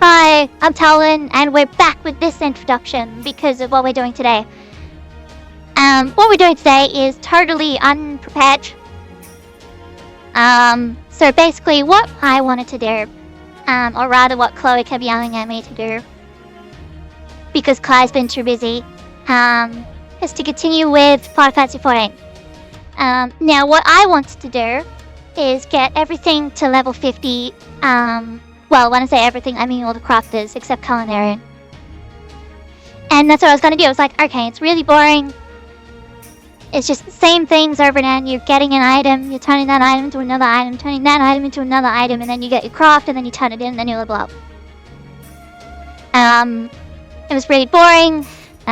Hi, I'm Talon, and we're back with this introduction because of what we're doing today. What we're doing today is totally unprepared. So basically what I wanted to do, or rather what Chloe kept yelling at me to do, because Kai's been too busy, is to continue with Final Fantasy XIV. Now what I wanted to do is get everything to level 50, well, when I say everything, I mean all the crafters, except Culinarian. And that's what I was going to do. I was like, okay, it's really boring. It's just the same things over and over. You're getting an item, you're turning that item into another item, turning that item into another item, and then you get your craft, and then you turn it in, and then you level up. It was really boring. So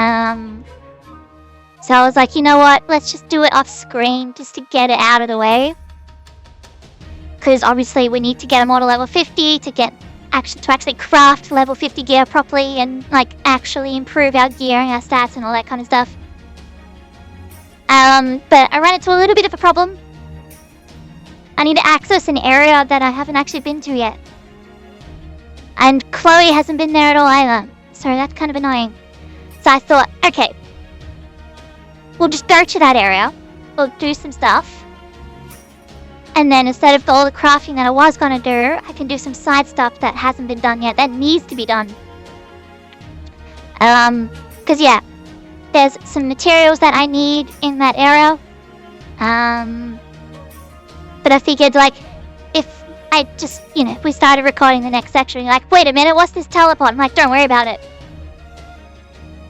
I was like, you know what? Let's just do it off screen, just to get it out of the way. Because obviously we need to get them all to level 50 to get actually craft level 50 gear properly and like actually improve our gear and our stats and all that kind of stuff. But I ran into a little bit of a problem. I need to access an area that I haven't actually been to yet. And Chloe hasn't been there at all either. So that's kind of annoying. So I thought, okay, we'll just go to that area. We'll do some stuff. And then instead of all the crafting that I was going to do, I can do some side stuff that hasn't been done yet, that needs to be done. Because yeah, there's some materials that I need in that area. But I figured, like, if I just, if we started recording the next section, you're like, wait a minute, what's this teleport? I'm like, don't worry about it.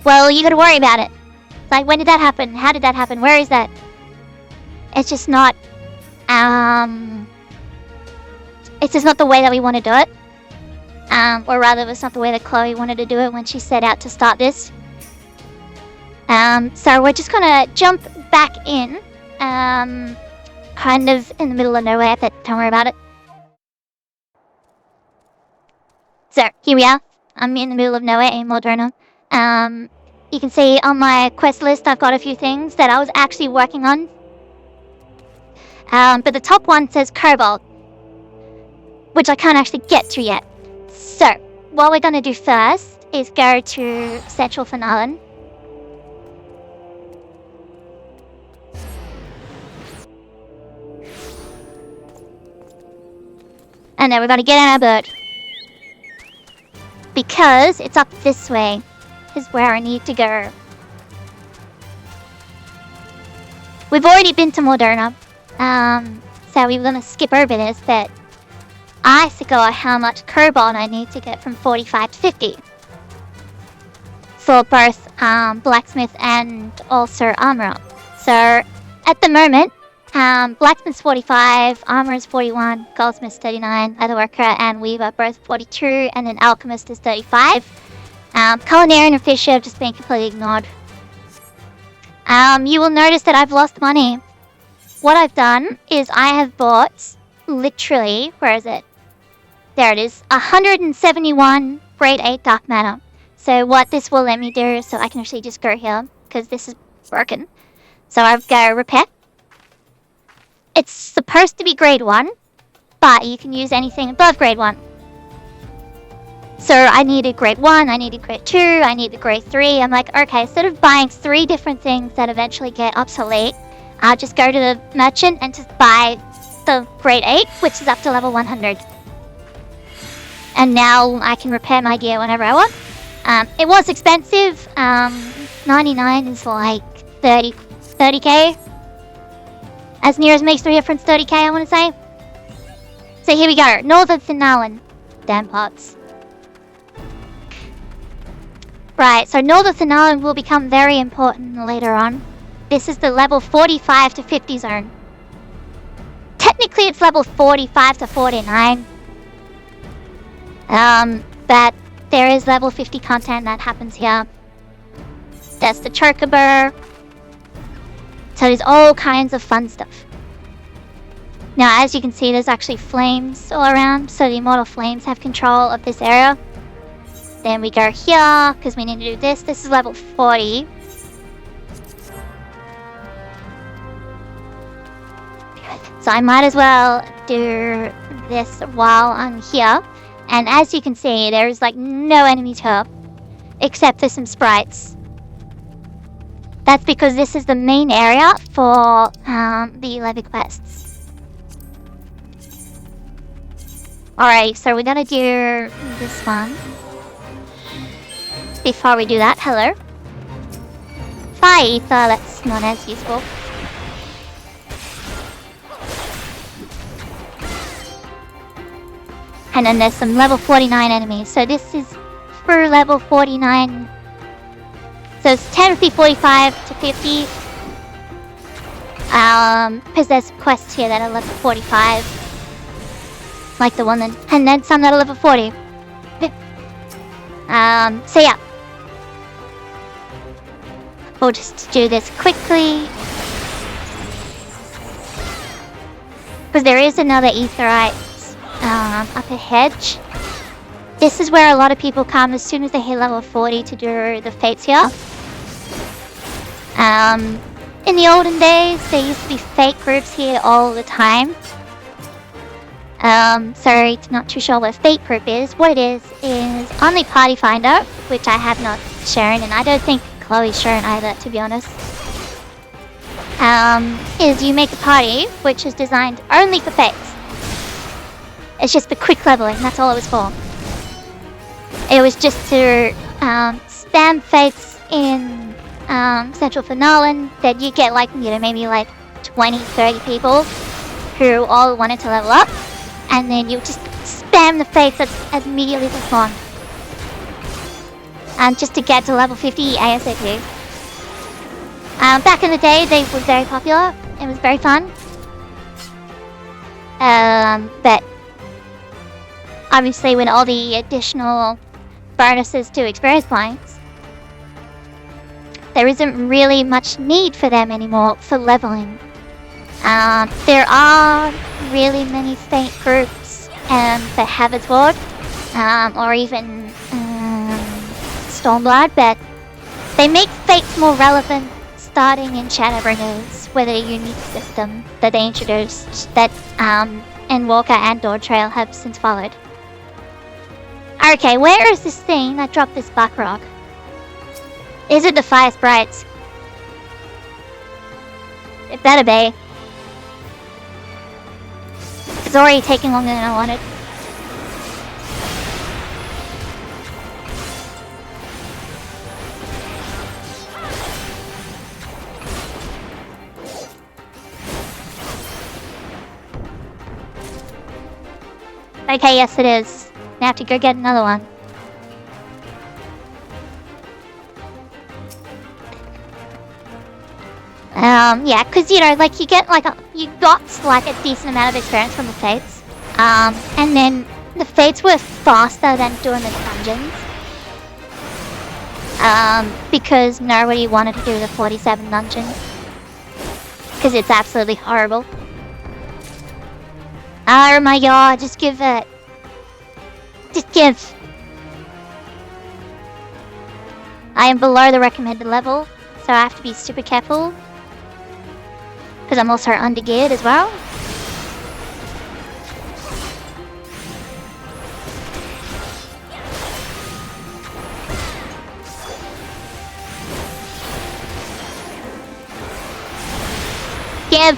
Well, you gotta worry about it. It's like, when did that happen? How did that happen? Where is that? It's just not... it's just not the way that we want to do it. Or rather, it's not the way that Chloe wanted to do it when she set out to start this. So we're just gonna jump back in, kind of in the middle of nowhere, but don't worry about it. So, here we are. I'm in the middle of nowhere in Moderna. You can see on my quest list I've got a few things that I was actually working on. But the top one says Cobalt, which I can't actually get to yet. So, what we're going to do first is go to Central Finale. And then we're going to get on our bird. Because it's up this way is where I need to go. We've already been to Moderna. So we're gonna skip over this, but I forgot how much cobalt I need to get from 45 to 50. For both blacksmith and also armor. So at the moment, blacksmith's 45, armor is 41, goldsmith's 39, leatherworker and weaver both 42, and then alchemist is 35. Culinarian and fisher have just been completely ignored. You will notice that I've lost money. What I've done is I have bought, literally, where is it? There it is, 171 grade 8 dark matter. So what this will let me do, so I can actually just go here, because this is broken. So I've got repair. It's supposed to be grade 1, but you can use anything above grade 1. So I needed grade 1, I needed grade 2, I needed grade 3. I'm like, okay, instead of buying 3 different things that eventually get obsolete, I'll just go to the merchant and just buy the grade 8, which is up to level 100. And now I can repair my gear whenever I want. It was expensive. 99 is like 30k. As near as makes the difference, 30k I want to say. So here we go, Northern Finale. Damn pots. Right, so Northern Finale will become very important later on. This is the level 45 to 50 zone. Technically it's level 45 to 49. But there is level 50 content that happens here. There's the chocobo. So there's all kinds of fun stuff. Now as you can see, there's actually flames all around, so the immortal flames have control of this area. Then we go here, because we need to do this. This is level 40. So I might as well do this while I'm here. And as you can see, there's like no enemies here, except for some sprites. That's because this is the main area for the levy quests. Alright, so we're gonna do this one. Before we do that, hello. Fire ether, that's not as useful. And then there's some level 49 enemies. So this is for level 49. So it's 10, 50, 45 to 50. Because there's quests here that are level 45. Like the one that... And then some that are level 40. So yeah. We'll just do this quickly. Because there is another aetherite up ahead. This is where a lot of people come as soon as they hit level 40 to do the fates here. In the olden days, there used to be fate groups here all the time. Sorry, not too sure what a fate group is. What it is only Party Finder, which I have not shown, and I don't think Chloe's shown either, to be honest. Is you make a party, which is designed only for fates. It's just for quick leveling, that's all it was for. It was just to spam fates in Central Finale, that you get like, maybe like 20, 30 people who all wanted to level up. And then you just spam the fates as immediately as possible. Just to get to level 50 ASAP. Back in the day, they were very popular. It was very fun. But obviously with all the additional bonuses to experience points, there isn't really much need for them anymore for leveling. There are really many fate groups for Hazardboard, or even Stormblood, but they make fates more relevant starting in Shadowbringers, with a unique system that they introduced that Endwalker and Dawn Trail have since followed. Okay, where is this thing that dropped this black rock? Is it the Fire Sprites? It better be. It's already taking longer than I wanted. Okay, yes it is. I have to go get another one. Yeah, because, like, you get, like, you got, like, a decent amount of experience from the Fates. And then the Fates were faster than doing the dungeons. Because nobody wanted to do the 47 dungeon. Because it's absolutely horrible. Oh my god, just give it. Just give. I am below the recommended level, so I have to be super careful. Because I'm also undergeared as well. Give!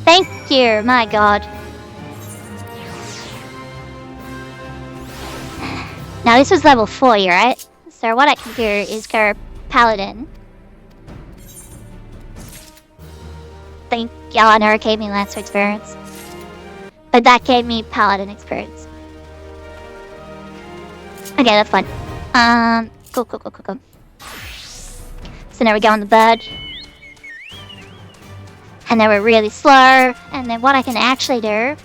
Thank you, my god. Now this was level 40, right? So what I can do is go Paladin. Thank y'all, never gave me Lancer experience. But that gave me Paladin experience. Okay, that's fine. Cool. So now we go on the bird. And then we're really slow. And then what I can actually do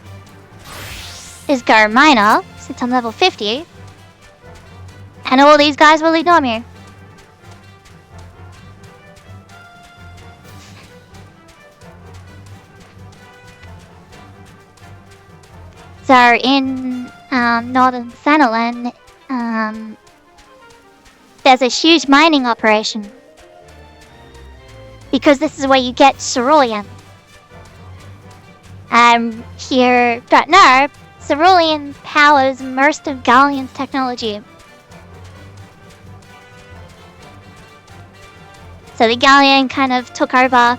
is go minor, since I'm level 50. And all these guys will ignore me. So in Northern Thanalan, there's a huge mining operation. Because this is where you get cerulean. Here, don't know, so cerulean powers most of Galleon's technology. So the Galleon kind of took over,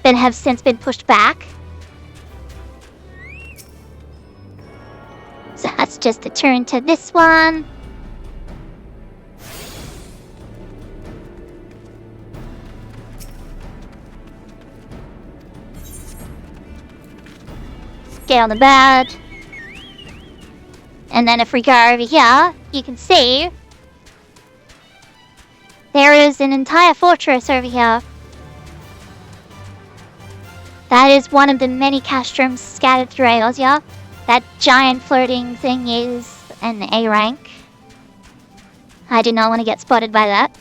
but have since been pushed back. So that's just a turn to this one. Get on the bed. And then if we go over here, you can see there is an entire fortress over here. That is one of the many castrums scattered through Eorzea. That giant floating thing is an A rank. I do not want to get spotted by that.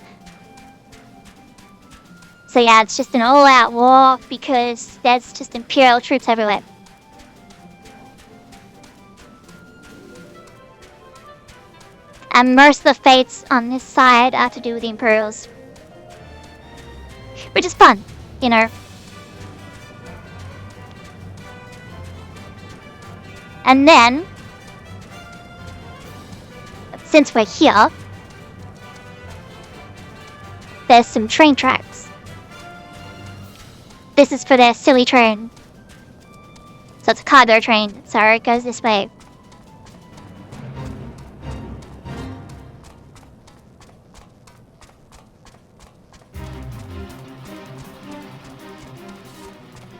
So yeah, it's just an all-out war because there's just Imperial troops everywhere. And most of the fates on this side are to do with the Imperials. Which is fun, you know. And then, since we're here, there's some train tracks. This is for their silly train. So it's a cargo train, so it goes this way.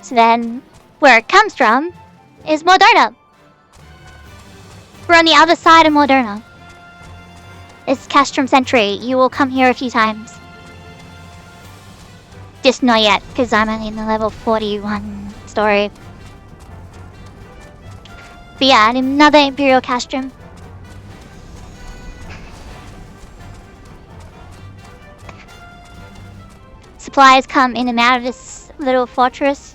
So then, where it comes from is Moderna. We're on the other side of Moderna. It's Castrum Sentry. You will come here a few times. Just not yet, because I'm only in the level 41 story. But yeah, another Imperial Castrum. Supplies come in and out of this little fortress.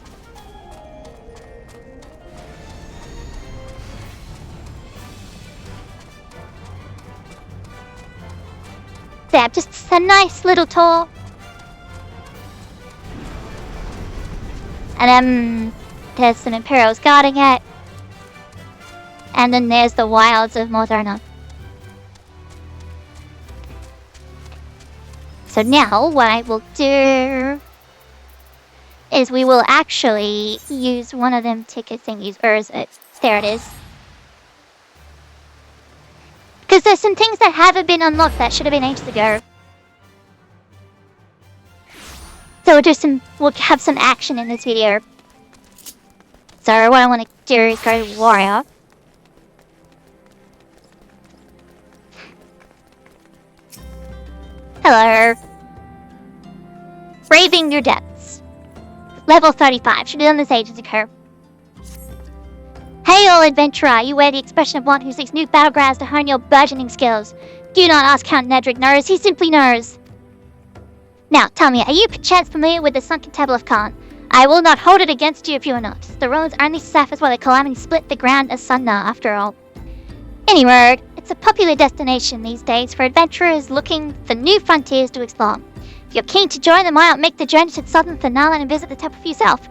There, just a nice little tour. And then there's some Imperials guarding it. And then there's the wilds of Moderna. So now what I will do is we will actually use one of them ticket thingies. Or is it? There it is. Because there's some things that haven't been unlocked that should have been ages ago. So we'll have some action in this video. So what I want to do is go to Warrior. Hello. Braving your depths. Level 35. Should have done this ages ago. Hail, adventurer! You wear the expression of one who seeks new battlegrounds to hone your burgeoning skills. Do not ask how Nedrick knows, he simply knows. Now, tell me, are you perchance familiar with the sunken Table of Khan? I will not hold it against you if you are not. The ruins only surface while the calamity split the ground asunder, after all. Any word, it's a popular destination these days for adventurers looking for new frontiers to explore. If you're keen to join them, why not make the journey to the southern Thanalan and visit the temple for yourself?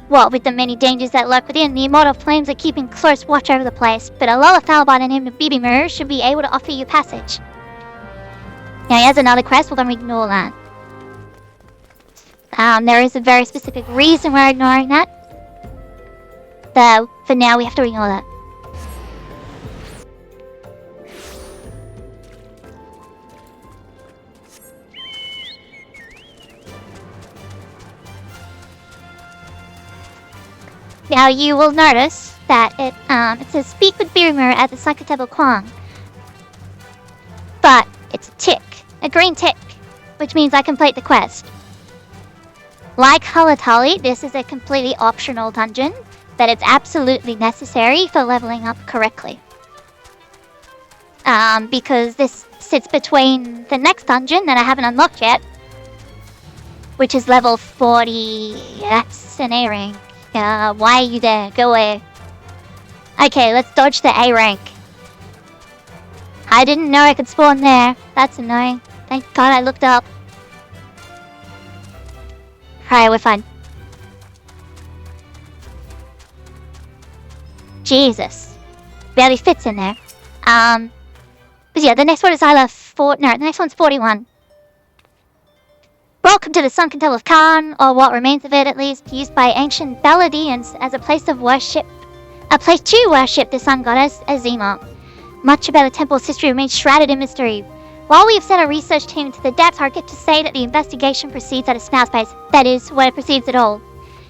Well, with the many dangers that lurk within, the immortal flames are keeping close watch over the place, but a Lullathal by the name of Bibimur should be able to offer you passage. Now, here's another quest, we're going to ignore that. There is a very specific reason we're ignoring that. So, for now, we have to ignore that. Now you will notice that it says speak with Birimur at the Psychotable Kwang. But it's a tick, a green tick, which means I complete the quest. Like Hulatali, this is a completely optional dungeon, but it's absolutely necessary for leveling up correctly. Because this sits between the next dungeon that I haven't unlocked yet, which is level 40. That's an A rank. Why are you there? Go away. Okay, let's dodge the A rank. I didn't know I could spawn there. That's annoying. Thank God I looked up. Alright, we're fine. Jesus. Barely fits in there. But yeah, the next one is the next one's 41. Welcome to the sunken temple of Khan, or what remains of it at least, used by ancient Baladians as a place of worship. A place to worship the sun goddess, Azima. Much about the temple's history remains shrouded in mystery. While we have sent a research team into the depths, I get to say that the investigation proceeds at a snail's pace. That is, when it proceeds at all.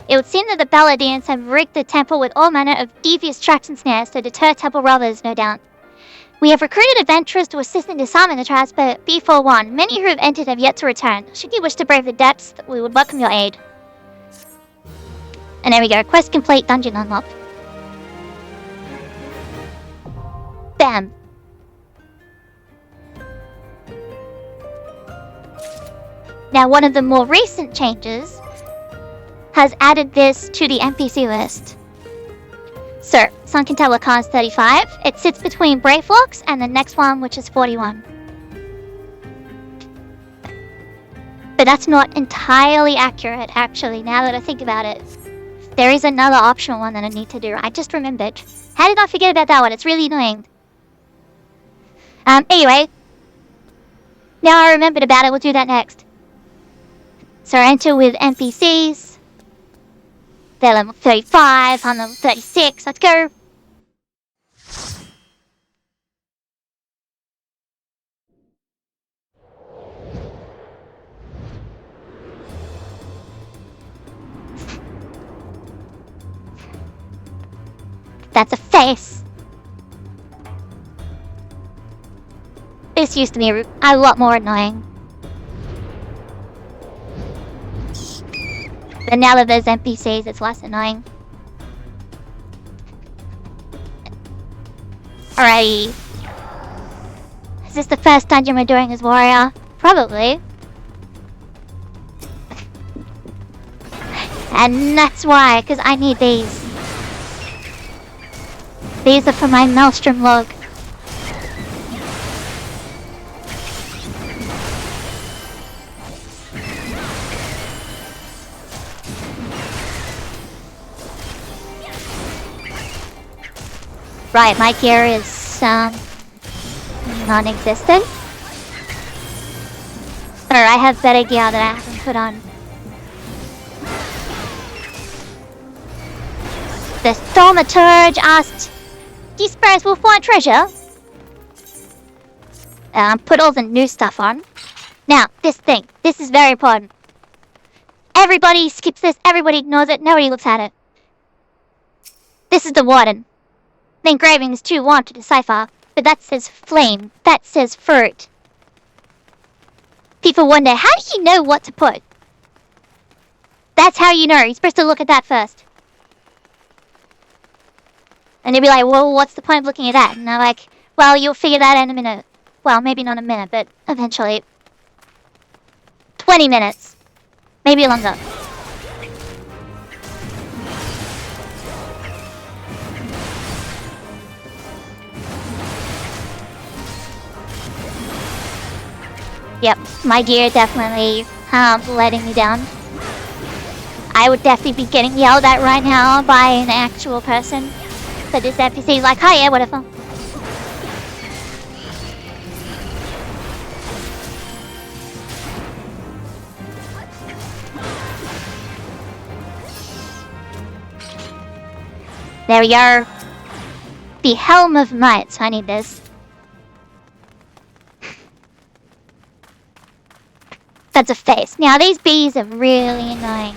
It would seem that the Baladians have rigged the temple with all manner of devious traps and snares to deter temple robbers, no doubt. We have recruited adventurers to assist in disarming the traps, but be forewarned, many who have entered have yet to return. Should you wish to brave the depths, we would welcome your aid. And there we go, quest complete, dungeon unlocked. Bam. Now, one of the more recent changes has added this to the NPC list. So, Sunken Tower Khan's 35. It sits between Bravelocks and the next one, which is 41. But that's not entirely accurate, actually, now that I think about it. There is another optional one that I need to do. I just remembered. How did I forget about that one? It's really annoying. Anyway. Now I remembered about it, we'll do that next. So enter with NPCs. They're level 35, I'm level 36, let's go! That's a face! This used to be a lot more annoying. But now that there's NPCs, it's less annoying. Alrighty. Is this the first dungeon we're doing as warrior? Probably. And that's why, because I need these. These are for my Maelstrom log. Right, my gear is, non-existent. Or I have better gear that I haven't put on. The Thaumaturge asked, do you suppose we'll find treasure? Put all the new stuff on. Now, this is very important. Everybody skips this, everybody ignores it, nobody looks at it. This is the warden. The engraving is too warm to decipher, but that says flame, that says fruit. People wonder, how do you know what to put? That's how you know, you're supposed to look at that first. And they'll be like, well, what's the point of looking at that? And I'm like, well, you'll figure that out in a minute. Well, maybe not a minute, but eventually. 20 minutes. Maybe longer. Yep, my gear definitely letting me down. I would definitely be getting yelled at right now by an actual person. But this NPC is like, hi, yeah, whatever. There we are. The Helm of Might, so I need this. That's a face. Now these bees are really annoying.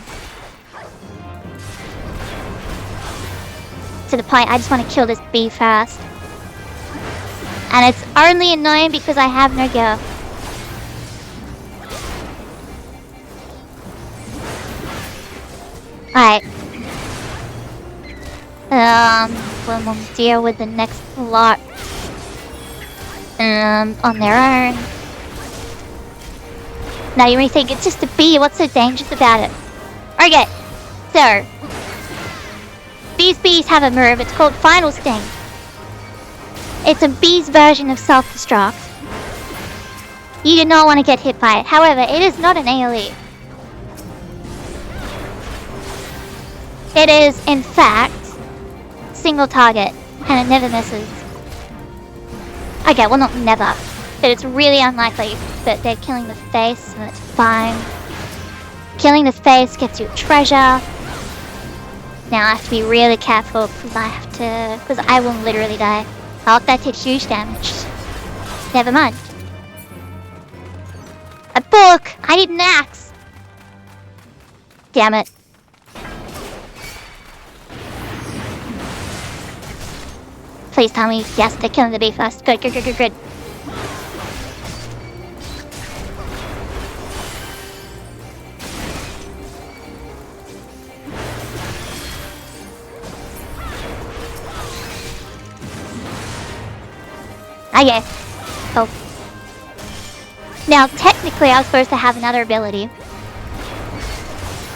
To the point, I just want to kill this bee fast. And it's only annoying because I have no gear. Alright. We'll deal with the next lot. On their own. Now you may think, it's just a bee, what's so dangerous about it? Okay, so these bees have a move, it's called Final Sting. It's a bee's version of self-destruct. You do not want to get hit by it, however, it is not an AoE. It is, in fact, single target, and it never misses. Okay, well not never, but it's really unlikely that they're killing the face, and it's fine. Killing the face gets you treasure. Now I have to be really careful because I will literally die. Oh, that did huge damage. Never mind. A book! I need an axe! Damn it. Please tell me, yes, they're killing the bee first. Good, good, good, good, good. Ah, yeah. Oh. Now, technically, I was supposed to have another ability.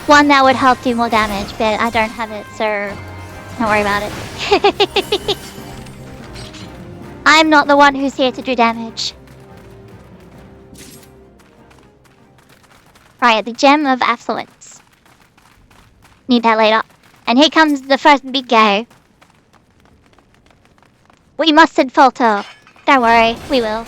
One that would help do more damage, but I don't have it, so don't worry about it. I'm not the one who's here to do damage. Right, the Gem of Affluence. Need that later. And here comes the first big guy. We mustn't falter. Don't worry, we will.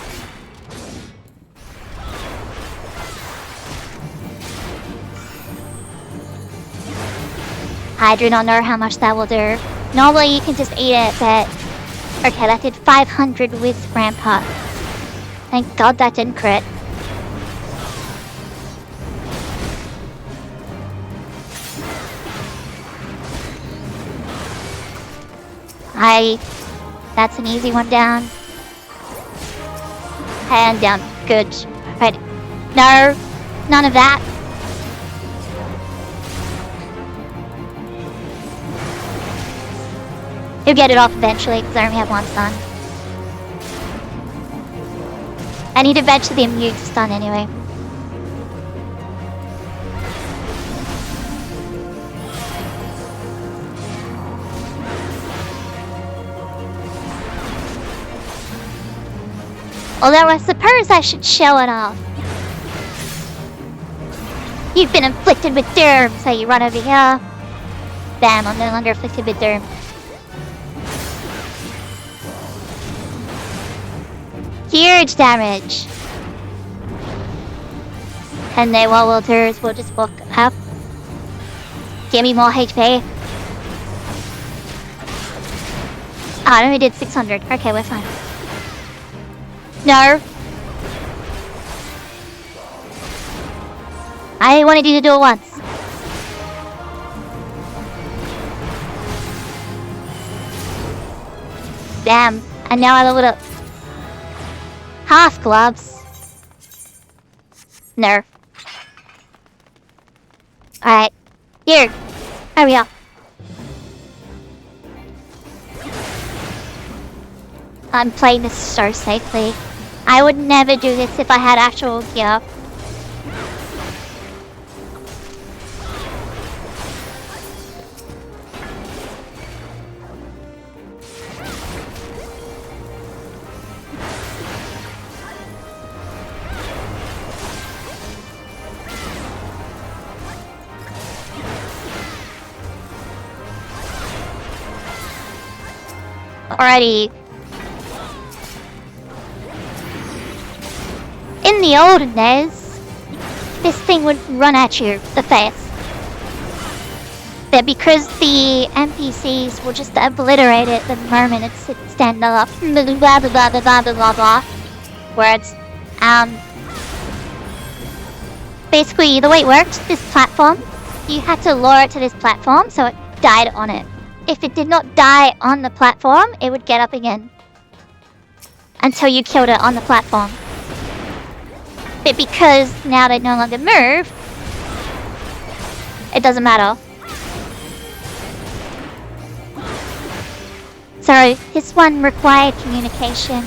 I do not know how much that will do. Normally you can just eat it, but... Okay, that did 500 with Rampart. Thank God that didn't crit. That's an easy one down. And down. Good. Right. No. None of that. He'll get it off eventually because I only have one stun. And he'd eventually be immune to stun anyway. Although I suppose I should show it off. You've been inflicted with doom, so you run over here. Bam, I'm no longer afflicted with doom. Huge damage. And then what we'll do is we'll just walk up. Give me more HP. Oh, I only did 600. Okay, we're fine. No. I wanted you to do it once. Damn. And now I leveled up. Half gloves. No. Alright. Here. Hurry up. I'm playing this so safely. I would never do this if I had actual gear. Alrighty. In the olden days, this thing would run at you, the face. But because the NPCs will just obliterate it the moment it's standing up, blah blah blah blah blah blah blah. Words. Basically, the way it worked, this platform, you had to lure it to this platform so it died on it. If it did not die on the platform, it would get up again. Until you killed it on the platform. But because now they no longer move, it doesn't matter. So this one required communication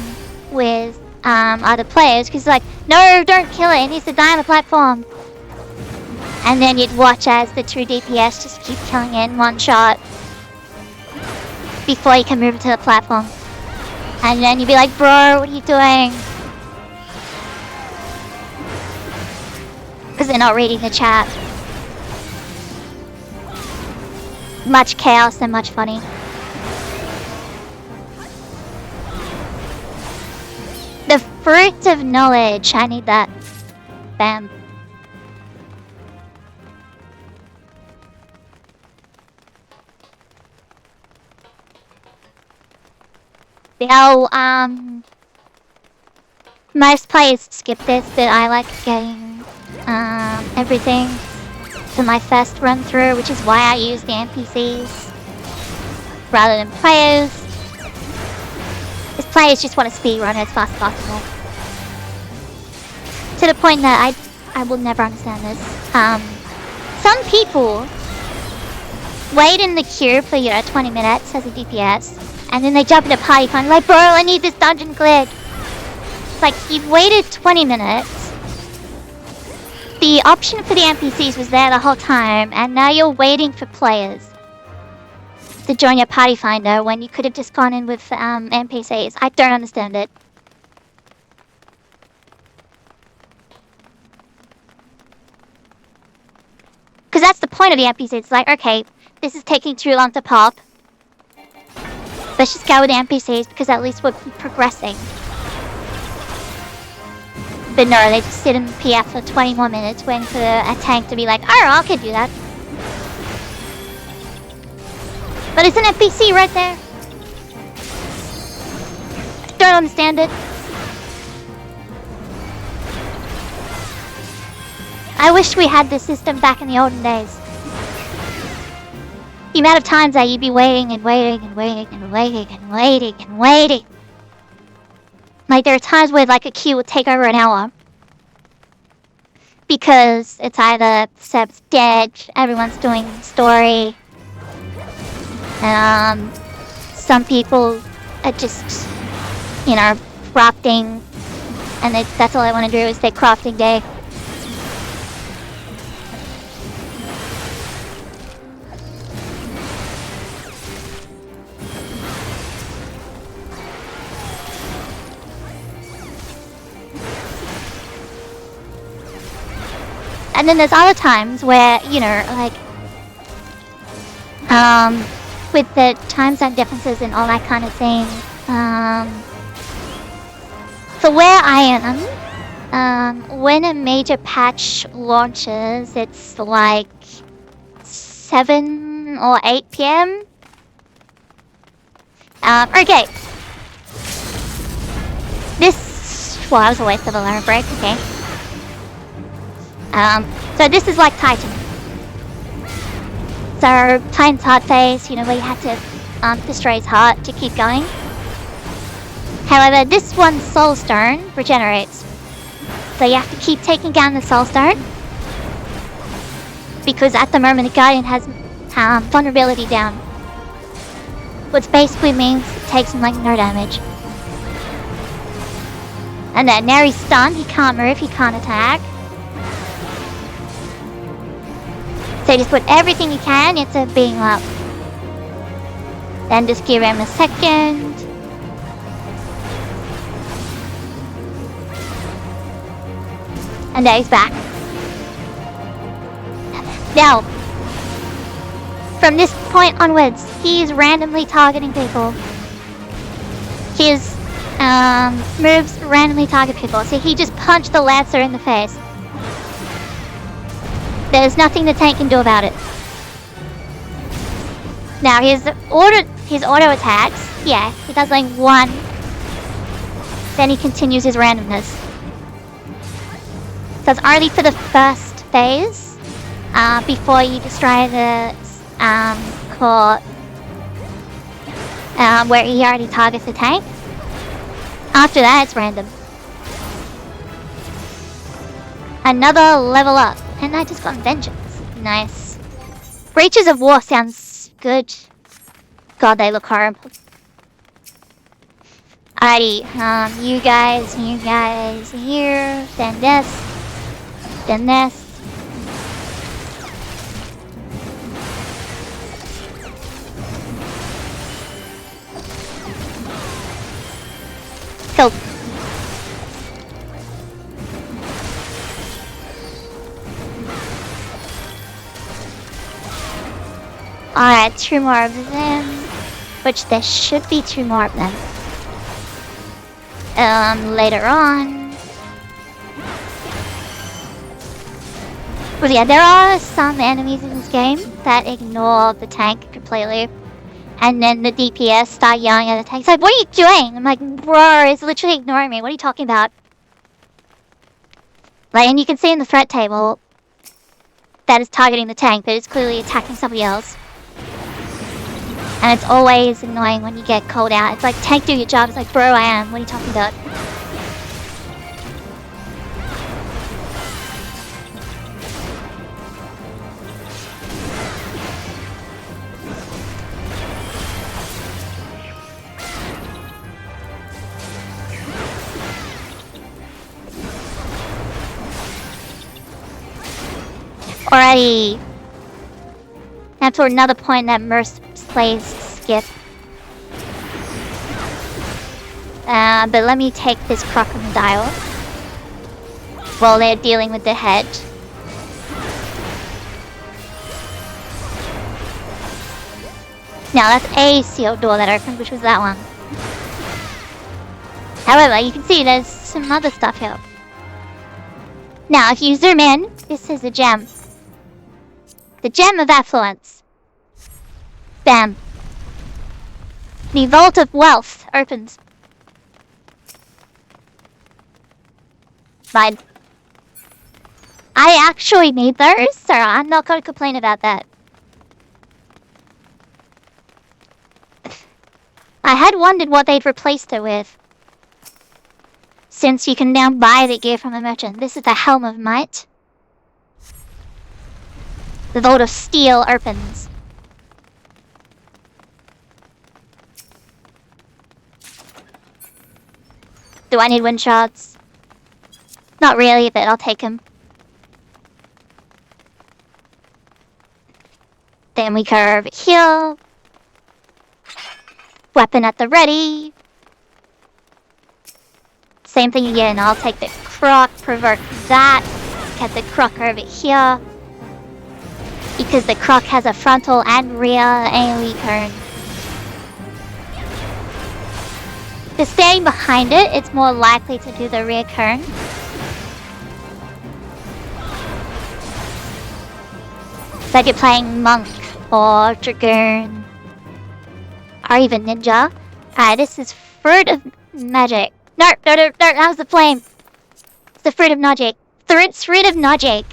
with other players, because like, no, don't kill it, it needs to die on the platform. And then you'd watch as the 2 DPS just keep killing it in one shot before you can move it to the platform. And then you'd be like, bro, what are you doing? Because they're not reading the chat. Much chaos and much funny. Fruit of knowledge. I need that. Bam. Now, most players skip this, but I like getting, everything to my first run through, which is why I use the NPCs rather than players. Because players just want to speedrun as fast as possible. To the point that I will never understand this. Some people wait in the queue for, 20 minutes as a DPS, and then they jump in a party find like, bro, I need this dungeon cleared. It's like, you've waited 20 minutes. The option for the NPCs was there the whole time, and now you're waiting for players to join your party finder when you could have just gone in with NPCs. I don't understand it. Because that's the point of the NPCs. It's like, okay, this is taking too long to pop. Let's just go with the NPCs because at least we're progressing. But no, they just sit in the PF for 20 more minutes waiting for a tank to be like, oh, I can do that. But it's an NPC right there. I don't understand it. I wish we had this system back in the olden days. The amount of times that you'd be waiting and waiting and waiting and waiting and waiting and waiting. Like, there are times where, like, a queue would take over an hour. Because it's either Seb's dead, everyone's doing story. And, some people are just, crafting. And that's all I want to do is their crafting day. And then there's other times where, with the time zone differences and all that kind of thing, for where I am, when a major patch launches, it's like 7 or 8 p.m. Okay. Well, that was a waste of a alarm break, okay. So this is like Titan. So Titan's heart phase, where you had to destroy his heart to keep going. However, this one's soul stone regenerates. So you have to keep taking down the soul stone. Because at the moment the Guardian has vulnerability down. Which basically means it takes him like no damage. And then now he's stunned, he can't move, he can't attack. So just put everything you can into being up. Then just give him a second. And there he's back. Now, from this point onwards, he is randomly targeting people. His moves randomly target people. So he just punched the Lancer in the face. There's nothing the tank can do about it. Now his auto attacks, yeah, he does like one. Then he continues his randomness. So it's only for the first phase, before you destroy the core, where he already targets the tank. After that, it's random. Another level up. And I just got Vengeance. Nice. Breaches of War sounds good. God, they look horrible. Alrighty, you guys here. Then this. Then this. Cool. Alright, 2 more of them. Which there should be 2 more of them. later on. But yeah, there are some enemies in this game that ignore the tank completely. And then the DPS start yelling at the tank. It's like, what are you doing? I'm like, bro, it's literally ignoring me. What are you talking about? Like, and you can see in the threat table that it's targeting the tank, but it's clearly attacking somebody else. And it's always annoying when you get called out. It's like, tank, do your job. It's like, bro, I am. What are you talking about? Alrighty. Now to another point that Merce plays skip. But let me take this crocodile while they're dealing with the head. Now that's a sealed door that opened, which was that one. However, you can see there's some other stuff here. Now, if you zoom in, this is a gem. The Gem of Affluence. Bam. The Vault of Wealth opens. Fine. I actually need those, so I'm not going to complain about that. I had wondered what they'd replaced it with, since you can now buy the gear from the merchant. This is the Helm of Might. The Vault of Steel opens. Do I need wind shards? Not really, but I'll take them. Then we go over here. Weapon at the ready. Same thing again, I'll take the croc, provoke that. Get the croc over here. Because the croc has a frontal and rear AoE cone. If staying behind it, it's more likely to do the rear cone. It's like you're playing Monk or Dragoon. Or even Ninja. Alright, this is Fruit of Magic. No, that was the flame. It's the Fruit of Magic. Fruit of Magic.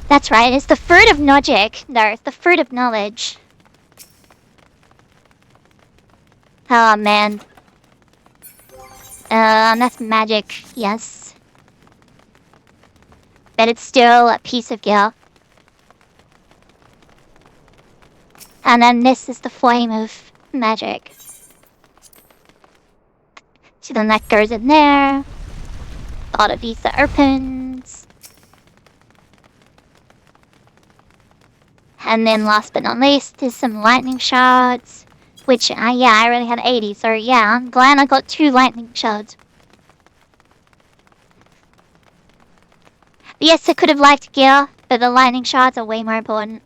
That's right, it's the Fruit of Magic. No, it's the Fruit of Knowledge. Oh, man. That's magic, yes. But it's still a piece of gear. And then this is the Flame of Magic. So then that goes in there. Auto Visa opens. And then last but not least is some lightning shards. Which, yeah, I already had 80. So yeah, I'm glad I got 2 lightning shards. Yes, I could have liked gear, but the lightning shards are way more important.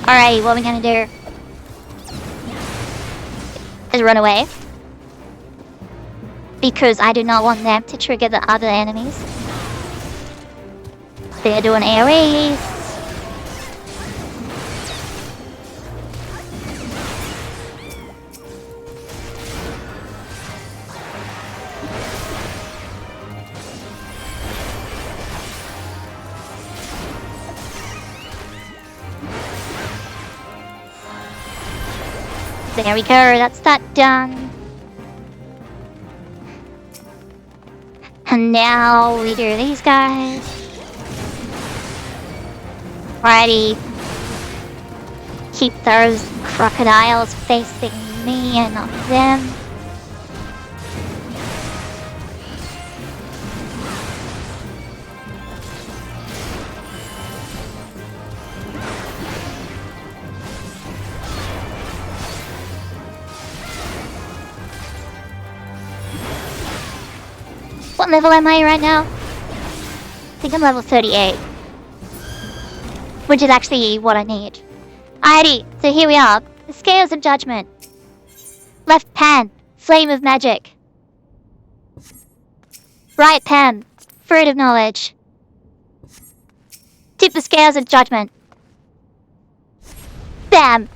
Alright, what are we gonna do? Is run away. Because I do not want them to trigger the other enemies. They're doing AoEs. There we go, that's that done. And now we do these guys. Alrighty. Keep those crocodiles facing me and not them. What level am I right now? I think I'm level 38. Which is actually what I need. Alrighty, so here we are. The Scales of Judgment. Left pan, Flame of Magic. Right, Pam. Fruit of knowledge. Tip the scales of judgment. Bam!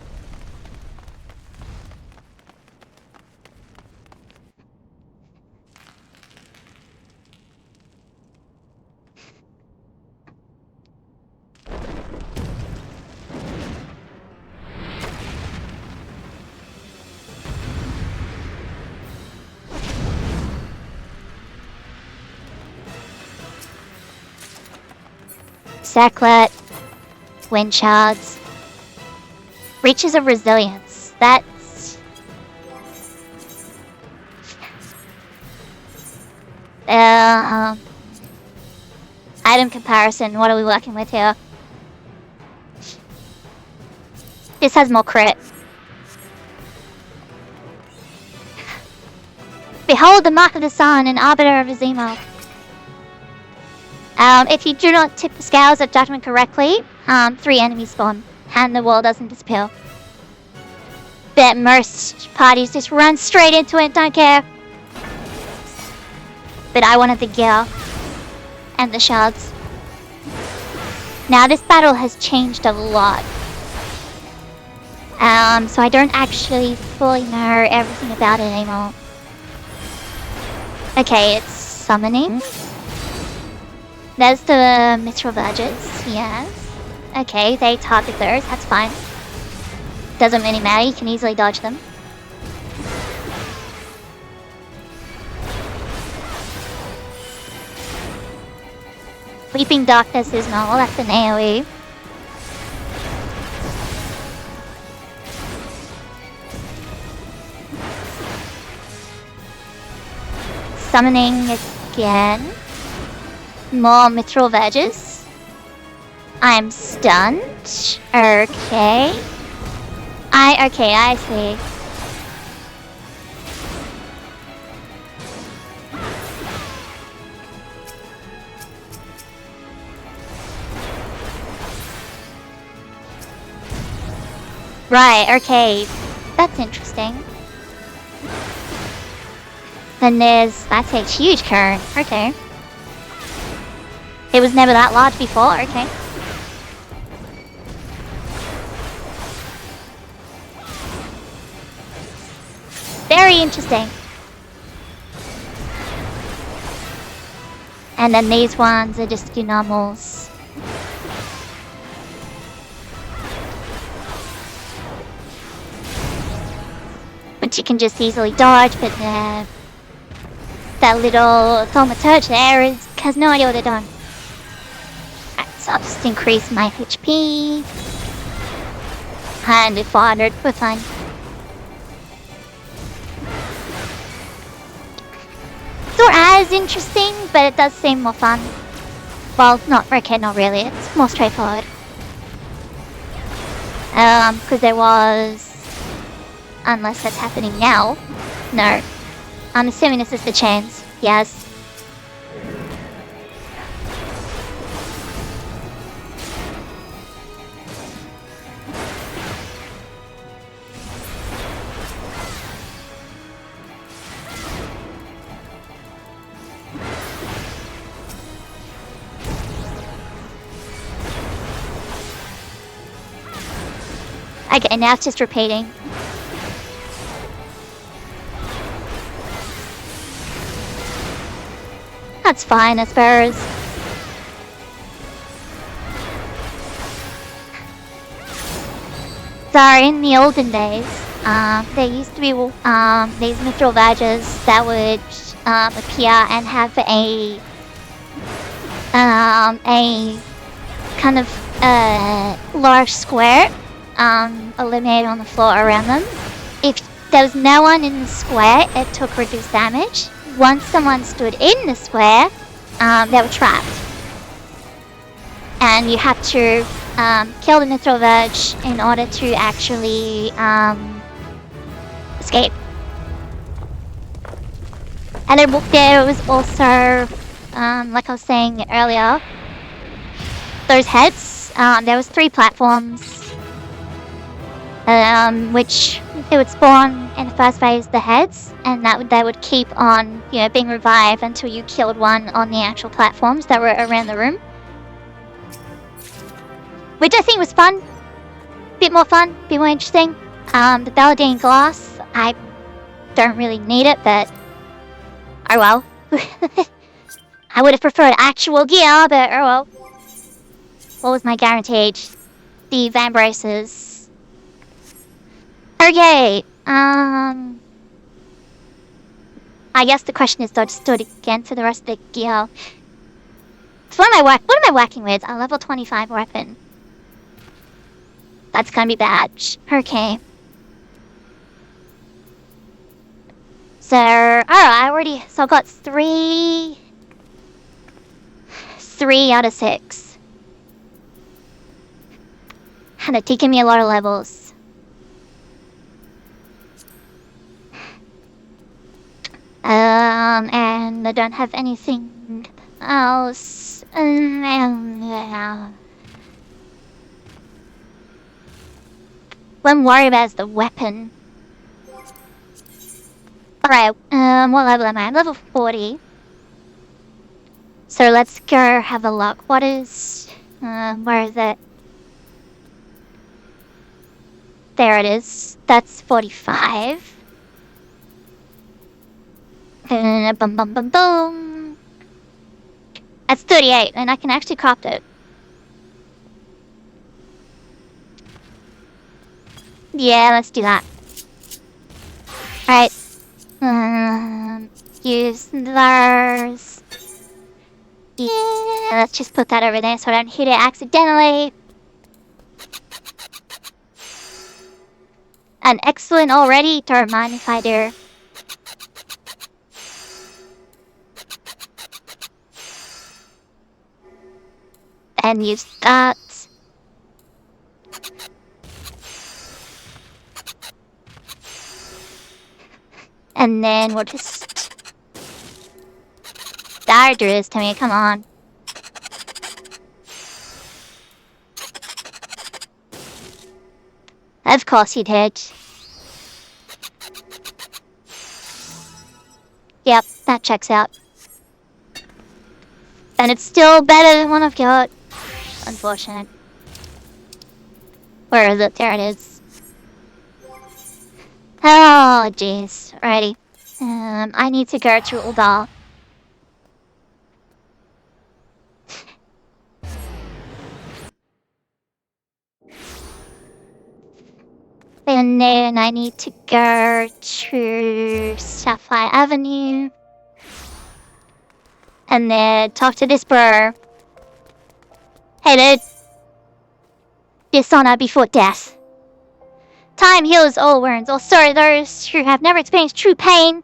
Circlet. Wind shards. Reaches of resilience. That's... item comparison. What are we working with here? This has more crit. Behold the mark of the sun, an arbiter of Azimo. If you do not tip the scales of judgment correctly, 3 enemies spawn, and the wall doesn't disappear. Bet most parties just run straight into it, don't care. But I wanted the gear. And the shards. Now this battle has changed a lot. So I don't actually fully know everything about it anymore. Okay, it's summoning. There's the mithril badges, yes. Okay, they target those, that's fine. Doesn't really matter, you can easily dodge them. Leaping Darkness is normal, that's an AoE. Summoning again. More mithril badges. I'm stunned. Okay. I see. Right, okay. That's interesting. Then that's a huge current. Okay. It was never that large before, okay. Very interesting. And then these ones are just your normals. Which you can just easily dodge, but that little thaumaturge there has no idea what they're doing. Alright, so I'll just increase my HP. And 400, we're fine. It's not as interesting, but it does seem more fun. Well, not really, it's more straightforward. Because there was... Unless that's happening now. No. I'm assuming this is the chains. Yes. Okay, now it's just repeating. That's fine, I suppose. So, in the olden days, there used to be these mithril badges that would appear and have a kind of large square illuminated on the floor around them. If there was no one in the square, it took reduced damage. Once someone stood in the square, they were trapped. And you had to kill the mithril badge in order to actually escape. And there was also, like I was saying earlier, those heads. There was 3 platforms. which it would spawn in the first phase the heads, and they would keep on, being revived until you killed one on the actual platforms that were around the room. Which I think was fun. Bit more fun, bit more interesting. The Balladine glass, I don't really need it, but oh well. I would have preferred actual gear, but oh well. What was my guaranteed? The van braces. Okay, I guess the question is, do I just do it again for the rest of the gear? So what am I working with? A level 25 weapon. That's gonna be bad. Okay. So, alright, so I got 3 out of 6. And it's taking me a lot of levels. And I don't have anything else. What I'm worried about is the weapon. Alright, what level am I? I'm level 40. So let's go have a look. What is... where is it? There it is. That's 45. Boom, boom, boom, boom. That's 38, and I can actually craft it. Yeah, let's do that. Alright. Use those. Yeah, let's just put that over there so I don't hit it accidentally. And excellent already. Don't mind if I do. And use that. And then we'll just... There it is to me, come on. Of course you did. Yep, that checks out. And it's still better than one I've got. Unfortunate. Where is it? There it is. Oh, jeez. Righty. I need to go to Uldal. And then I need to go to Sapphire Avenue. And then talk to this bro. Hey dude. Dishonor before death. Time heals all wounds, or so those who have never experienced true pain.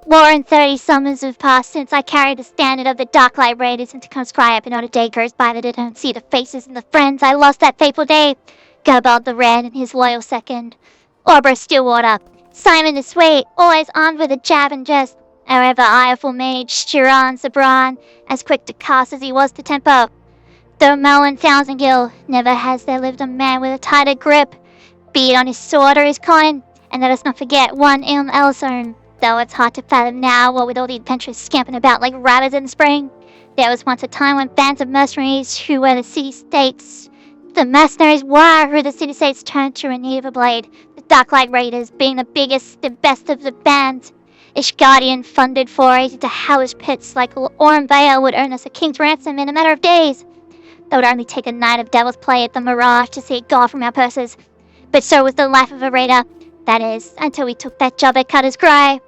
More than 30 summers have passed since I carried the standard of the Darklight Raiders into conscribe, and not a day goes by that I don't see the faces and the friends I lost that fateful day. Garbald the Red and his loyal second. Orbor Stillwater. Simon the Sweet, always armed with a jab and jest. However, ireful mage, Shiran Sabran, as quick to cast as he was to temper. Though Melon Thousandgill, never has there lived a man with a tighter grip. Be it on his sword or his coin, and let us not forget one Ilm Elson. Though it's hard to fathom now, what with all the adventurers scampering about like rabbits in spring. There was once a time when bands of mercenaries who were the city-states. The mercenaries were who the city-states turned to in need of a blade. The Darklight Raiders being the biggest, the best of the band. Ishgardian funded forays into hellish pits like Orm Vale would earn us a king's ransom in a matter of days. Though it would only take a night of devil's play at the Mirage to see it go from our purses. But so was the life of a raider. That is, until we took that job at Cutter's Cry.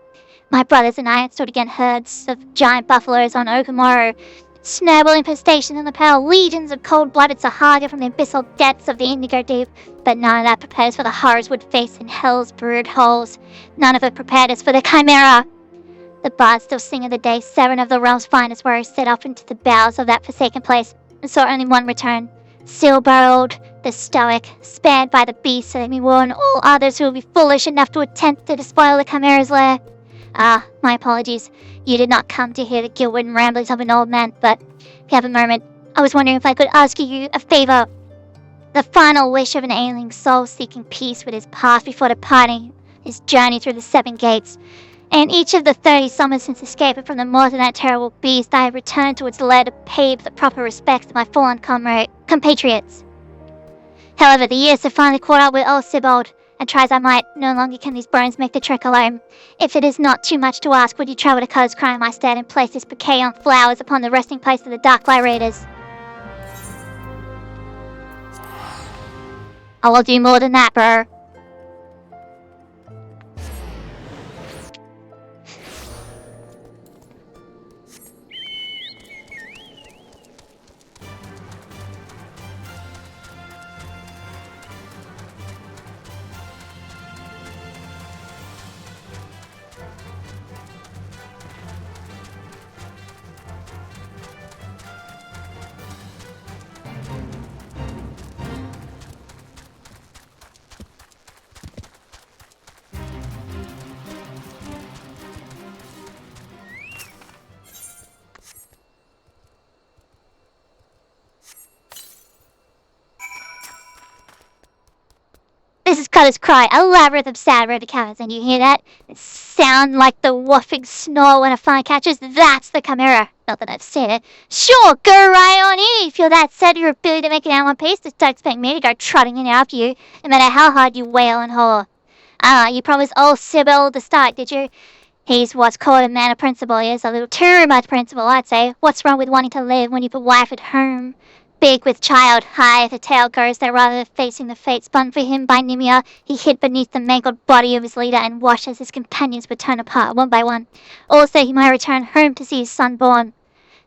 My brothers and I had stood against herds of giant buffaloes on Okamoro, snowball infestation in the pale legions of cold-blooded Sahara from the abyssal depths of the Indigo Deep, but none of that prepared us for the horrors we'd face in hell's brood holes. None of it prepared us for the Chimera. The bards still sing of the day 7 of the realm's finest warriors set off into the bowels of that forsaken place, and saw only one return. Seal-barreled, the stoic, spared by the beast, so let me warn all others who will be foolish enough to attempt to despoil the Chimera's lair. Ah, my apologies. You did not come to hear the guilt-ridden ramblings of an old man, but if you have a moment, I was wondering if I could ask you a favor. The final wish of an ailing soul seeking peace with his past before departing his journey through the 7 gates. And each of the 30 summers since escaping from the mouth of that terrible beast, I have returned to its lair to pay the proper respects to my fallen compatriots. However, the years have finally caught up with old Sibold, and try as I might, no longer can these bones make the trek alone. If it is not too much to ask, would you travel to Color's Cry in my stead and place this bouquet on flowers upon the resting place of the Darklight Raiders? I will do more than that, bro. This is Color's Cry, a labyrinth of sad red caverns, and you hear that? It sounds like the whooping snore when a fly catches. That's the Chimera. Not that I've seen it. Sure, go right on in. If you're that sad your ability to make it out in one piece, just don't expect me to go trotting in after you, no matter how hard you wail and holler. You promised old Sybil to start, did you? He's what's called a man of principle. He is a little too much principle, I'd say. What's wrong with wanting to live when you've a wife at home? Big with child, high the tale goes that rather than facing the fate spun for him by Nimia, he hid beneath the mangled body of his leader and watched as his companions would turn apart one by one. Also, he might return home to see his son born.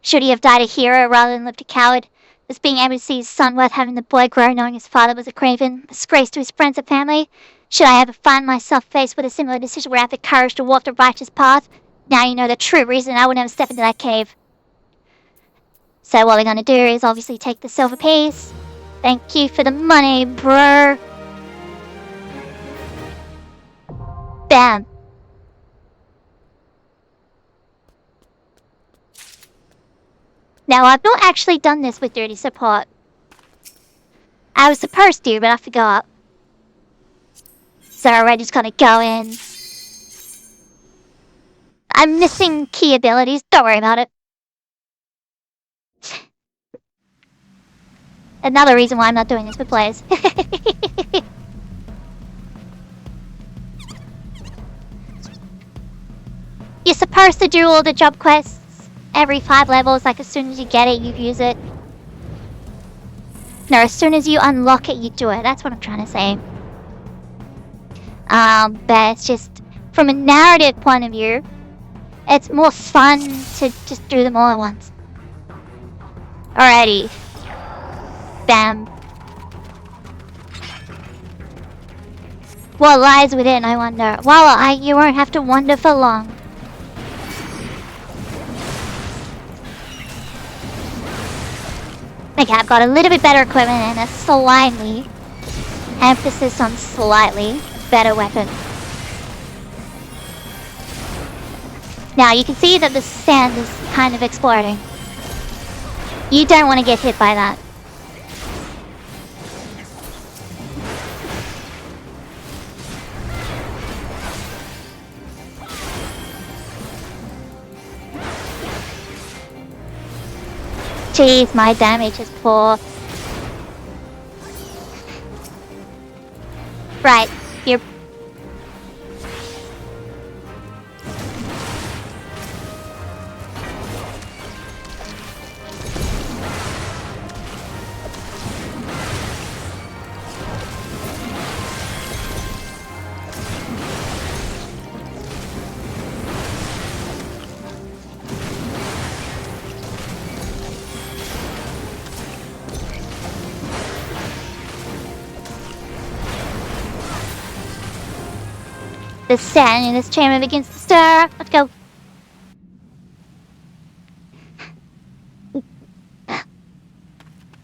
Should he have died a hero rather than lived a coward? Was being able to see his son worth having the boy grow knowing his father was a craven, a disgrace to his friends and family? Should I ever find myself faced with a similar decision where I have the courage to walk the righteous path? Now you know the true reason I would never step into that cave. So what we're gonna do is obviously take the silver piece. Thank you for the money, bro. Bam. Now, I've not actually done this with Dirty Support. I was supposed to, but I forgot. So we're just gonna go in. I'm missing key abilities, don't worry about it. Another reason why I'm not doing this with players. You're supposed to do all the job quests every 5 levels, like as soon as you get it, you use it. No, as soon as you unlock it, you do it. That's what I'm trying to say. But it's just, from a narrative point of view, it's more fun to just do them all at once. Alrighty. Bam. What lies within, I wonder? Well, you won't have to wonder for long. Okay, I've got a little bit better equipment and a slightly, emphasis on slightly, better weapon. Now, you can see that the sand is kind of exploding. You don't want to get hit by that. Jeez, my damage is poor. Right, you're... The sand in this chamber begins to stir. Let's go.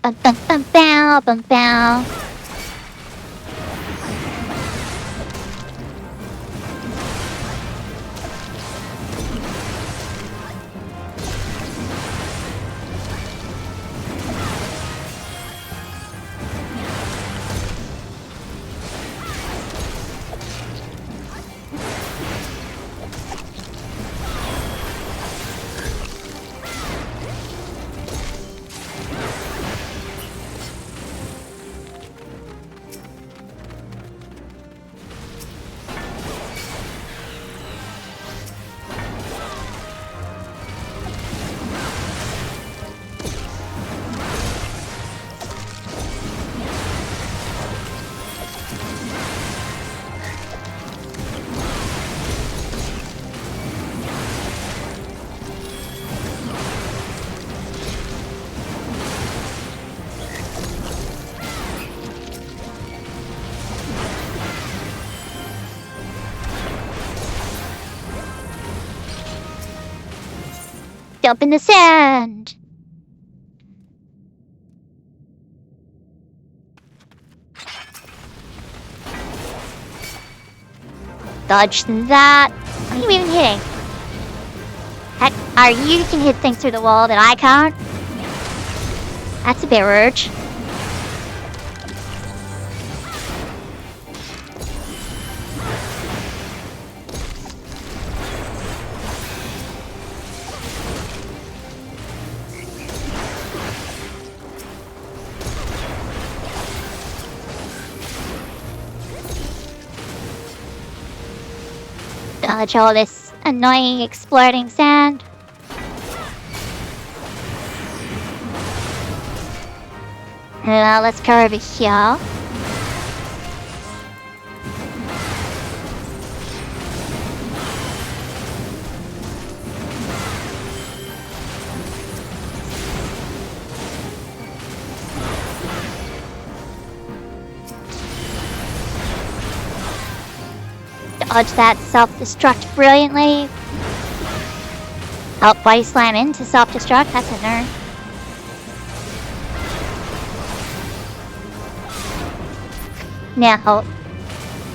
Bum bum bum bow, bum bow. Jump in the sand! Dodge that. What are you even hitting? Heck, you can hit things through the wall that I can't? That's a bit rude. Dodge all this annoying exploding sand. Let's go over here. Dodge that self-destruct brilliantly. Oh, body slam into self-destruct. That's a nerf. Now,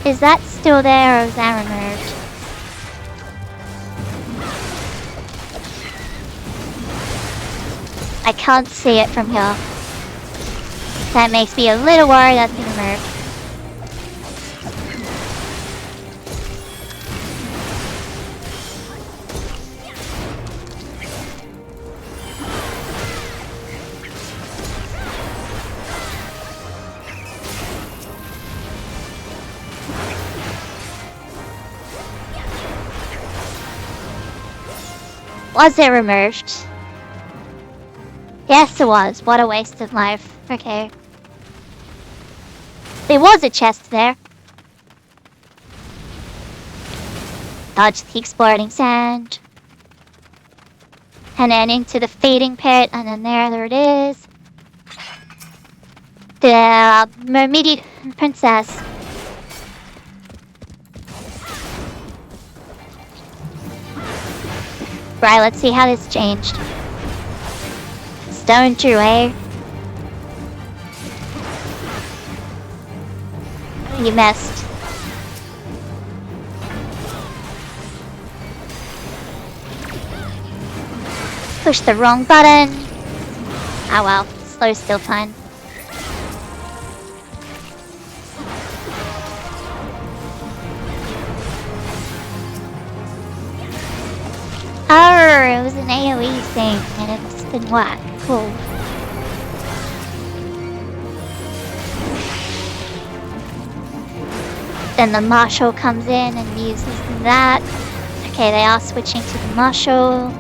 is that still there or is that removed? I can't see it from here. That makes me a little worried that's been removed. Was it removed? Yes, it was. What a waste of life. Okay. There was a chest there. Dodge the exploding sand. And then into the fading pit, and then there it is. The Mermaid Princess. Right, let's see how this changed. Stone true, eh? You missed. Push the wrong button. Oh well, slow's still fine. Oh, it was an AoE thing, and it's been whacked. Cool. Then the marshal comes in and uses that. Okay, they are switching to the marshal.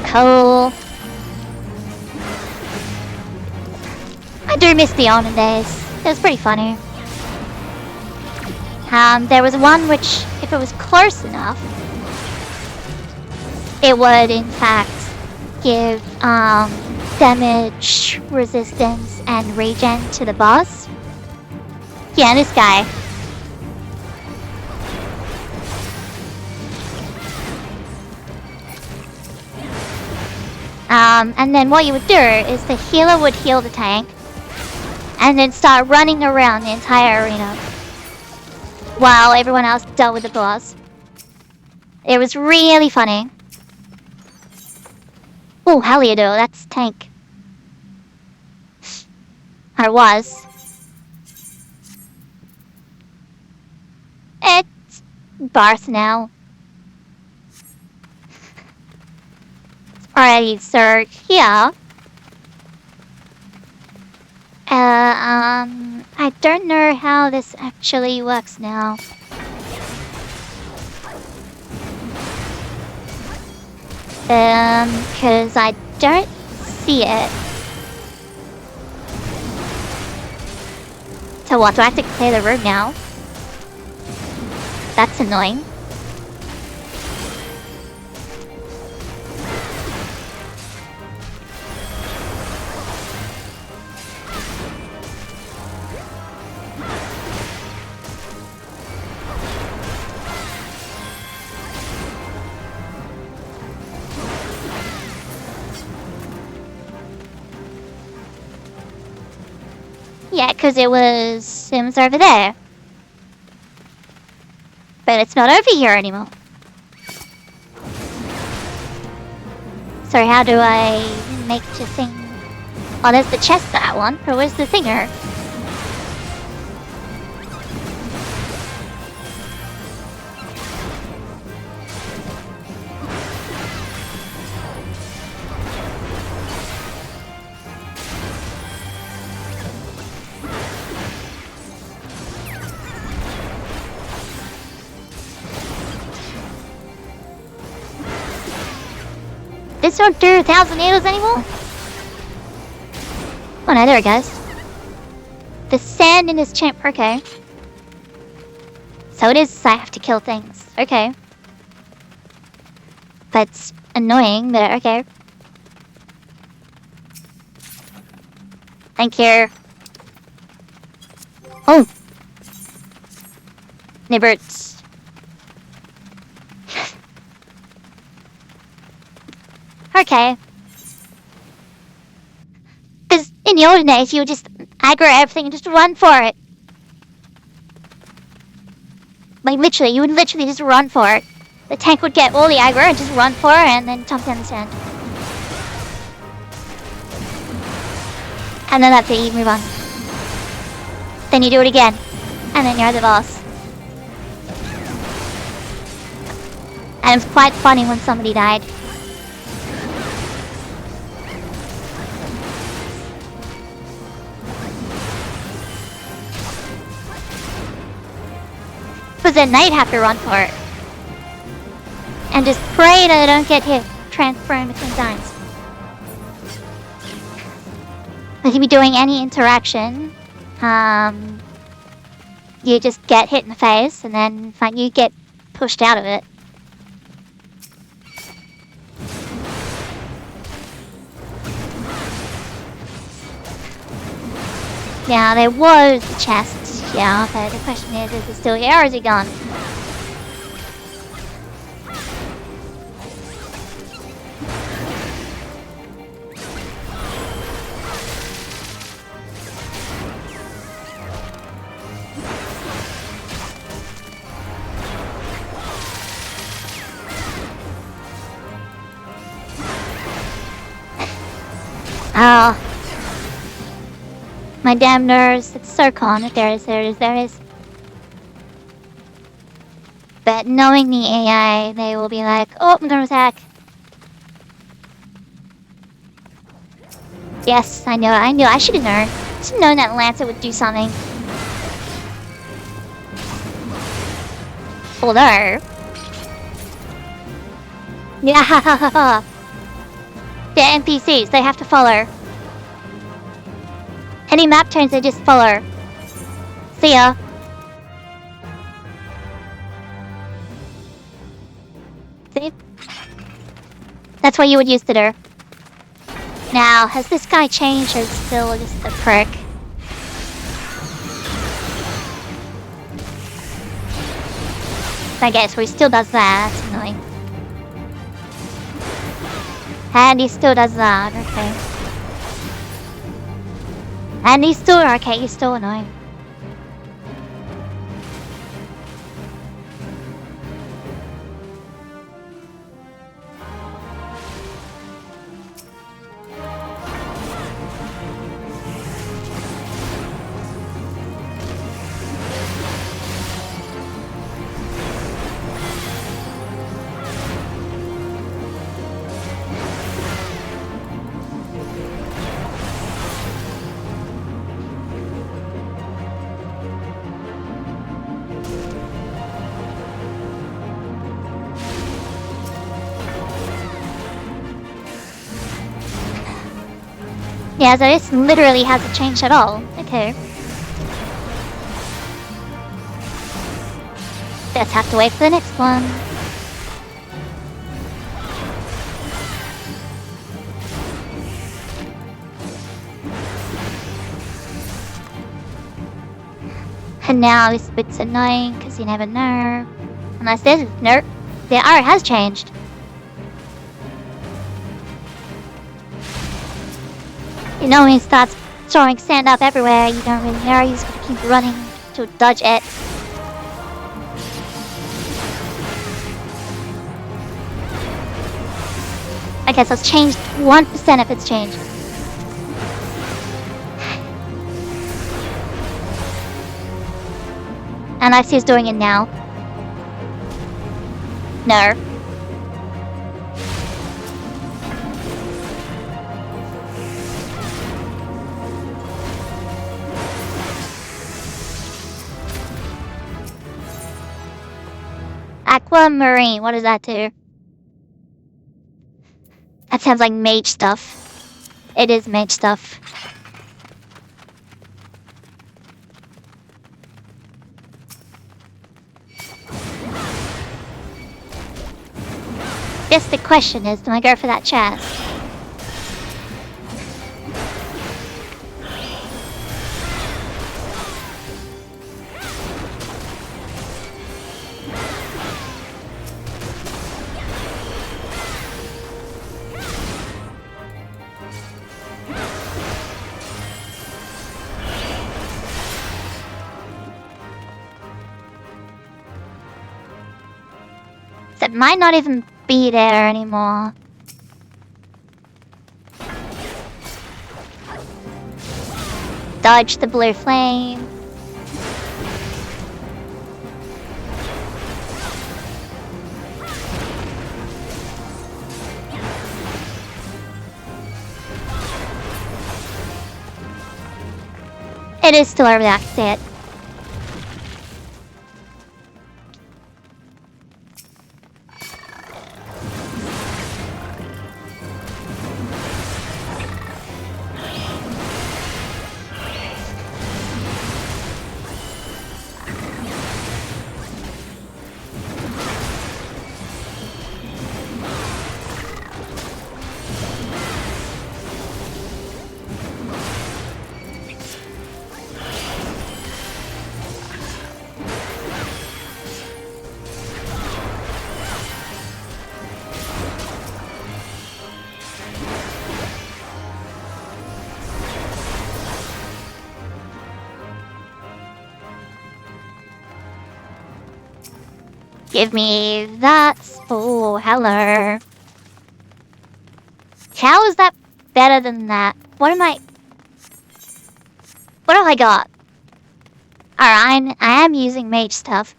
Cool. I do miss the olden days. It was pretty funny. There was one which, if it was close enough, it would in fact give damage, resistance, and regen to the boss. Yeah, this guy. And then what you would do is the healer would heal the tank, and then start running around the entire arena while everyone else dealt with the boss. It was really funny. Oh, hell you do, that's tank. Or was. It's Barth now. Alrighty, so here. I don't know how this actually works now. Cause I don't see it. So what, do I have to clear the room now? That's annoying. Yeah, because it was over there. But it's not over here anymore. So how do I make the thing? Oh, there's the chest that I want, but where's the thinger? This don't do 1,000 needles anymore? Oh no, there it goes. The sand in this champ, okay. So it is I have to kill things, okay. That's annoying, but okay. Thank you. Oh! Nibberts. Okay. Because in the olden days, you would just aggro everything and just run for it. Like, literally, you would literally just run for it. The tank would get all the aggro and just run for it and then jump down the sand. And then that's it, you move on. Then you do it again. And then you're the boss. And it was quite funny when somebody died. Because then they'd have to run for it. And just pray that they don't get hit, transferring between times. If you be doing any interaction, you just get hit in the face, and then you get pushed out of it. Now, there was a chest, yeah, but the question is it still here or is it gone? Oh. My damn nerves. It's so con. There it is. But knowing the AI, they will be like, oh, I'm gonna attack. Yes, I know. I should have known. I should have known that Lancer would do something. Although... yeah, the NPCs, they have to follow. Any map turns, they just follow. See ya. See? That's what you would use to do. Now, has this guy changed or is still just a prick? I guess he still does that. That's annoying. And he still does that. Okay. And he's still okay. He's still annoying. Yeah, so this literally hasn't changed at all. Okay. Just have to wait for the next one. And now this bit's annoying because you never know. Unless there's no. The art has changed. You know when he starts throwing sand up everywhere. You don't really know. You just gotta keep running to dodge it. Okay, so it's changed 1% if it's changed. And I see he's doing it now. No. Aquamarine, what does that do? That sounds like mage stuff. It is mage stuff. Guess the question is, do I go for that chest? It might not even be there anymore. Dodge the blue flame. It is still over there, I can see it. Give me that. Oh, hello. How is that better than that? What have I got? Alright, I am using mage stuff.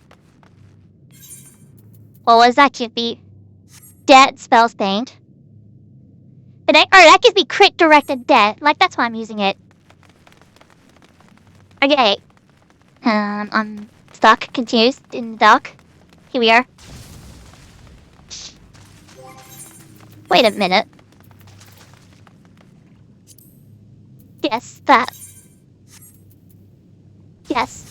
What was that give me? Dead spells paint. But that gives me crit directed death. Like, that's why I'm using it. Okay. I'm stuck, confused, in the dark. Here we are. Wait a minute. Yes, that. Yes.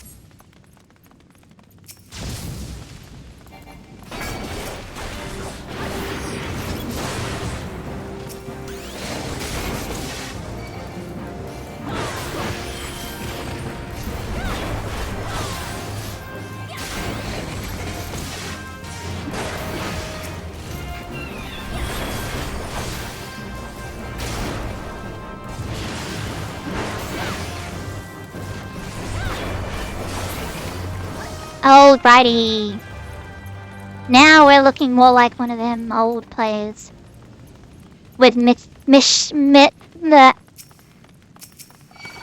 Alrighty. Now we're looking more like one of them old players. With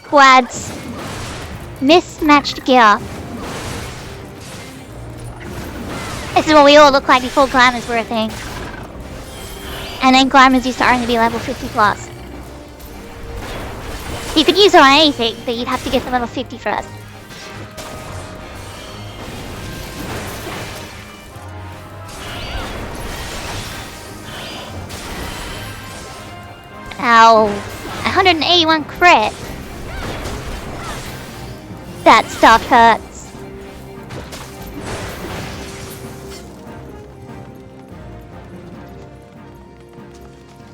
quads. Mismatched gear. This is what we all look like before glamours were a thing. And then glamours used to only be level 50 plus. You could use it on anything, but you'd have to get to level 50 first. Ow. 181 crit. That stuff hurts.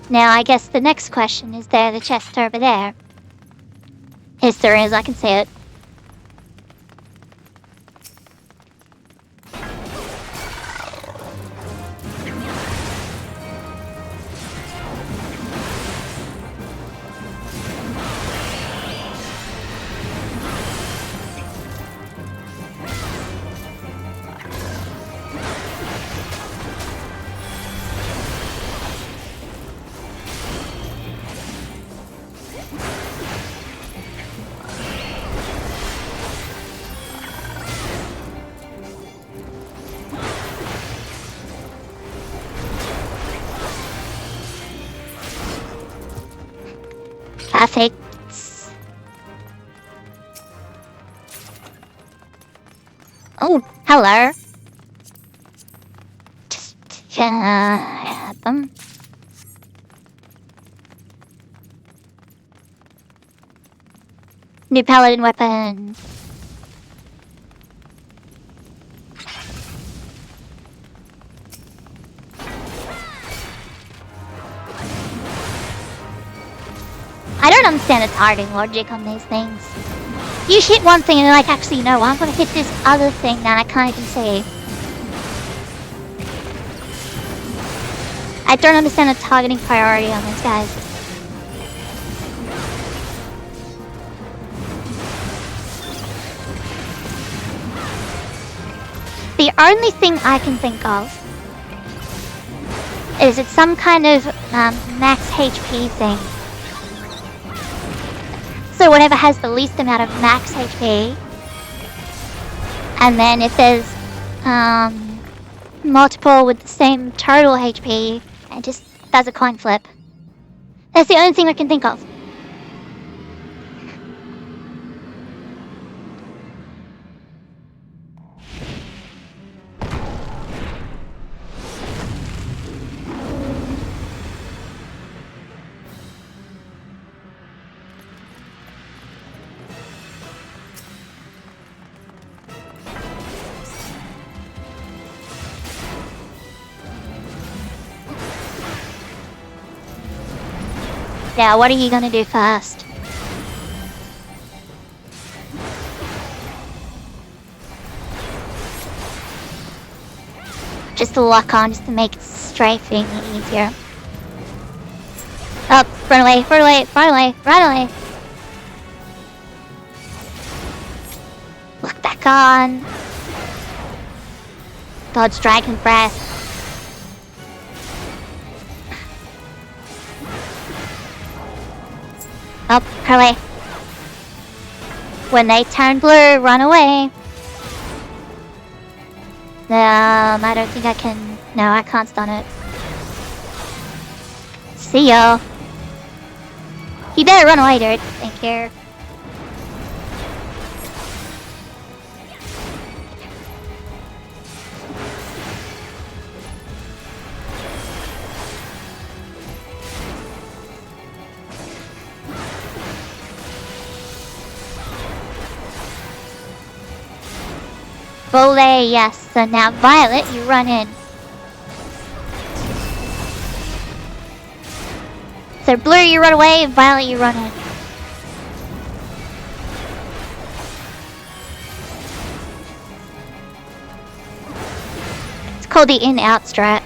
Now I guess the next question is there the chest over there? Yes, there is, I can see it. Perfect. Oh, hello. Just have them. New paladin weapon. I don't understand the targeting logic on these things. You hit one thing and you're like, actually, no, I'm gonna hit this other thing that I can't even see. I don't understand the targeting priority on these guys. The only thing I can think of is it's some kind of max HP thing. So whatever has the least amount of max HP, and then if there's multiple with the same total HP, it just does a coin flip. That's the only thing I can think of. Yeah, what are you gonna do first? Just to lock on, just to make strafing easier. Up, run away, run away, run away, run away! Lock back on. Dodge Dragon Breath. Up, run away. When they turn blue, run away. I don't think I can. No, I can't stun it. See ya. You better run away, dude. Thank you. Volley, yes. So now Violet, you run in. So Blue, you run away. Violet, you run in. It's called the in-out strat.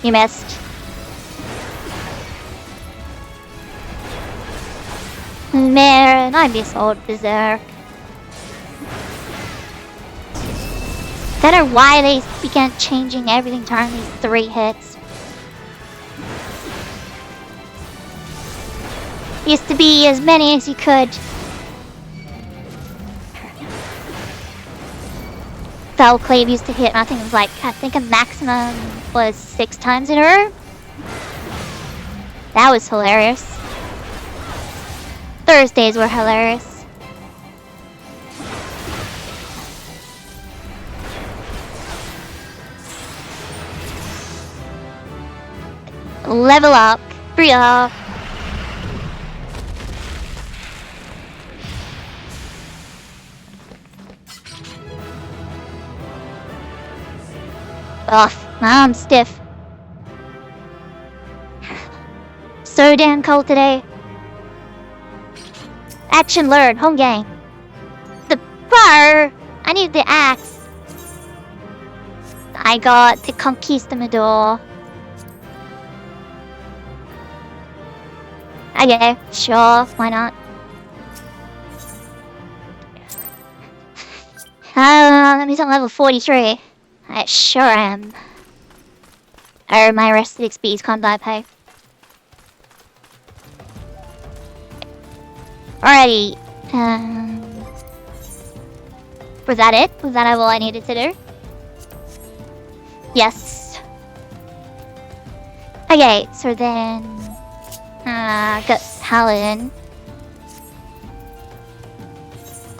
You missed. Man, I miss old Berserk. I don't know why they began changing everything to only 3 hits. Used to be as many as you could. Fell Cleave used to hit, I think it was like, I think a maximum was 6 times in a row. That was hilarious. Thursdays were hilarious. Level up. Free up. Ugh, my arm's stiff. So damn cold today. Action learned, home game. The bar! I need the axe. I got the Conquistador. Okay, sure, why not? Let me on level 43. I sure am. Oh, my rested XP's can't die pay. Alrighty. Was that it? Was that all I needed to do? Yes. Okay, so then... got Paladin.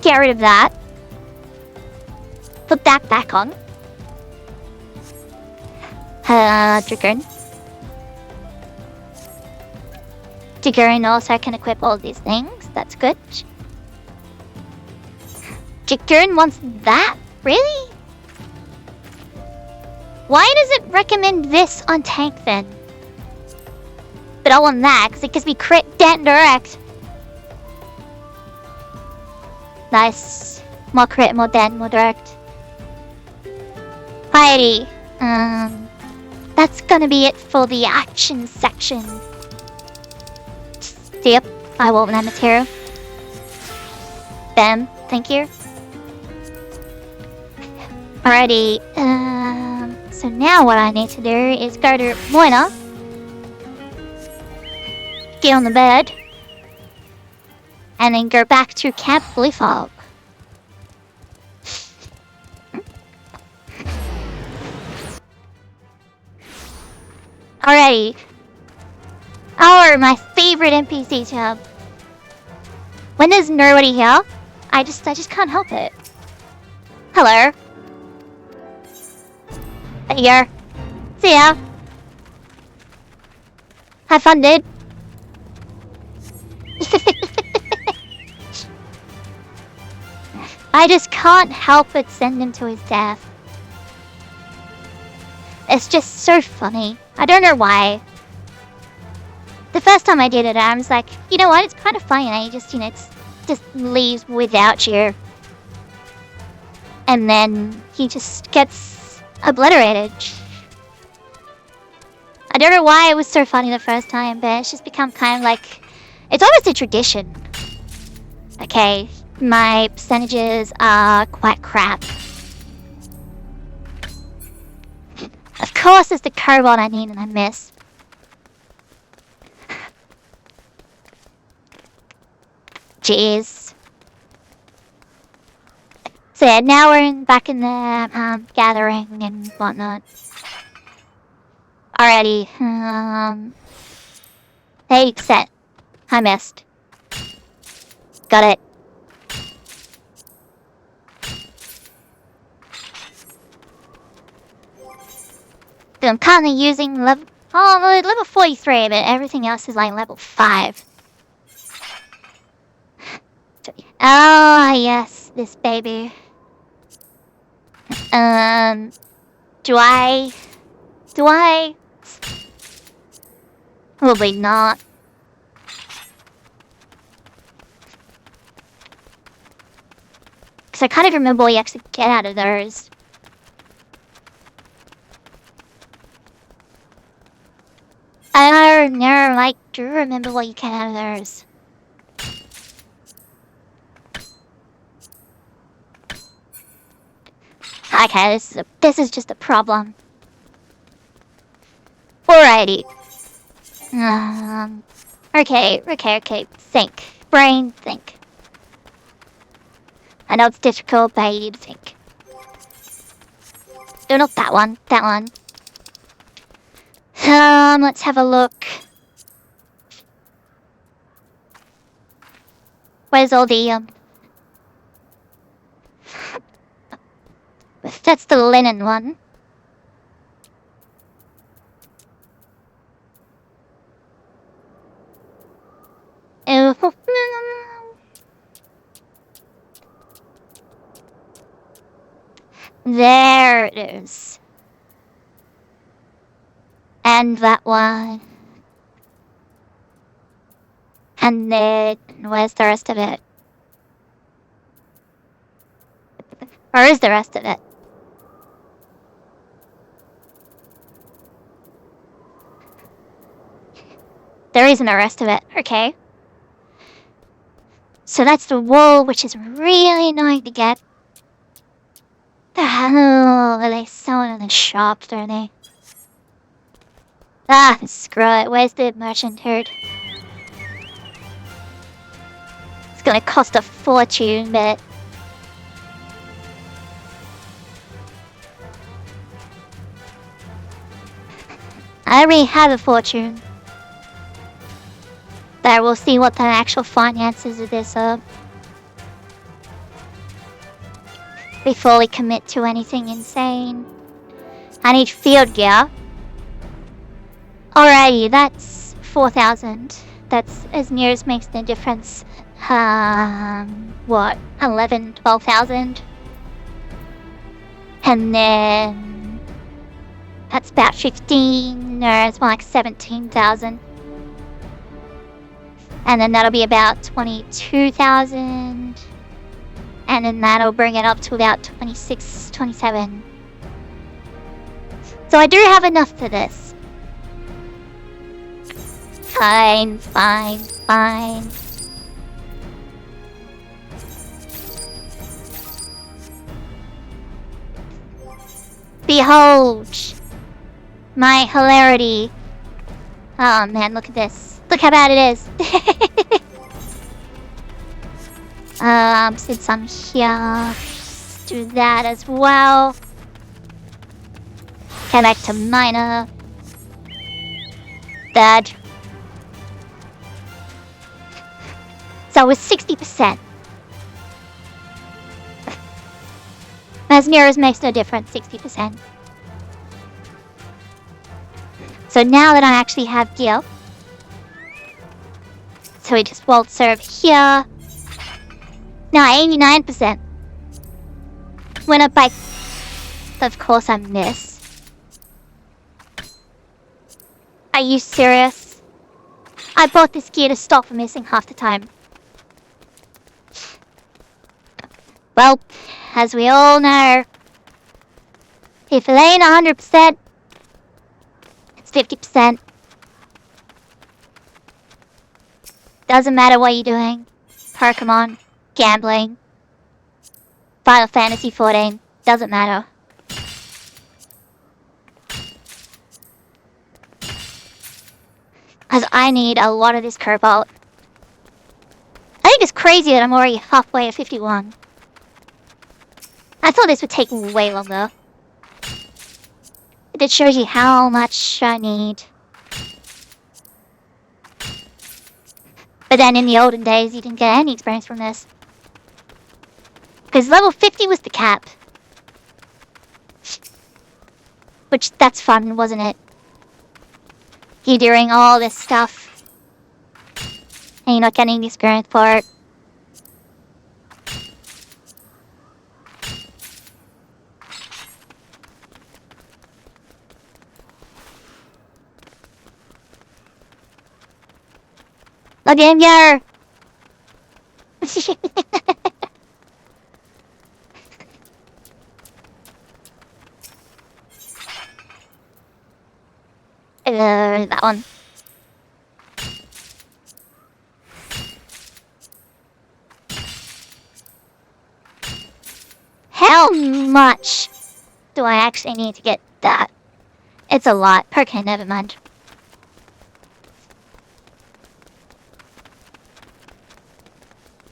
Get rid of that. Put that back on. Dragoon. Dragoon also can equip all these things. That's good. Dragoon wants that? Really? Why does it recommend this on tank then? But I want that because it gives me crit, dent, and direct. Nice. More crit, more dent, more direct. Alrighty. That's gonna be it for the action section. Yep, I want that material. Bam, thank you. Alrighty, so now what I need to do is go to Moina. Get on the bed. And then go back to Camp Blue Fog. Alrighty. My favorite NPC tab. When there's nobody here, I just can't help it. Hello. Here. See ya. Have fun, dude. I just can't help but send him to his death. It's just so funny. I don't know why. The first time I did it, I was like, you know what? It's kind of funny. And he just, just leaves without you. And then he just gets obliterated. I don't know why it was so funny the first time, but it's just become kind of like... It's almost a tradition. Okay, my percentages are quite crap. Of course it's the cobalt I need and I miss. Jeez. So yeah, now we're back in the gathering and whatnot. Alrighty. Hey, set. I missed. Got it. So I'm currently using level 43, but everything else is like level 5. Oh, yes, this baby. Do I? Probably not. Because I kind of remember what you actually get out of those. I do remember what you get out of those. Okay, this is just a problem. Alrighty. Okay. Think. Brain, think. I know it's difficult, but you need to think. No, not that one. That one. Let's have a look. Where's all the, That's the linen one. Oh. There it is. And that one. And then, where's the rest of it? Where is the rest of it? There isn't the rest of it. Okay. So that's the wool, which is really annoying to get. The hell are they selling in the shops, are they? Ah, screw it. Where's the merchant herd? It's gonna cost a fortune, but... I don't really have a fortune. But we'll see what the actual finances of this are before we commit to anything insane. I need field gear. Alrighty, that's 4,000. That's as near as makes no difference. What? 11, 12,000? And then that's about 15, or it's more like 17,000. And then that'll be about 22,000. And then that'll bring it up to about 26, 27. So I do have enough for this. Fine. Behold my hilarity. Oh man, look at this. Look how bad it is. Since I'm here, do that as well. Come back to minor. Bad. So it's 60%. As near as makes no difference, 60%. So now that I actually have gear, so we just waltz over here. Now 89%. Went up by... Of course I miss. Are you serious? I bought this gear to stop from missing half the time. Well, as we all know, if it ain't 100%, it's 50%. Doesn't matter what you're doing. Pokemon, gambling, Final Fantasy XIV, doesn't matter. As I need a lot of this cobalt. I think it's crazy that I'm already halfway at 51. I thought this would take way longer. It shows you how much I need. But then in the olden days, you didn't get any experience from this. Because level 50 was the cap. Which, that's fun, wasn't it? You're doing all this stuff. And you're not getting the experience for it. Look at him, yeah. That one. How much do I actually need to get that? It's a lot. Okay, never mind.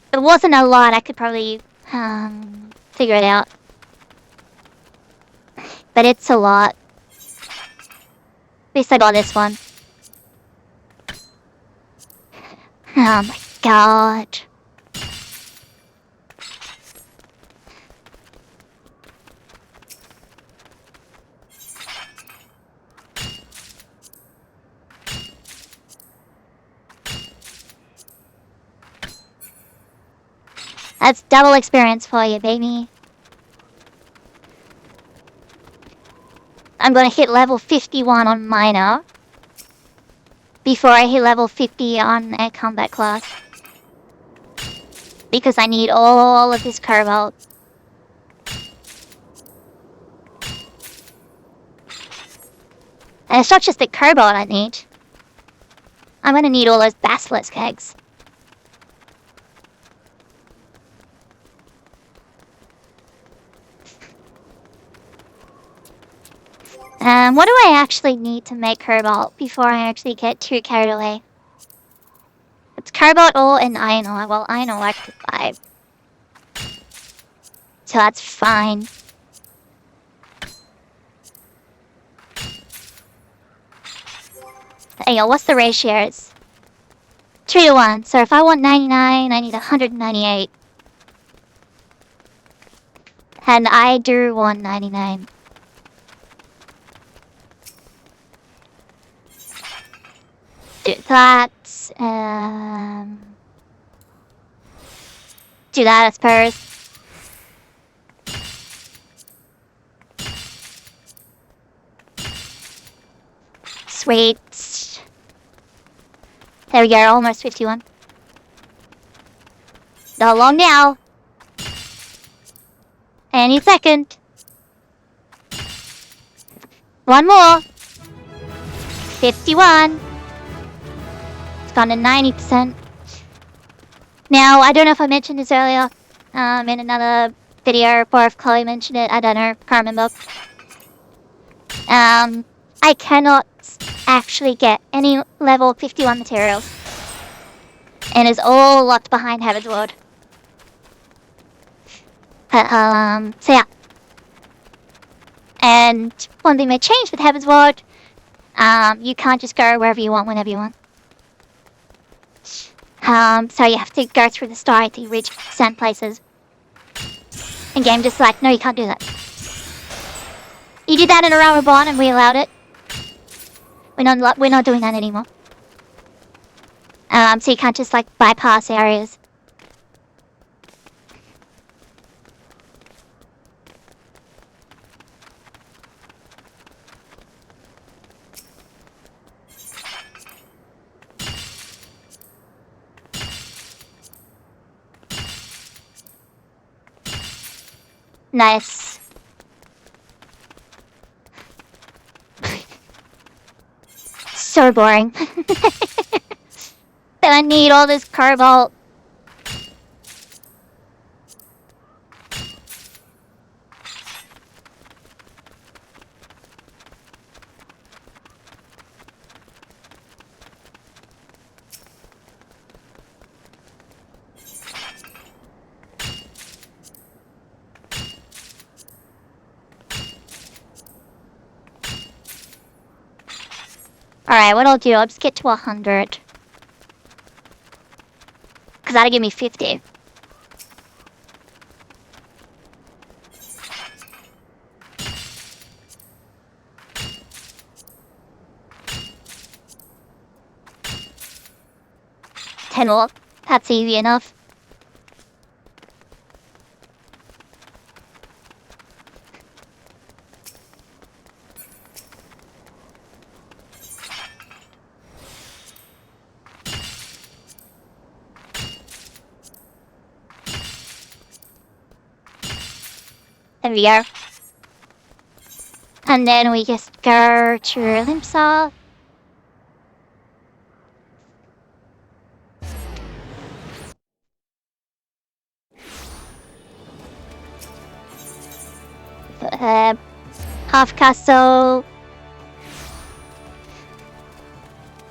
If it wasn't a lot, I could probably figure it out. But it's a lot. At least I got this one. Oh my god. That's double experience for you, baby. I'm gonna hit level 51 on minor before I hit level 50 on a combat class. Because I need all of this cobalt. And it's not just the cobalt I need. I'm gonna need all those basilisk eggs. What do I actually need to make cobalt before I actually get too carried away? It's cobalt ore and iron ore. Well, iron ore I could buy. So that's fine. Hang on, what's the ratios? 3 to 1. So if I want 99, I need 198. And I do want 99. Do that. Do that, I suppose. Sweet. There we go, almost 51. Not long now. Any second. One more. 51. It's gone to 90%. Now, I don't know if I mentioned this earlier in another video, or if Chloe mentioned it. I don't know. Can't remember. I cannot actually get any level 51 materials. And it's all locked behind Heaven's Ward. So yeah. And one thing they changed with Heaven's Ward, you can't just go wherever you want, whenever you want. So you have to go through the story to reach certain places. And game just like, no, you can't do that. You did that in a round reborn and we allowed it. We're not doing that anymore. So you can't just like bypass areas. Nice. So boring. Then I need all this cobalt. Alright, what I'll do, I'll just get to 100. Because that'll give me 50. Ten more. That's easy enough. There we go. And then we just go to Limsa. Half castle.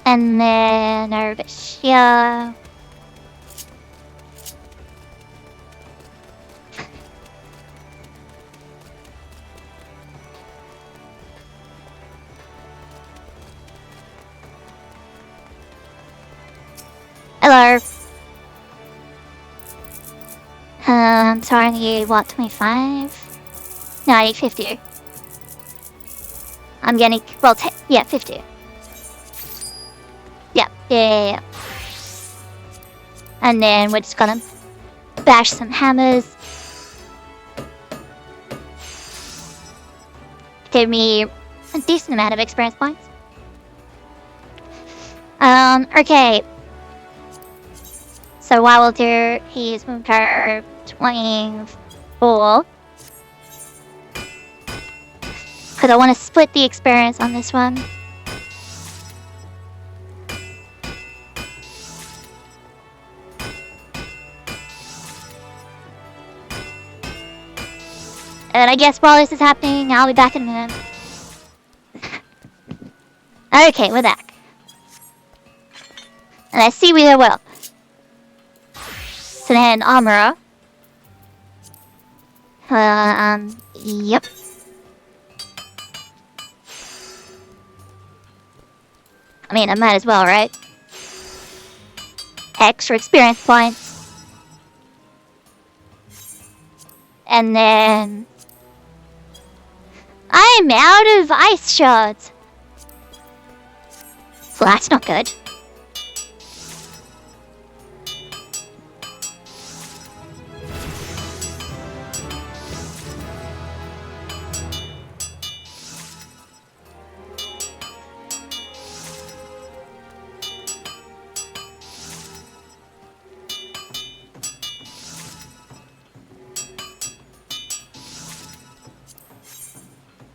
And then over here. Hello. So I need what, 25? No, I need 50. I'm getting, well, yeah, 50. Yeah. And then we're just gonna bash some hammers. Give me a decent amount of experience points. Okay. So what we'll do is move her 24. Because I want to split the experience on this one. And I guess while this is happening, I'll be back in a minute. Okay, we're back. And I see we did well. So then, armorer. Yep. I mean, I might as well, right? Extra experience points. And then... I'm out of ice shards. So that's not good.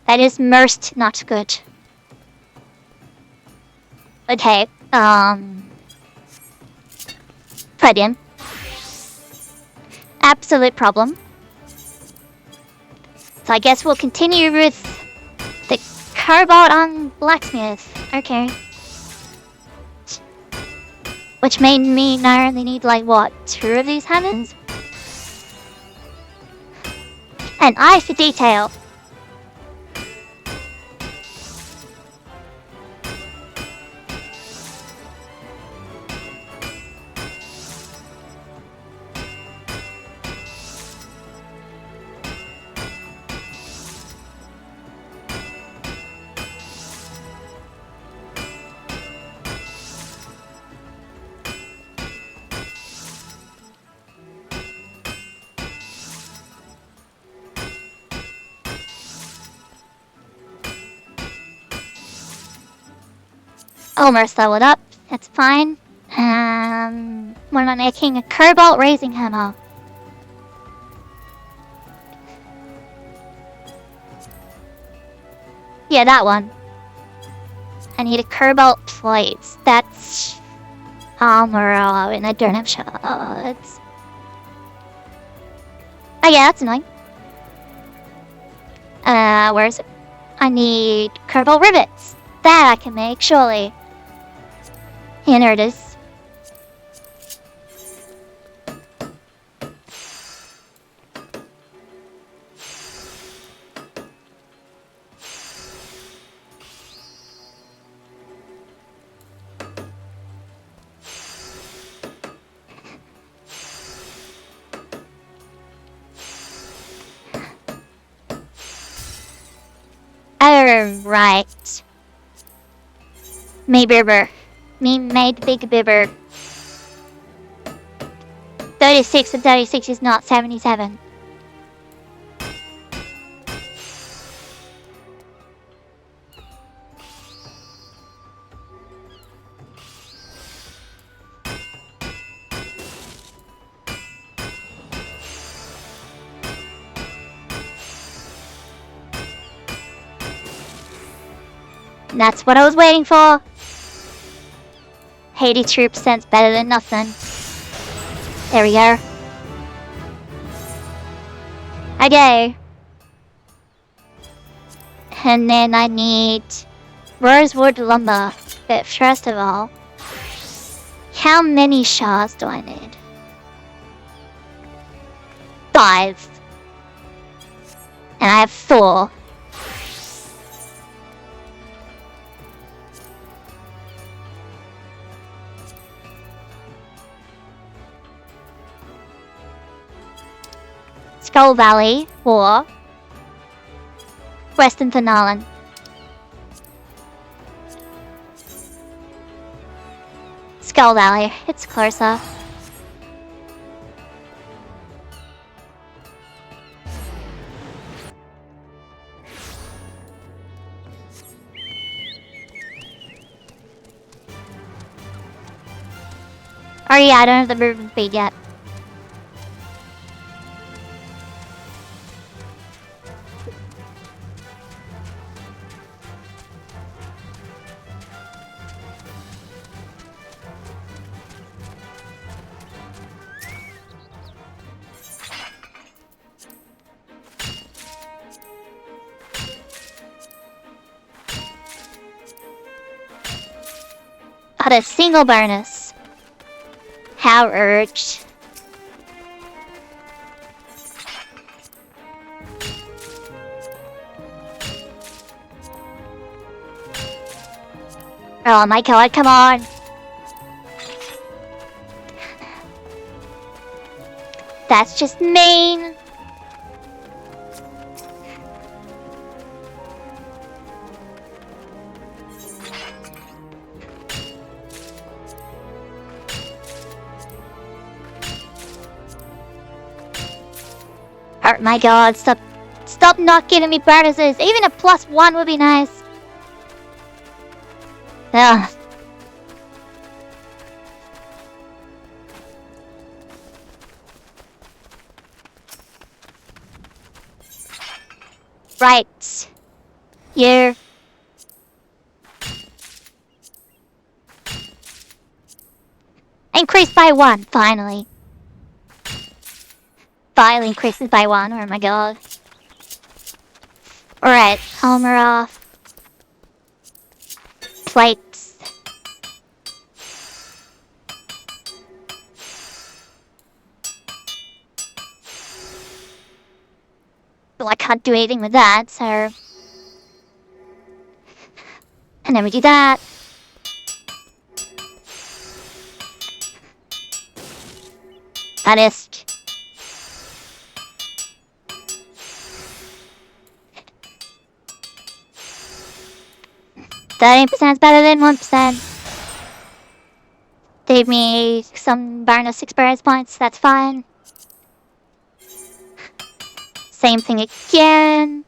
That is most not good. Okay, put in. Absolute problem. So I guess we'll continue with the cobalt on blacksmith. Okay. Which may mean I only need, like, what, 2 of these hammers? An eye for detail. Almost leveled up. That's fine. What am I making? A cobalt raising hammer. Yeah, that one. I need a cobalt plate. That's armor, and I don't have shards. Oh yeah, that's annoying. Where is it? I need cobalt rivets. That I can make, surely. And there it is. Alright. Me bibber. Me made big bibber. 36 and 36 is not 77. That's what I was waiting for. 82%'s better than nothing. There we go. Okay. And then I need rosewood lumber. But first of all, how many shards do I need? 5. And I have 4. Skull Valley or Western Thanalan. Skull Valley, it's closer. Oh yeah, I don't have the movement speed yet. Got a single bonus. How urged. Oh my god, come on. That's just mean. Oh my god, stop not giving me bonuses. Even a +1 would be nice. Ugh. Right. You. Increased by 1, finally. Finally increases by 1, oh my god. Alright, Homer off. Plates. Well, I can't do anything with that, so... And then we do that. That is... 13% is better than 1%. Gave me some bonus experience points, that's fine. Same thing again.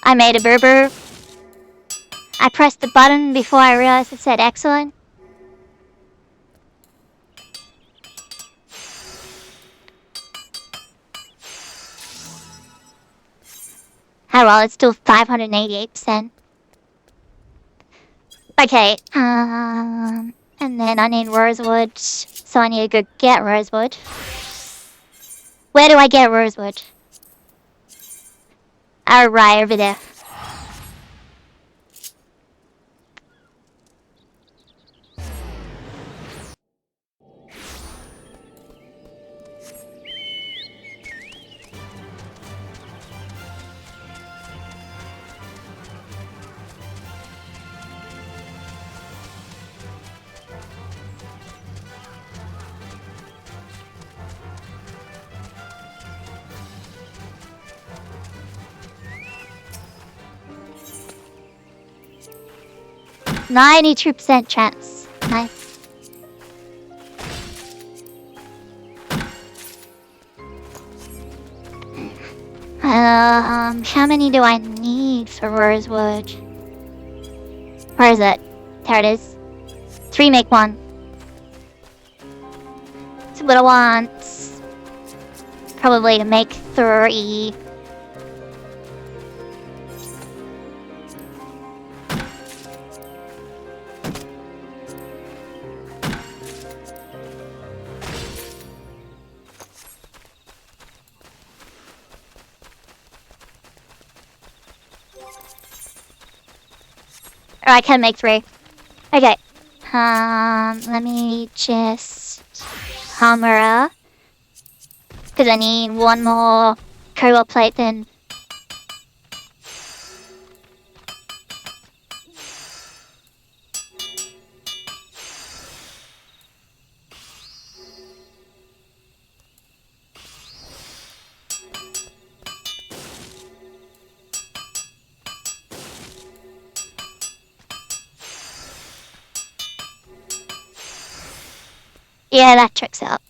I made a boo-boo. I pressed the button before I realized it said excellent. Oh well, it's still 588%. Okay, and then I need rosewood, so I need to go get rosewood. Where do I get rosewood? Oh, right, over there. %92 chance. Nice. How many do I need for rosewood? Where is it? There it is. 3 make 1. That's what I want. Probably to make 3. Or I can make 3. Okay. Let me just hammer. Because I need 1 more cobalt plate then. Yeah, that checks out.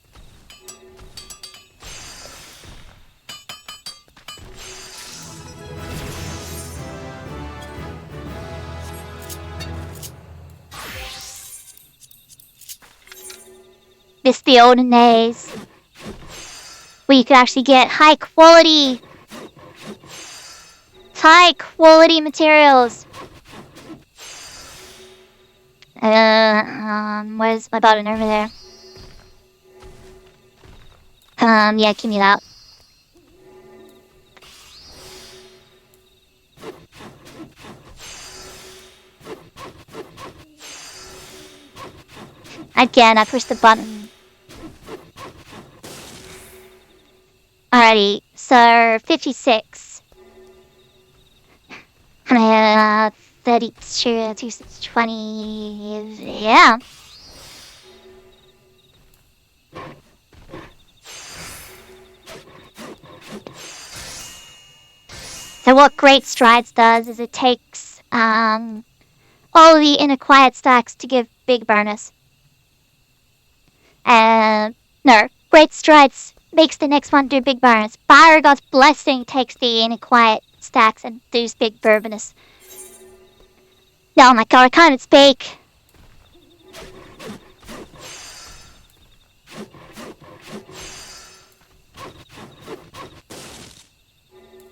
Miss the olden days where you could actually get high quality materials. Where's my button over there? Yeah, give me that. Again, I pushed the button. Alrighty, so 56. 32, 20. Yeah. So what Great Strides does is it takes all the inner quiet stacks to give big bonus. No, Great Strides makes the next one do big bonus. Fire God's Blessing takes the inner quiet stacks and does big bonus. Oh my god, I can't even speak.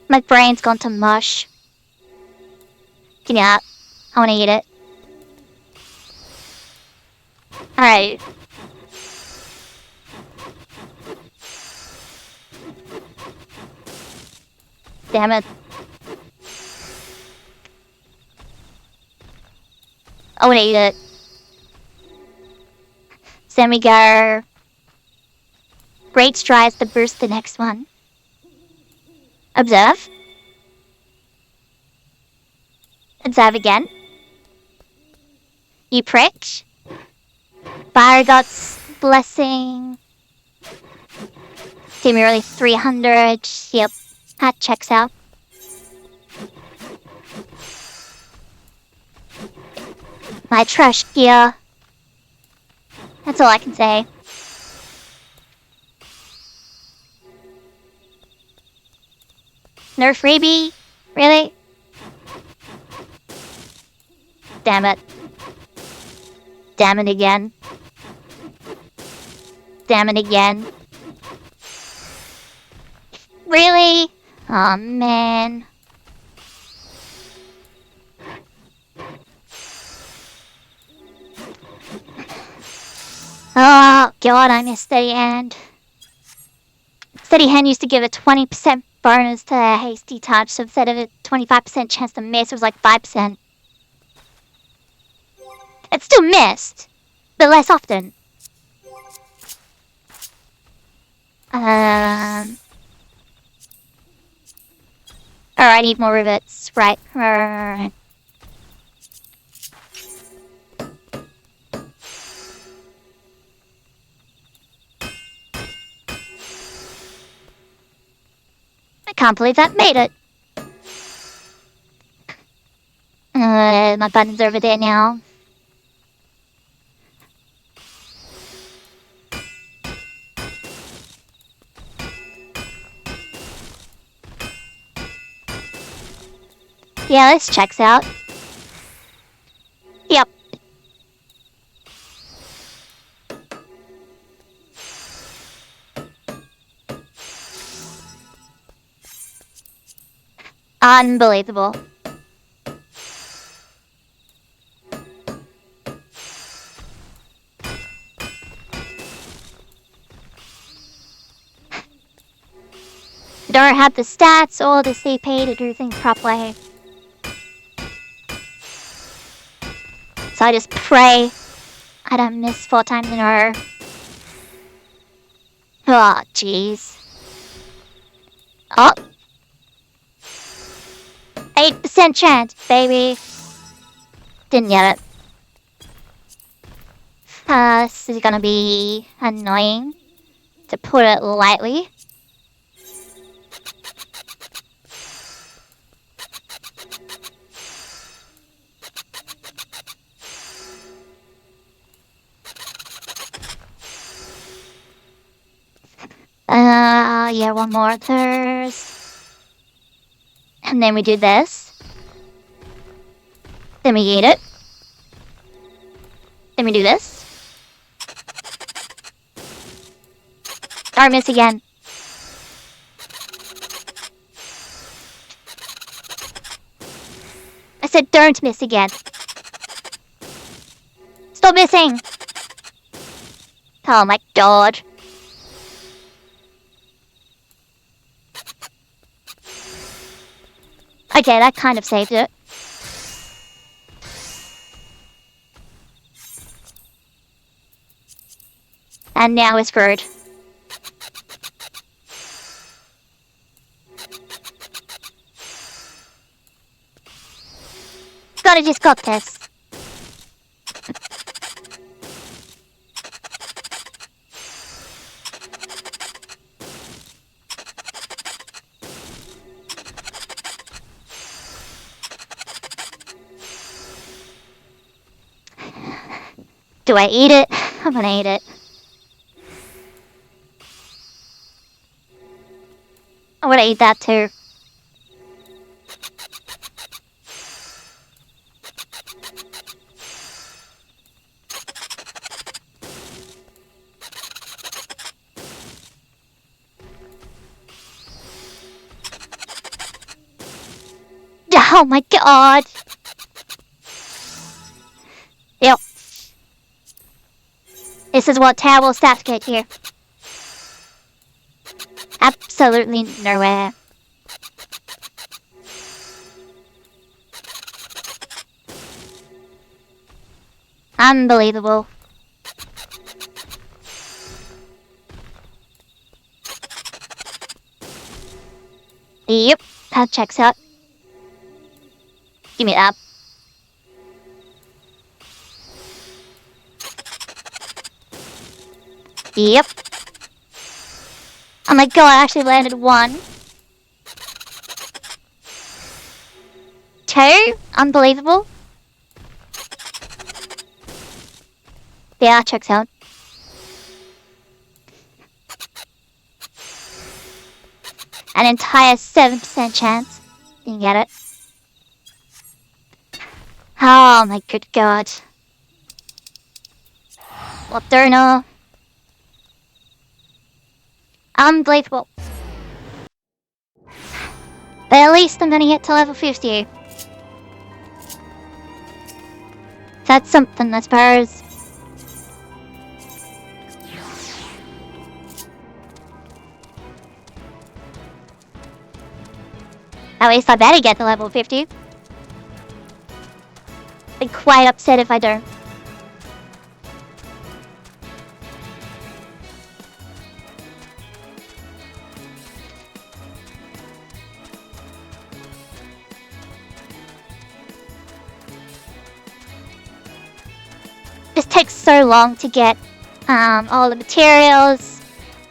My brain's gone to mush. Give me that. I want to eat it. Alright. Damn it. I want to eat it. So then we go. Great Strides to boost the next one. Observe. Observe again. You prick. Fire God's Blessing. Give me really 300. Yep. That checks out. My trash gear. That's all I can say. No freebie? Really? Damn it. Damn it again. Damn it again. Really? Aw, man. Oh, God, I miss Steady Hand. Steady Hand used to give a 20% bonus to a hasty touch, so instead of a 25% chance to miss, it was like 5%. It still missed, but less often. Alright, I need more rivets. Right. I can't believe that made it. My button's over there now. Yeah, this checks out. Yep. Unbelievable. Don't have the stats or the CP to do things properly. So I just pray I don't miss 4 times in a row. Oh, jeez. Oh. 8% chance, baby. Didn't get it. This is gonna be annoying, to put it lightly. Yeah, one more of those. And then we do this. Then we eat it. Then we do this. Don't miss again. I said don't miss again. Stop missing! Oh my god. Okay, that kind of saved it. And now we're screwed. Gotta just got this. Do I eat it? I'm gonna eat it. I'm gonna eat that too. Oh my god! Yep. This is what terrible stats get here. Absolutely nowhere. Unbelievable. Yep, that checks out. Give me that. Yep. Oh my god, I actually landed 1. 2? Unbelievable. Yeah, that checks out. An entire 7% chance. You can get it. Oh my good god. What donor? Unbelievable. But at least I'm gonna get to level 50. That's something, I suppose. At least I better get to level 50. Be quite upset if I don't. This takes so long to get all the materials,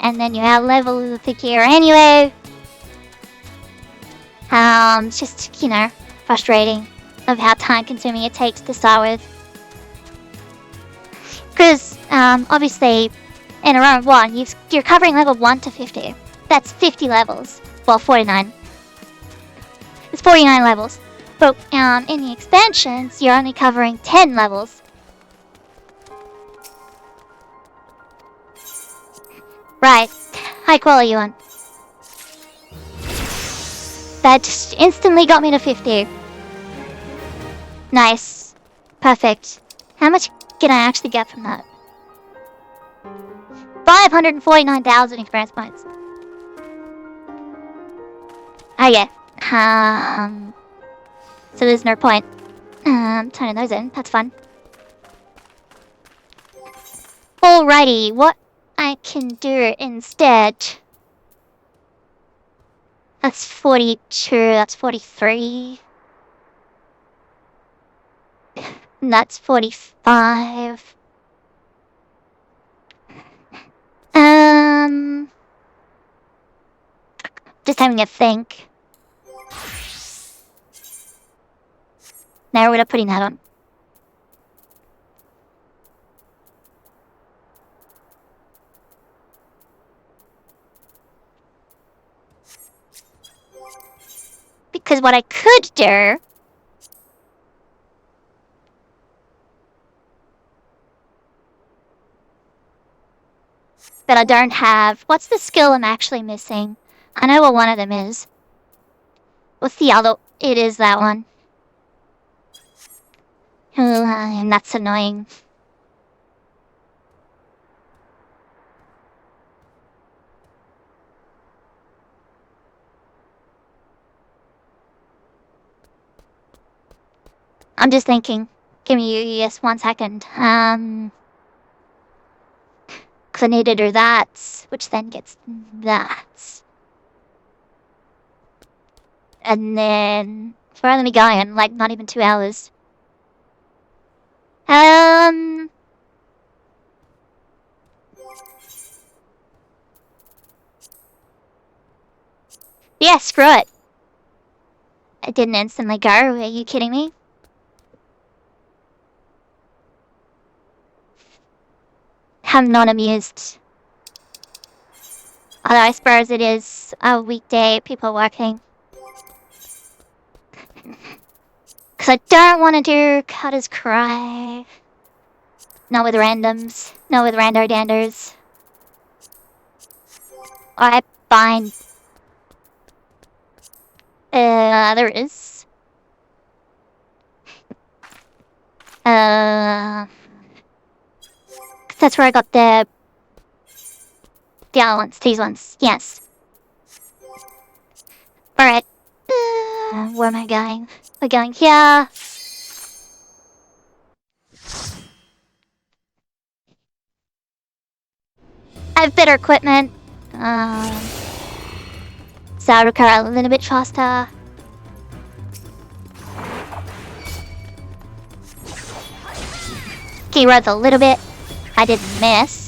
and then you out-level the gear anyway. It's just, you know, frustrating of how time-consuming it takes to start with. Because, obviously, in round 1, you're covering level 1 to 50. That's 50 levels. Well, 49. It's 49 levels. But in the expansions, you're only covering 10 levels. Right. High quality one. That just instantly got me to 50. Nice. Perfect. How much can I actually get from that? 549,000 experience points. Okay. So there's no point. Turning those in. That's fun. Alrighty, what I can do instead. That's 42, that's 43. And that's 45. Just having a think. Now we're putting that on. Because what I could do that I don't have. What's the skill I'm actually missing? I know what one of them is. What's the other? It is that one. And that's annoying. I'm just thinking. Give me yes 1 second. Because I need to do that, which then gets that. And then... Where are we going? Like, not even 2 hours. Yeah, screw it. I didn't instantly go. Are you kidding me? I'm not amused. Although I suppose it is a weekday, people working. Because I don't want to do Cutter's Cry. Not with randoms. Not with rando-danders. Alright, fine. There is. That's where I got the other ones, these ones, yes. Alright. Where am I going? We're going here. I have better equipment. So I'll recover a little bit faster. Keywords a little bit. I didn't miss.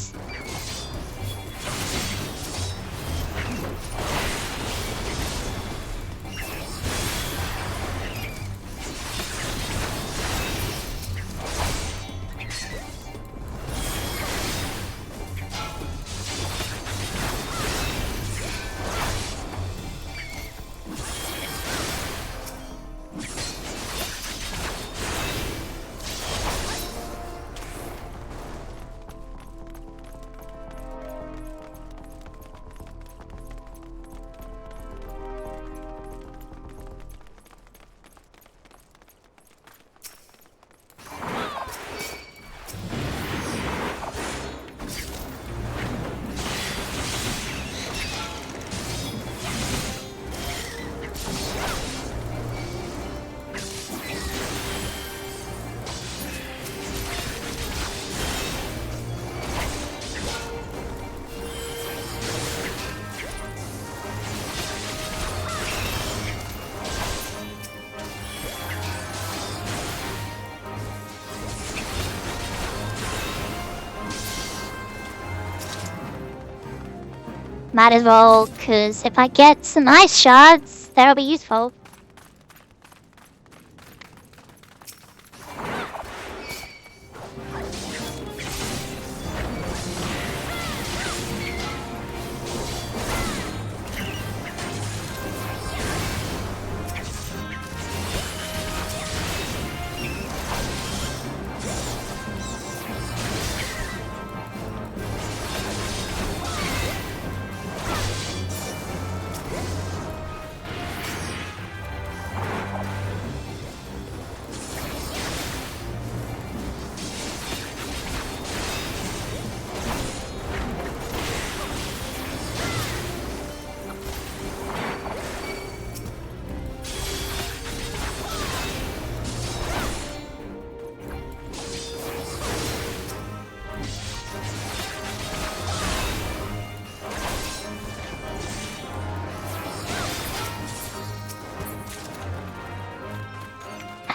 Might as well, because if I get some ice shards, that'll be useful.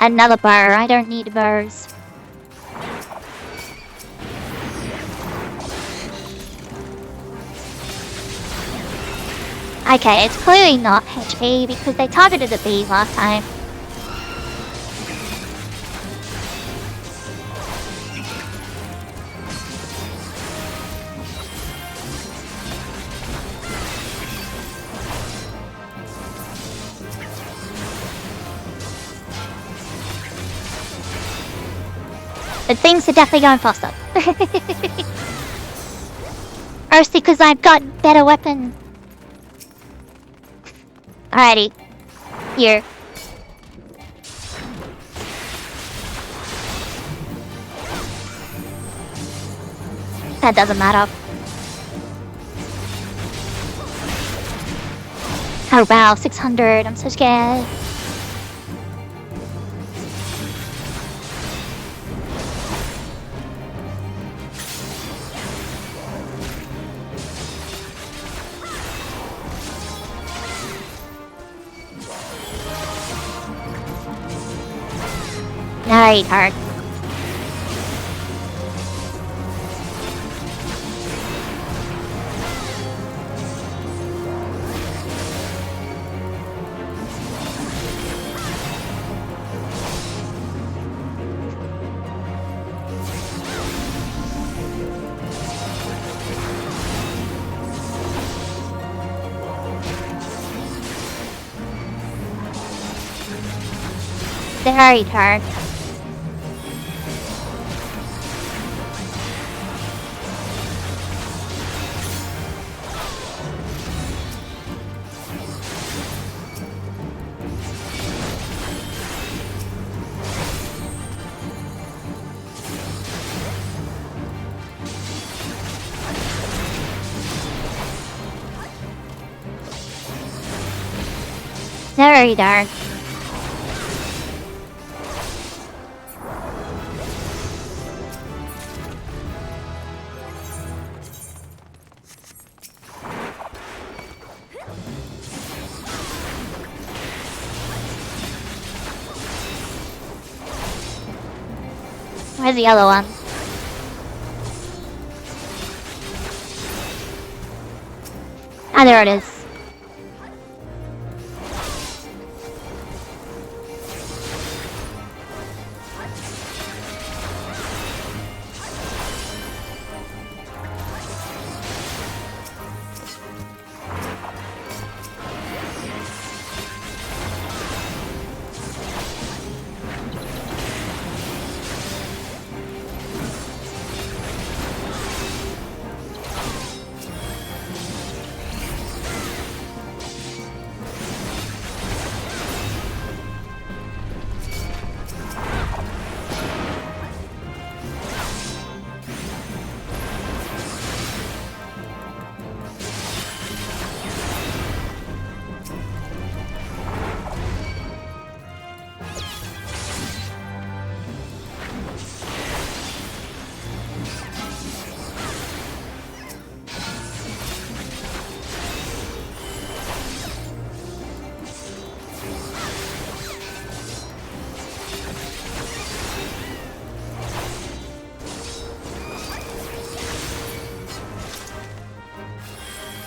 Another bar. I don't need bars. Okay, it's clearly not HP because they targeted the B last time. But things are definitely going faster. Mostly because I've got better weapon. Alrighty. Here. That doesn't matter. Oh wow, 600. I'm so scared. Alright, hard. Very hard. Very dark. Where's the other one? Ah, there it is.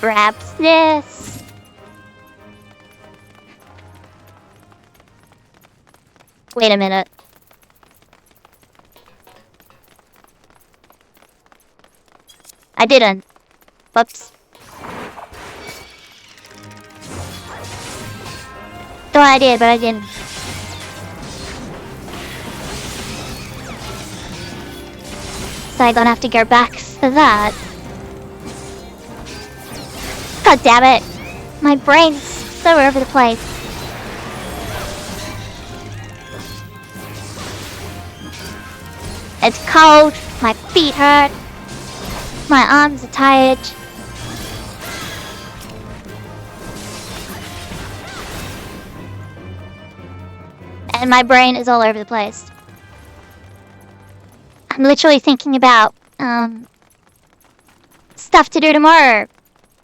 Grabs this. Wait a minute. I didn't. Whoops. Thought I did, but I didn't. So I'm gonna have to go back for that. God damn it! My brain's so over the place. It's cold, my feet hurt, my arms are tired. And my brain is all over the place. I'm literally thinking about, stuff to do tomorrow.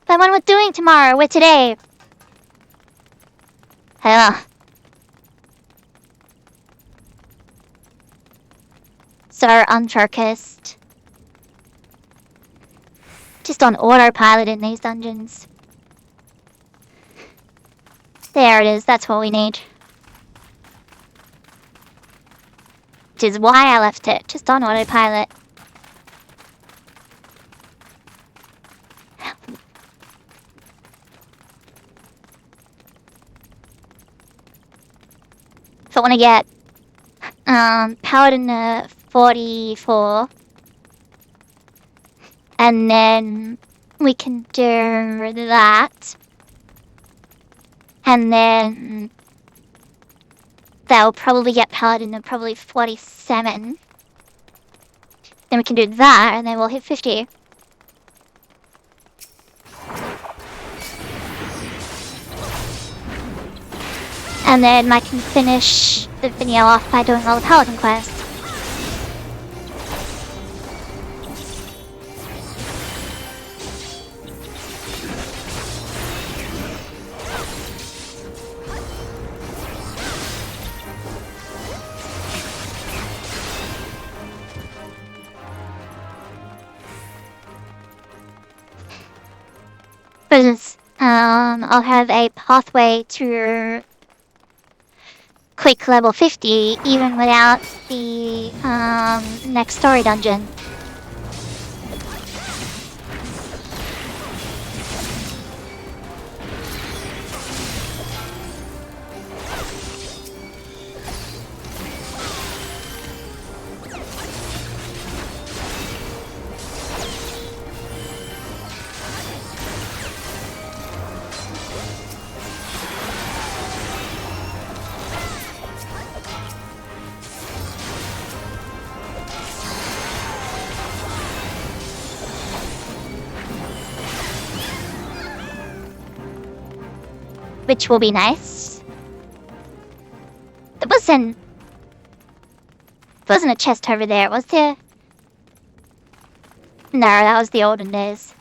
But what we're doing tomorrow with today. So unfocused. Just on autopilot in these dungeons. There it is, that's what we need. Which is why I left it, just on autopilot. If I want to get Paladin 44, and then we can do that, and then they'll probably get Paladin at probably 47. Then we can do that, and then we'll hit 50. And then I can finish the video off by doing all the Paladin quests. Because I'll have a pathway to quick level 50 even without the next story dungeon. Which will be nice. There wasn't a chest over there, was there? No, that was the olden days.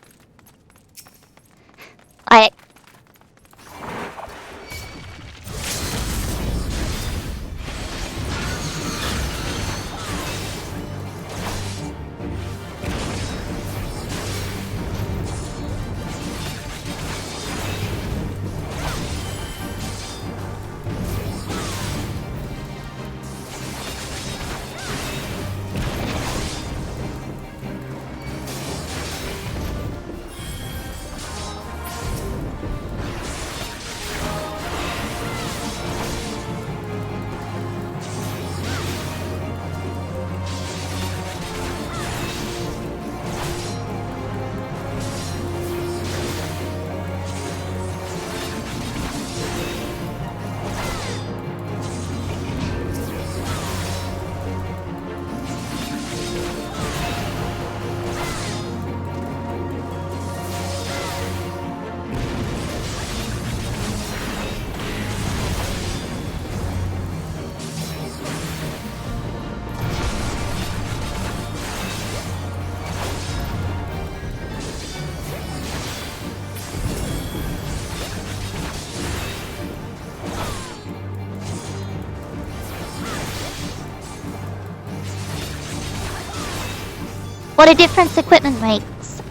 What a difference equipment makes.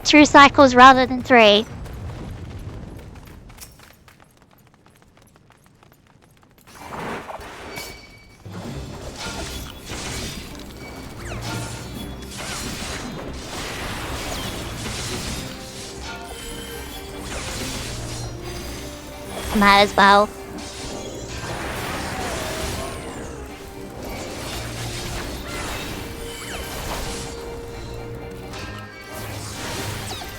2 cycles rather than 3. Might as well.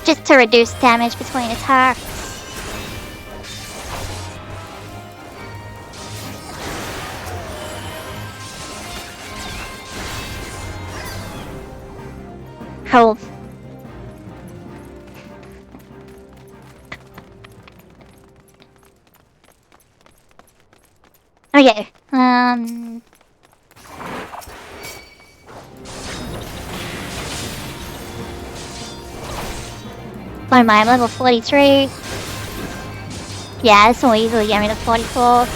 Just to reduce damage between attacks. Cool. Okay, oh my, I'm level 43. Yeah, this will easily get me to 44.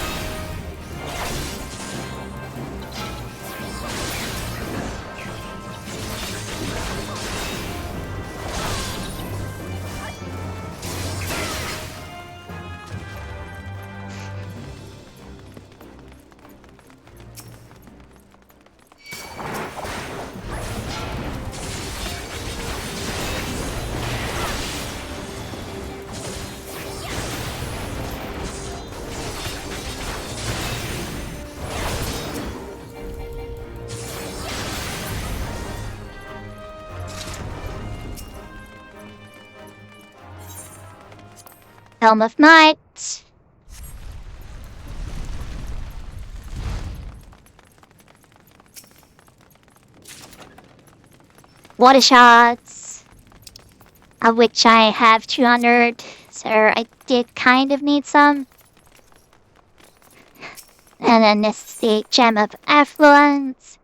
Helm of Might. Water shards, of which I have 200, so I did kind of need some. And then this is the Gem of Affluence.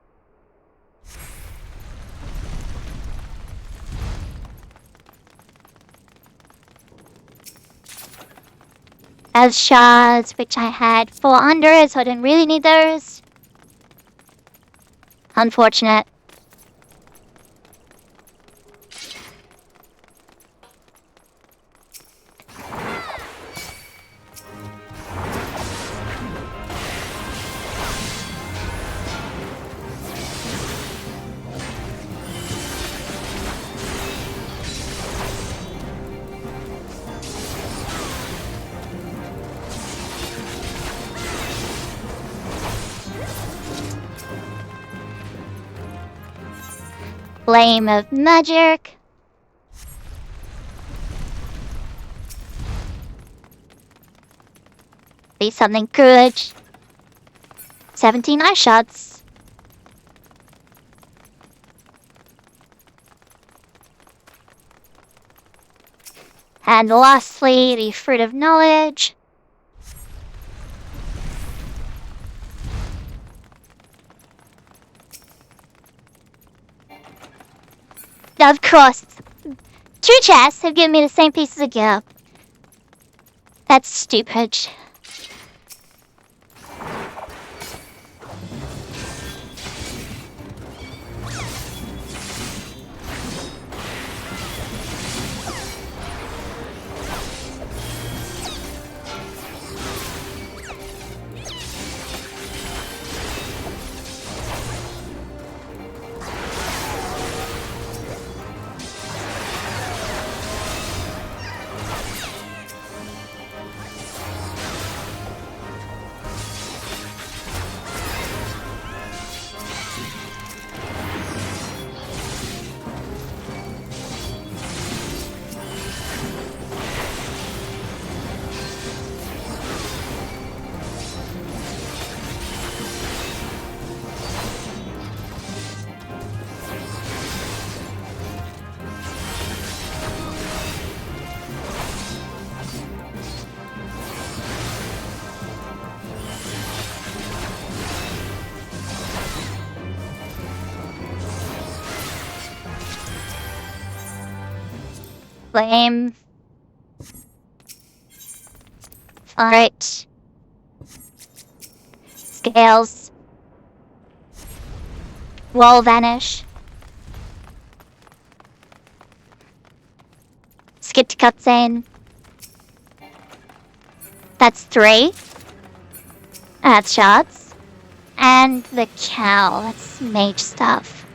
As shards, which I had 400, so I didn't really need those. Unfortunate. Flame of magic. Be something good. 17 eye shots. And lastly, the Fruit of Knowledge. Of course, 2 chests have given me the same pieces of gear. That's stupid. Flame. Alright. Scales. Wall vanish. Skip to cutscene. That's 3. That's shards. And the cow. That's mage stuff.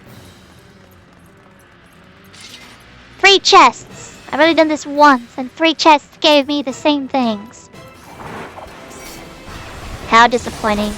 3 chests. I've only done this once, and 3 chests gave me the same things. How disappointing.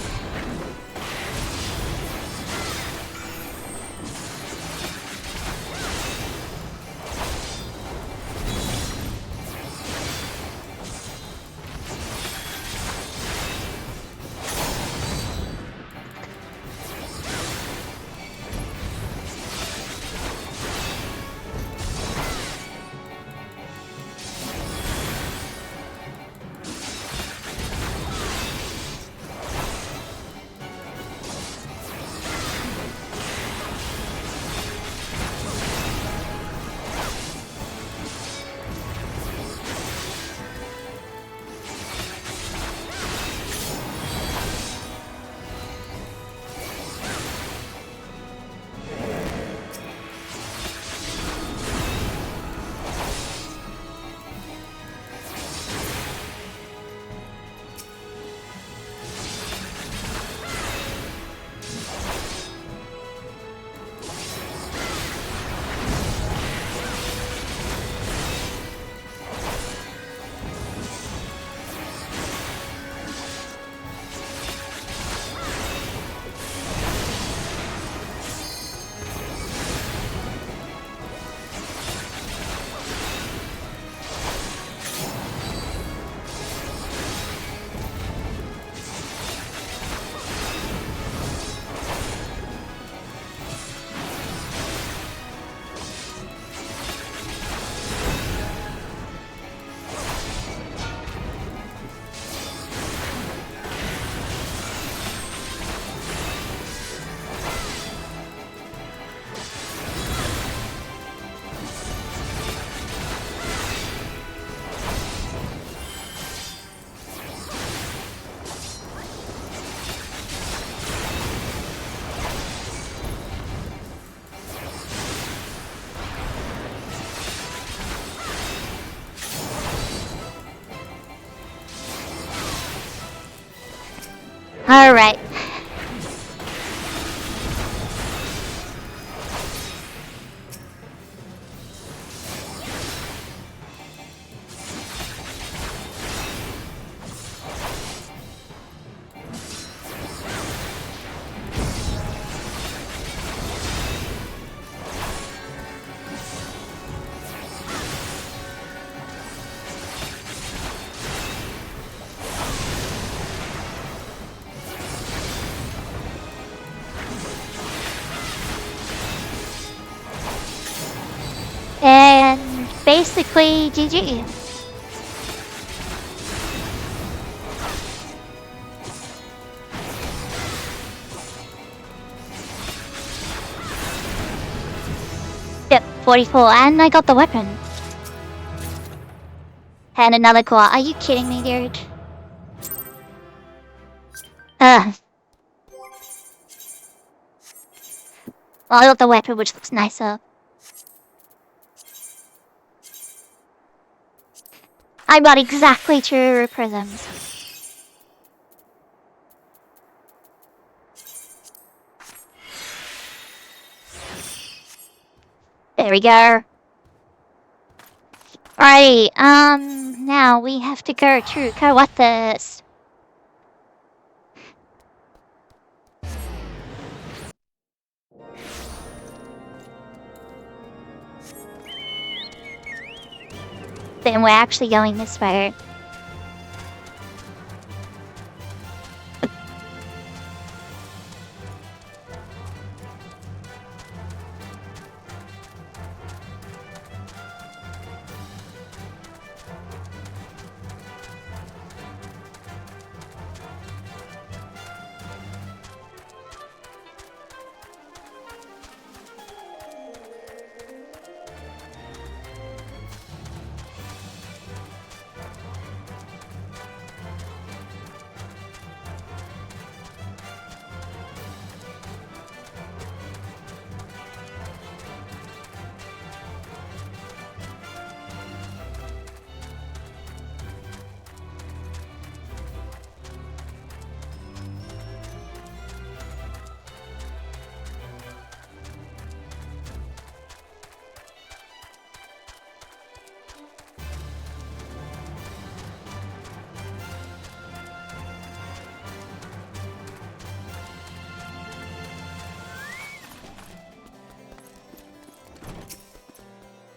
Alright. basically GG. Yep, 44, and I got the weapon. And another core. Are you kidding me, dude? Well, I got the weapon, which looks nicer. I got exactly 2 prisms. There we go. Alrighty, now we have to go to Coathus. Then we're actually going this way.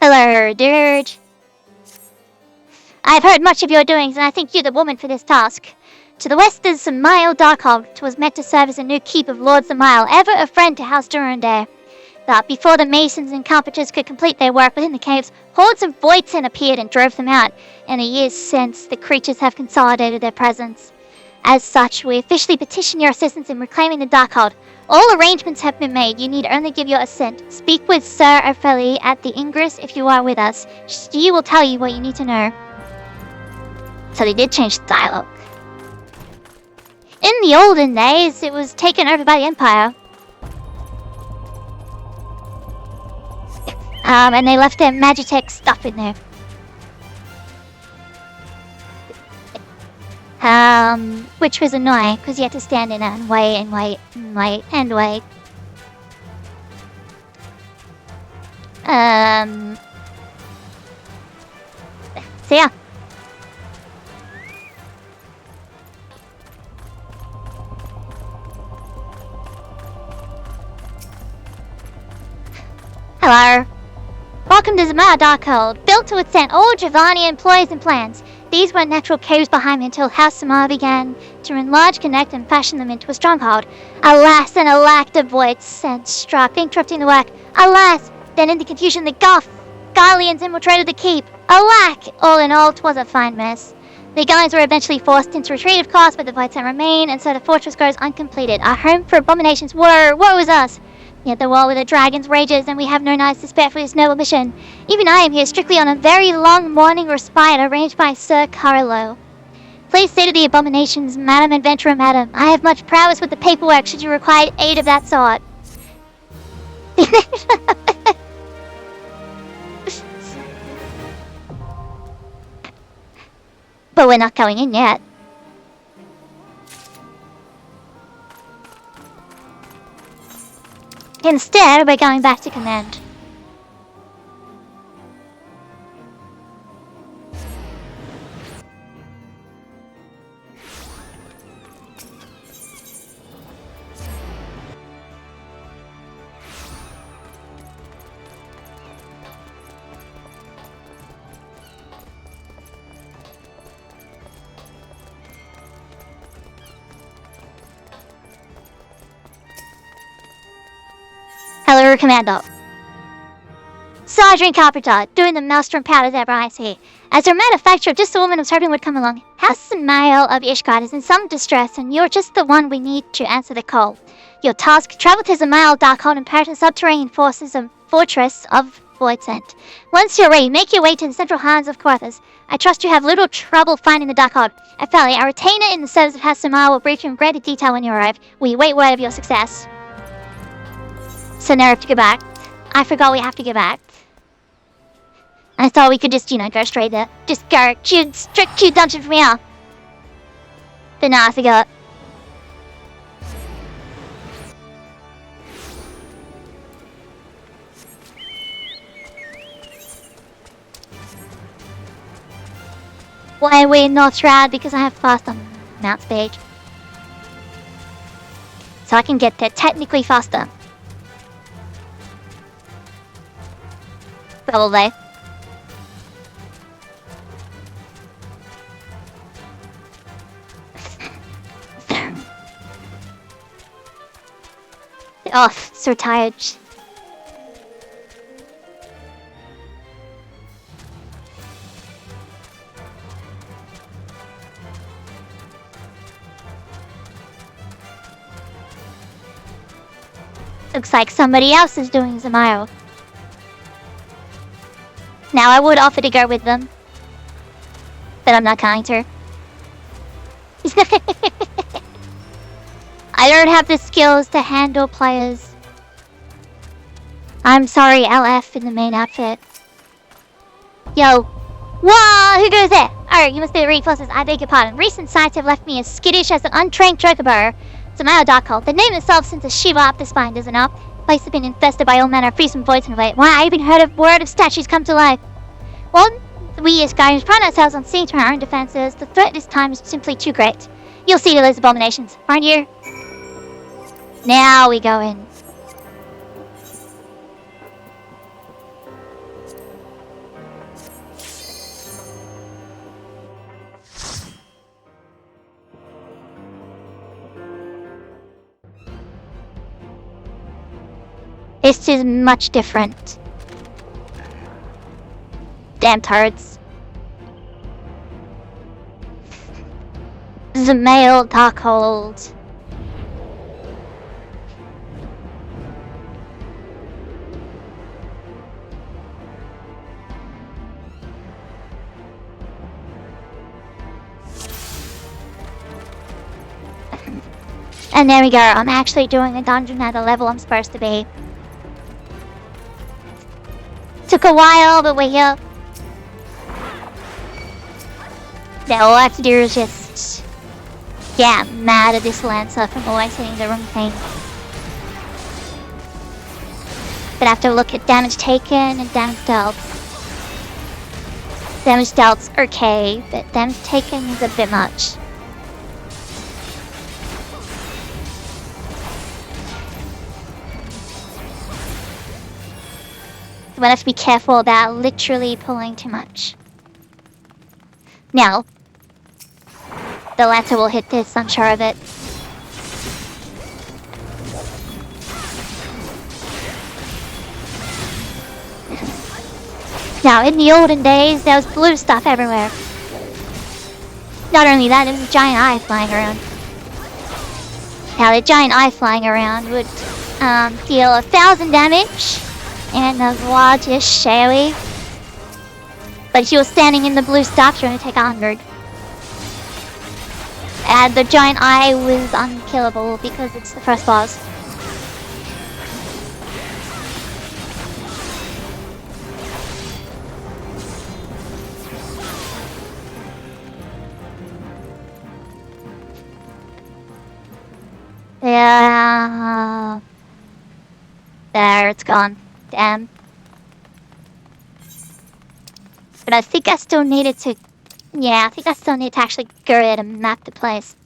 Hello, dude. I've heard much of your doings, and I think you're the woman for this task. To the west is Mile Darkhold, which was meant to serve as a new keep of Lords of Mile, ever a friend to House Durandare. But before the masons and carpenters could complete their work within the caves, hordes of Voidsen appeared and drove them out. In the years since, the creatures have consolidated their presence. As such, we officially petition your assistance in reclaiming the Darkhold. All arrangements have been made. You need only give your assent. Speak with Sir Ophelli at the Ingress if you are with us. She will tell you what you need to know. So they did change the dialogue. In the olden days, it was taken over by the Empire. And they left their Magitech stuff in there. Which was annoying, because you had to stand in it and wait and wait and wait and wait. So yeah. Hello. Welcome to Zamar Darkhold, built to withstand all Giovanni employees and plans. These were natural caves behind me until House Samar began to enlarge, connect, and fashion them into a stronghold. Alas, and alack, the void sent struck, interrupting the work. Alas, then in the confusion the Garleans infiltrated the keep. Alack! All in all, 'twas a fine mess. The Garleans were eventually forced into retreat, of course, but the void sent remained, and so the fortress grows uncompleted. Our home for abominations. Woe is us! Yet the war with the dragons rages, and we have no knives to spare for this noble mission. Even I am here strictly on a very long morning respite arranged by Sir Carlo. Please say to the abominations, Madam Adventurer, Madam, I have much prowess with the paperwork should you require aid of that sort. But we're not going in yet. Instead, we're going back to command. Hello, Commander. So, Margarine Carpenter, doing the maelstrom powders ever I see. As their manufacturer, just the woman I was hoping would come along. House Mail of Ishgard is in some distress, and you're just the one we need to answer the call. Your task, travel to the Mail Darkhold and perish the subterranean fortress of Voidsent. Once you're ready, make your way to the central hands of Quarthus. I trust you have little trouble finding the Darkhold. Finally, our retainer in the service of House Mail will brief you in greater detail when you arrive. We await word of your success. So now we have to go back. I forgot we have to go back. I thought we could just, go straight there. Just go, straight to dungeon from here. But no, I forgot. Why are we in North Shroud? Because I have fast on mount speed. So I can get there technically faster. Probably. Oh, so tired. Looks like somebody else is doing Zamayo. Now I would offer to go with them, but I'm not going to. I don't have the skills to handle players. I'm sorry, LF in the main outfit. Yo. Whoa, who goes there? Oh, you must be the reinforcements. I beg your pardon. Recent sights have left me as skittish as an untrained chocobo. Zamayo Darkhold. The name itself sends a shiver up the spine, does it not? The place has been infested by all manner of fearsome voids and wait. Why, I even heard of word of statues come to life. Well, we as Guardians pride ourselves on seeing to our own defenses. The threat this time is simply too great. You'll see to those abominations, aren't you? Now we go in. This is much different. Damn turds. The male Darkhold. And there we go. I'm actually doing a dungeon at the level I'm supposed to be. Took a while, but we're here. Now all I have to do is just get mad at this Lancer from always hitting the wrong thing. But I have to look at damage taken and damage dealt. Damage dealt's okay, but damage taken is a bit much. So I have to be careful about literally pulling too much. Now, the Lancer will hit this, I'm sure of it. Now, in the olden days, there was blue stuff everywhere. Not only that, there was a giant eye flying around. Now, the giant eye flying around would deal 1,000 damage. And the largest Shaoui. But if you were standing in the blue stuff, you're gonna take 100. And the giant eye was unkillable because it's the first boss. Yeah. There, it's gone. Damn. But I think I still needed to... Yeah, I think I still need to actually go there and map the place.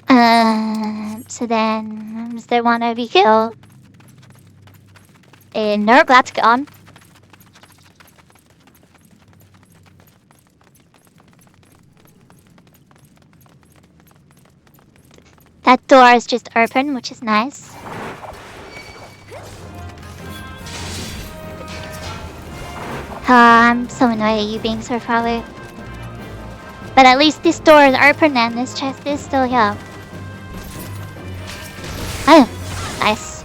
So then... Is there one over here? Nope, that's gone. That door is just open, which is nice. I'm so annoyed at you being so far away. But at least this door is open and this chest is still here. Oh, nice.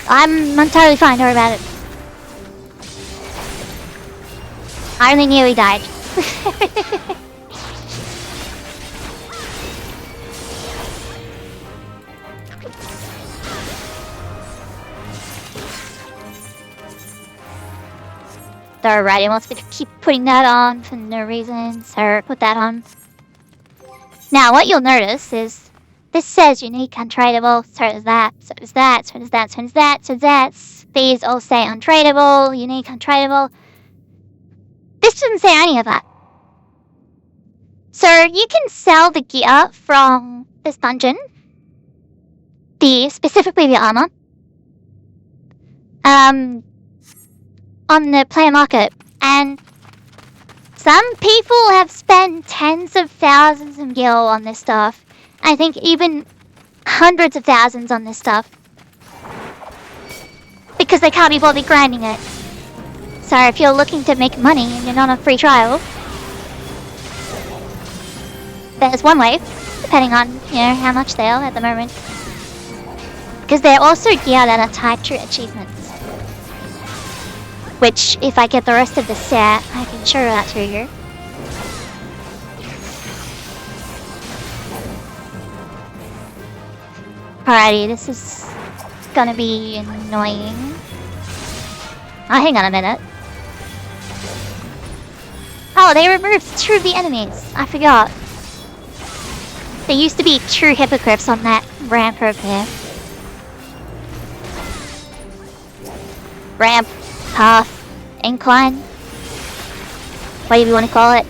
I'm totally fine, don't worry about it. I only nearly died. Alright, he wants me to keep putting that on for no reason, so put that on. Now, what you'll notice is this says unique, untradeable, so does that, so does that, so does that, so does that, so does that. These all say untradeable, unique, untradeable. This doesn't say any of that. So you can sell the gear from this dungeon, specifically the armor, on the player market, and some people have spent tens of thousands of gil on this stuff. I think even hundreds of thousands on this stuff. Because they can't be bothered grinding it. So if you're looking to make money and you're not on free trial, there's one way, depending on, how much they are at the moment. Because they're also gear that are tied to achievements. Which, if I get the rest of the set, I can show that to you. Alrighty, this is gonna be annoying. Oh, hang on a minute. Oh, they removed two of the enemies. I forgot. There used to be true hippogriffs on that ramp over there. Ramp, path, incline, whatever you want to call it.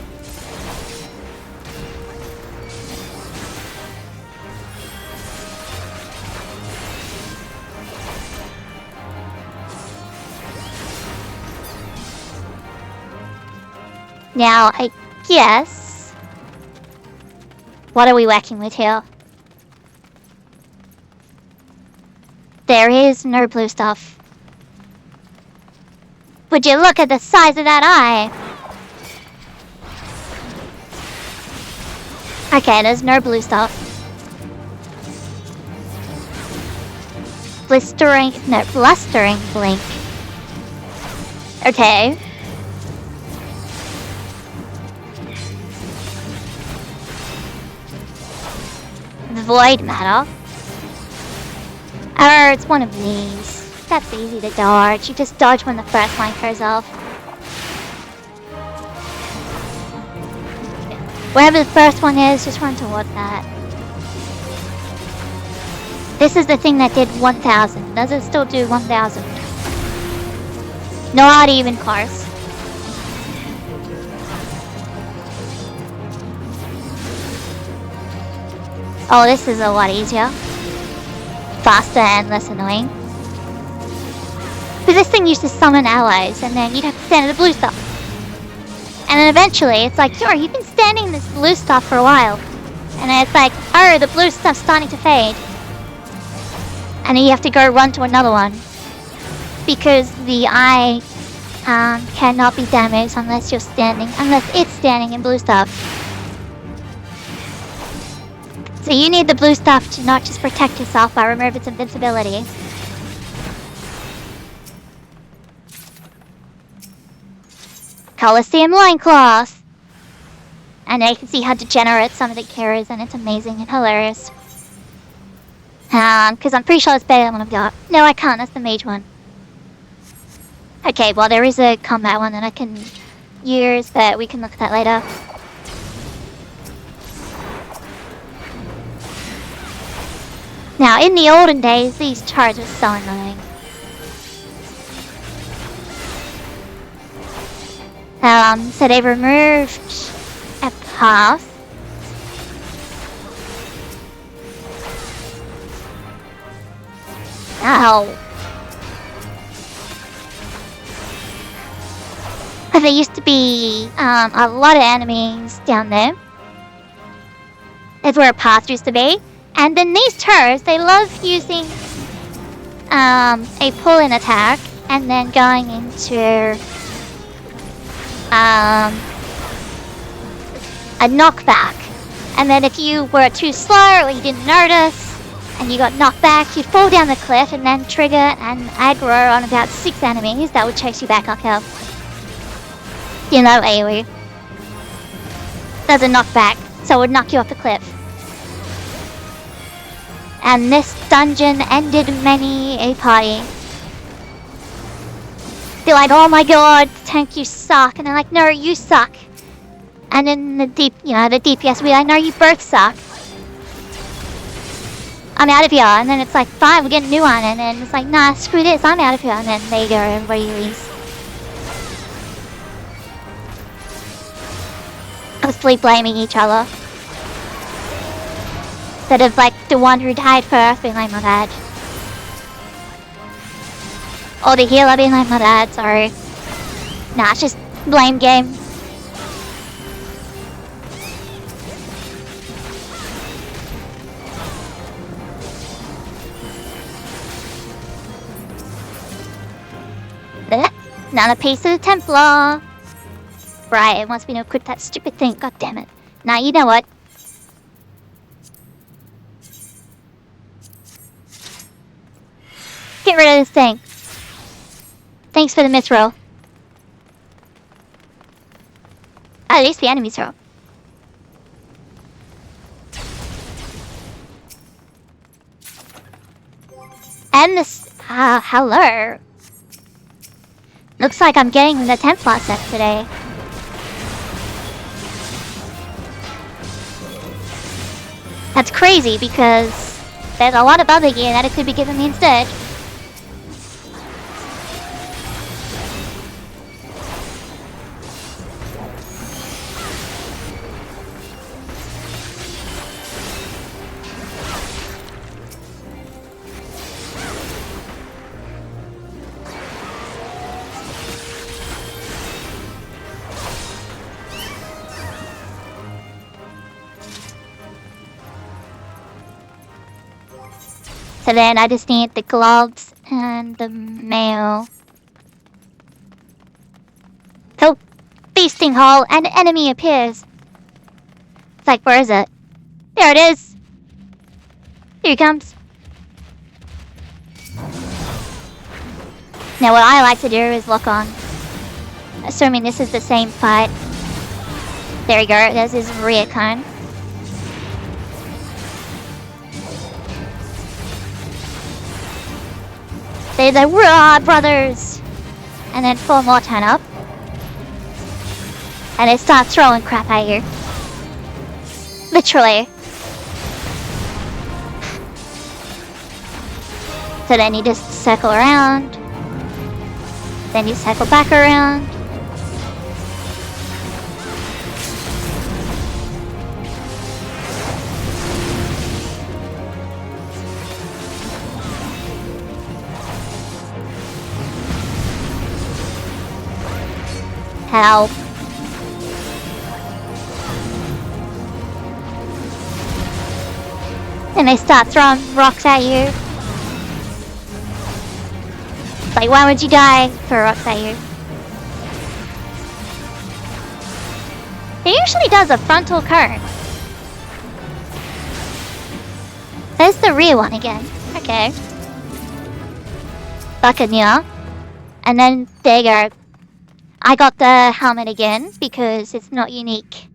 Now, I guess... what are we working with here? There is no blue stuff. Would you look at the size of that eye? Okay, there's no blue stuff. Blustering blink. Okay. Void matter. Oh, it's one of these. That's easy to dodge. You just dodge when the first line goes off. Wherever the first one is, just run toward that. This is the thing that did 1,000. Does it still do 1,000? Not even close. Oh, this is a lot easier. Faster and less annoying. But this thing used to summon allies, and then you'd have to stand in the blue stuff. And then eventually, it's like, sure, you've been standing in this blue stuff for a while. And then it's like, oh, the blue stuff's starting to fade. And then you have to go run to another one. Because the eye cannot be damaged unless it's standing in blue stuff. So you need the blue stuff to not just protect yourself, but remove its invincibility. Coliseum loincloth! And now you can see how degenerate some of the gear is, and it's amazing and hilarious. Because I'm pretty sure it's better than one I've got. No, I can't, that's the mage one. Okay, well there is a combat one that I can use, but we can look at that later. Now, in the olden days, these charts were so annoying. So they removed a path. Ow. But there used to be a lot of enemies down there. is where a path used to be. And then these turrets, they love using a pull-in attack and then going into a knockback. And then if you were too slow or you didn't notice and you got knocked back, you'd fall down the cliff and then trigger an aggro on about 6 enemies that would chase you back uphill. You know, AoE. There's a knockback, so it would knock you off the cliff. And this dungeon ended many a party. They're like, oh my god, tank, you suck. And they're like, no, you suck. And then the DPS will be like, no, you both suck. I'm out of here. And then it's like, fine, we'll get a new one. And then it's like, nah, screw this, I'm out of here. And then there you go, everybody leaves. Mostly blaming each other. Instead of like the one who died first being like, my bad. Or the healer being like, my bad, sorry. Nah, it's just blame game. Another piece of the Templar. Right, it wants me to equip that stupid thing, god damn it. Now, you know what? Get rid of this thing. Thanks for the misroll. At least the enemies roll. And this... hello. Looks like I'm getting the Templar set today. That's crazy because there's a lot of other gear that it could be given me instead. So then I just need the gloves and the mail. So, feasting hall, and an enemy appears. It's like, where is it? There it is! Here he comes. Now what I like to do is look on. Assuming this is the same fight. There we go, there's his rear cone. They're the raw brothers! And then 4 more turn up. And they start throwing crap at you. Literally. So then you just circle around. Then you circle back around. Help. And they start throwing rocks at you. Like, why would you die? Throw rocks at you. It usually does a frontal cone. There's the rear one again. Okay. Buccaneer. And then, there you go. I got the helmet again, because it's not unique.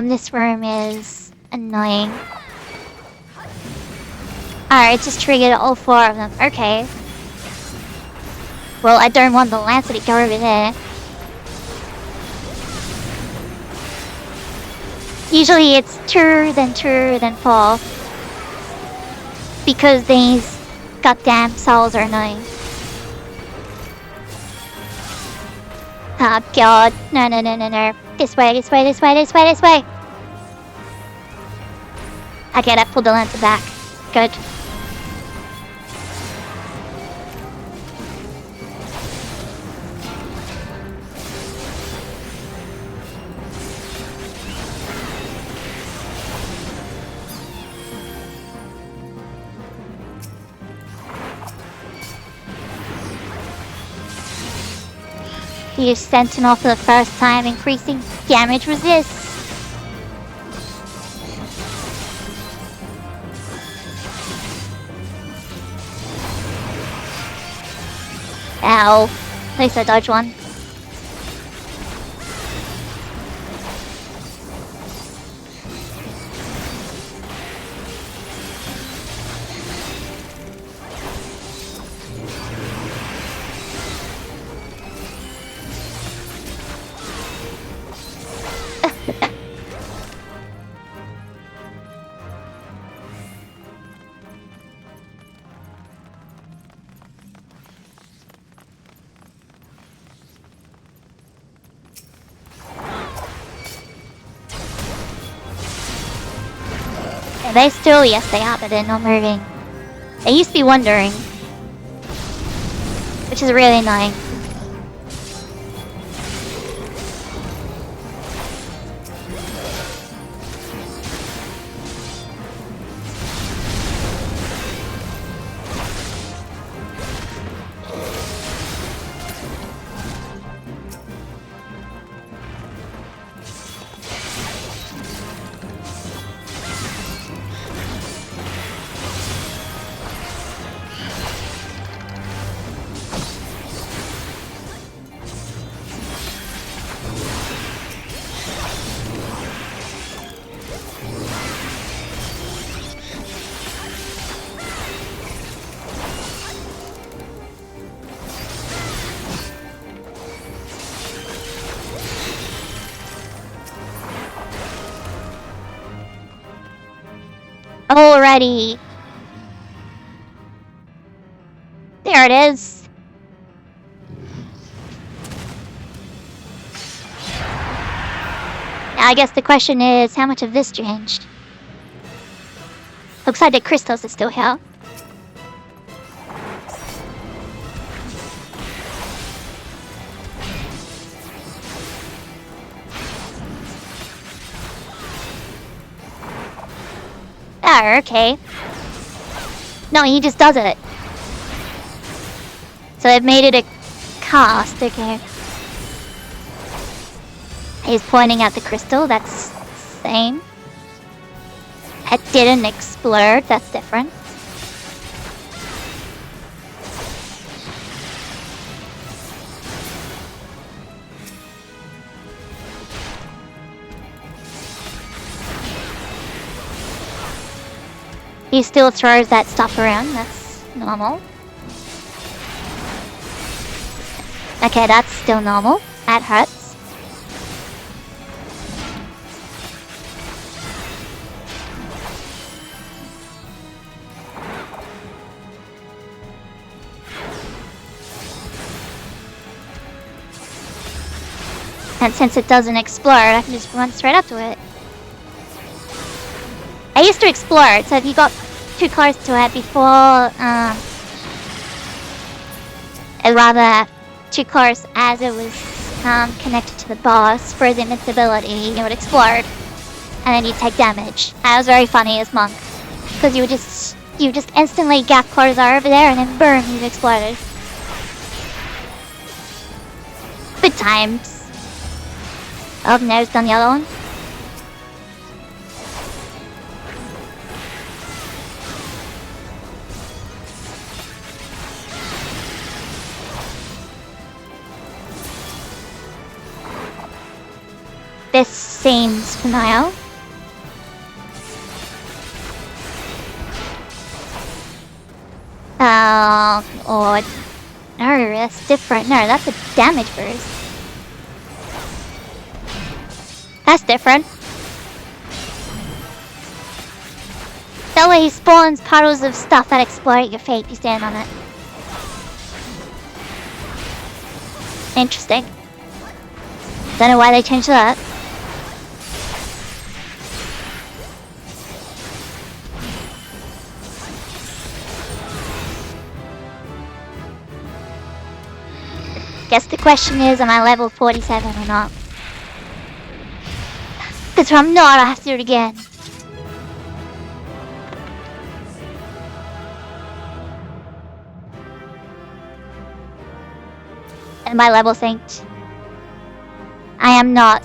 This room is annoying. Alright, it just triggered all 4 of them. Okay. Well, I don't want the Lancer to go over there. Usually it's 2, then 2, then 4. Because these goddamn souls are annoying. Oh god. No, no, no, no, no. This way, this way, this way, this way, this way. Okay, that pulled the Lancer back. Good. Use Sentinel for the first time, increasing damage resist. Ow. At least I dodged one. They still, yes they are, but they're not moving. They used to be wandering. Which is really annoying. Alrighty. There it is. Now I guess the question is, how much of this changed? Looks like the crystals are still here. Oh, okay. No, he just does it. So they've made it a cast, okay. He's pointing at the crystal, that's the same. It didn't explode, that's different. He still throws that stuff around, that's normal. Okay, that's still normal. That hurts. And since it doesn't explode, I can just run straight up to it. I used to explore it, so if you got too close to it before, too close as it was connected to the boss for his invincibility, it would explode, and then you'd take damage. That was very funny as Monk, because you just instantly gap close over there, and then boom, you've exploded. Good times. Oh, no, it's done the other one. This seems familiar. Or... No, that's different. No, that's a damage burst. That's different. That way he spawns puddles of stuff that explode at your feet if you stand on it. Interesting. Don't know why they changed that. Guess the question is, am I level 47 or not? Because if I'm not, I have to do it again. And my level synced. I am not.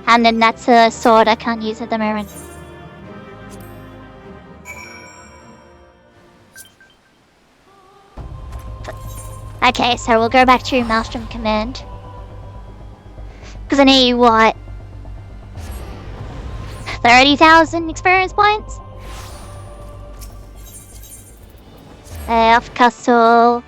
And then that's a sword I can't use at the moment. Okay, so we'll go back to Maelstrom Command. Because I need, what? 30,000 experience points? Off Castle.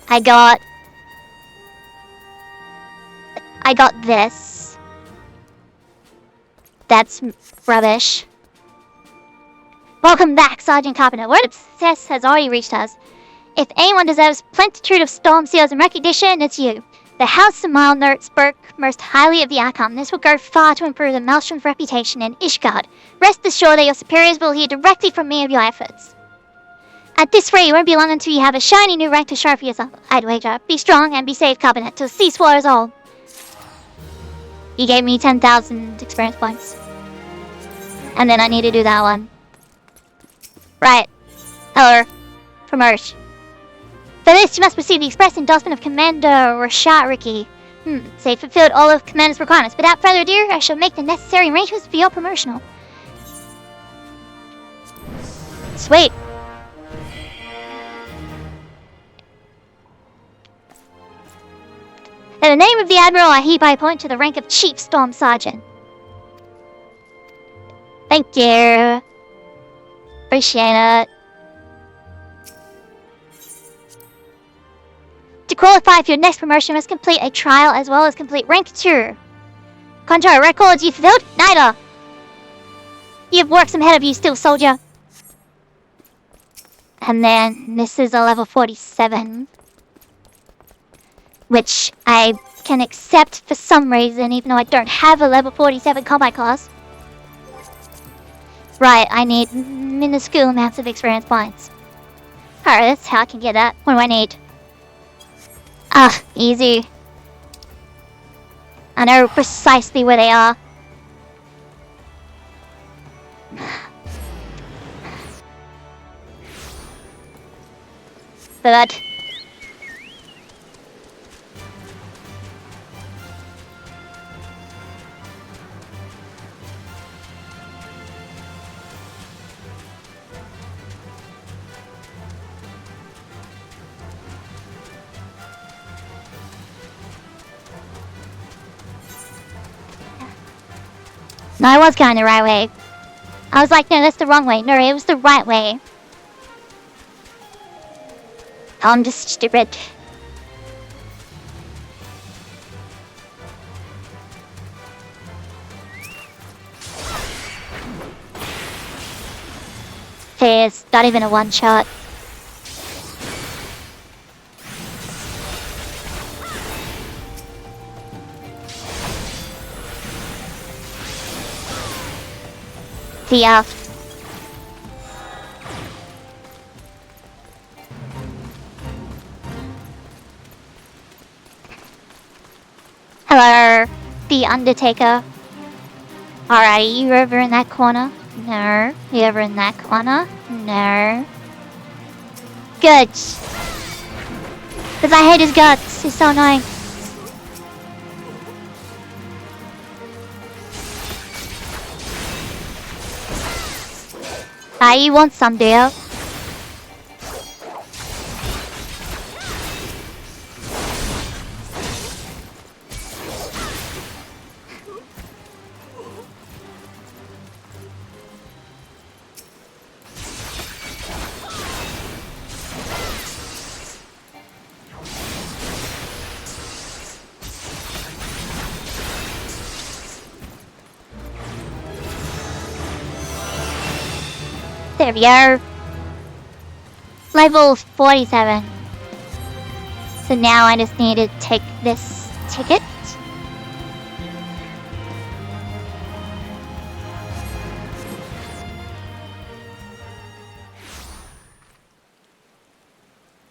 I got this. That's rubbish. Welcome back, Sergeant Carpenter. Word of success has already reached us. If anyone deserves plentitude of storm seals and recognition, it's you. The House of Mile Note spoke most highly of the outcome. This will go far to improve the Maelstrom's reputation in Ishgard. Rest assured that your superiors will hear directly from me of your efforts. At this rate, you won't be long until you have a shiny new rank to show for yourself. I'd wager. Be strong and be safe, Carpenter, till sea swallows all. He gave me 10,000 experience points. And then I need to do that one. Right. Hello. Promote. For this, you must receive the express endorsement of Commander Rashad Ricky. So you fulfilled all of Commander's requirements. Without further ado, I shall make the necessary arrangements for your promotional. Sweet. In the name of the Admiral, I hereby appoint to the rank of Chief Storm Sergeant. Thank you. Appreciate it. To qualify for your next promotion, you must complete a trial as well as complete rank 2. Contrary records you fulfilled? Neither. You have work some ahead of you still, soldier. And then this is a level 47. Which I can accept for some reason, even though I don't have a level 47 combat class. Right, I need minuscule amounts of experience points. Alright, that's how I can get that. What do I need? Ah, easy. I know precisely where they are. But no, I was going the right way. I was like, no, that's the wrong way. No, it was the right way. Oh, I'm just stupid. It's not even a one-shot. See ya. Hello, the Undertaker. Alright, you over in that corner? No. You over in that corner? No. Good. Because I hate his guts. He's so annoying. You want some, do you? There we are. Level 47. So now I just need to take this ticket.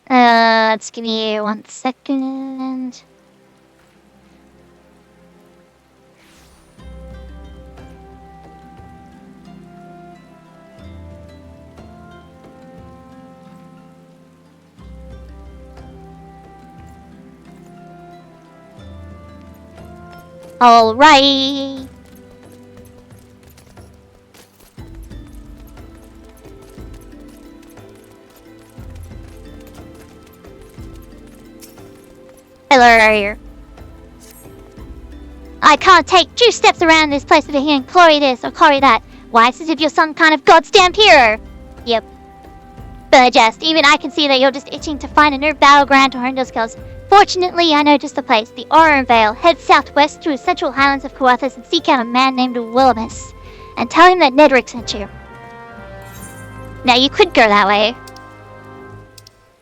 Let's give me 1 second. Alright. Hello. I can't take 2 steps around this place without hearing Chloe this or Chloe that. Why, it's as if you're some kind of goddamn hero. Yep. But just, even I can see that you're just itching to find a new battleground to hone your skills. Fortunately, I know just the place, the Oran Vale. Head southwest through the central highlands of Coathus and seek out a man named Willimus. And tell him that Nedrick sent you. Now, you could go that way.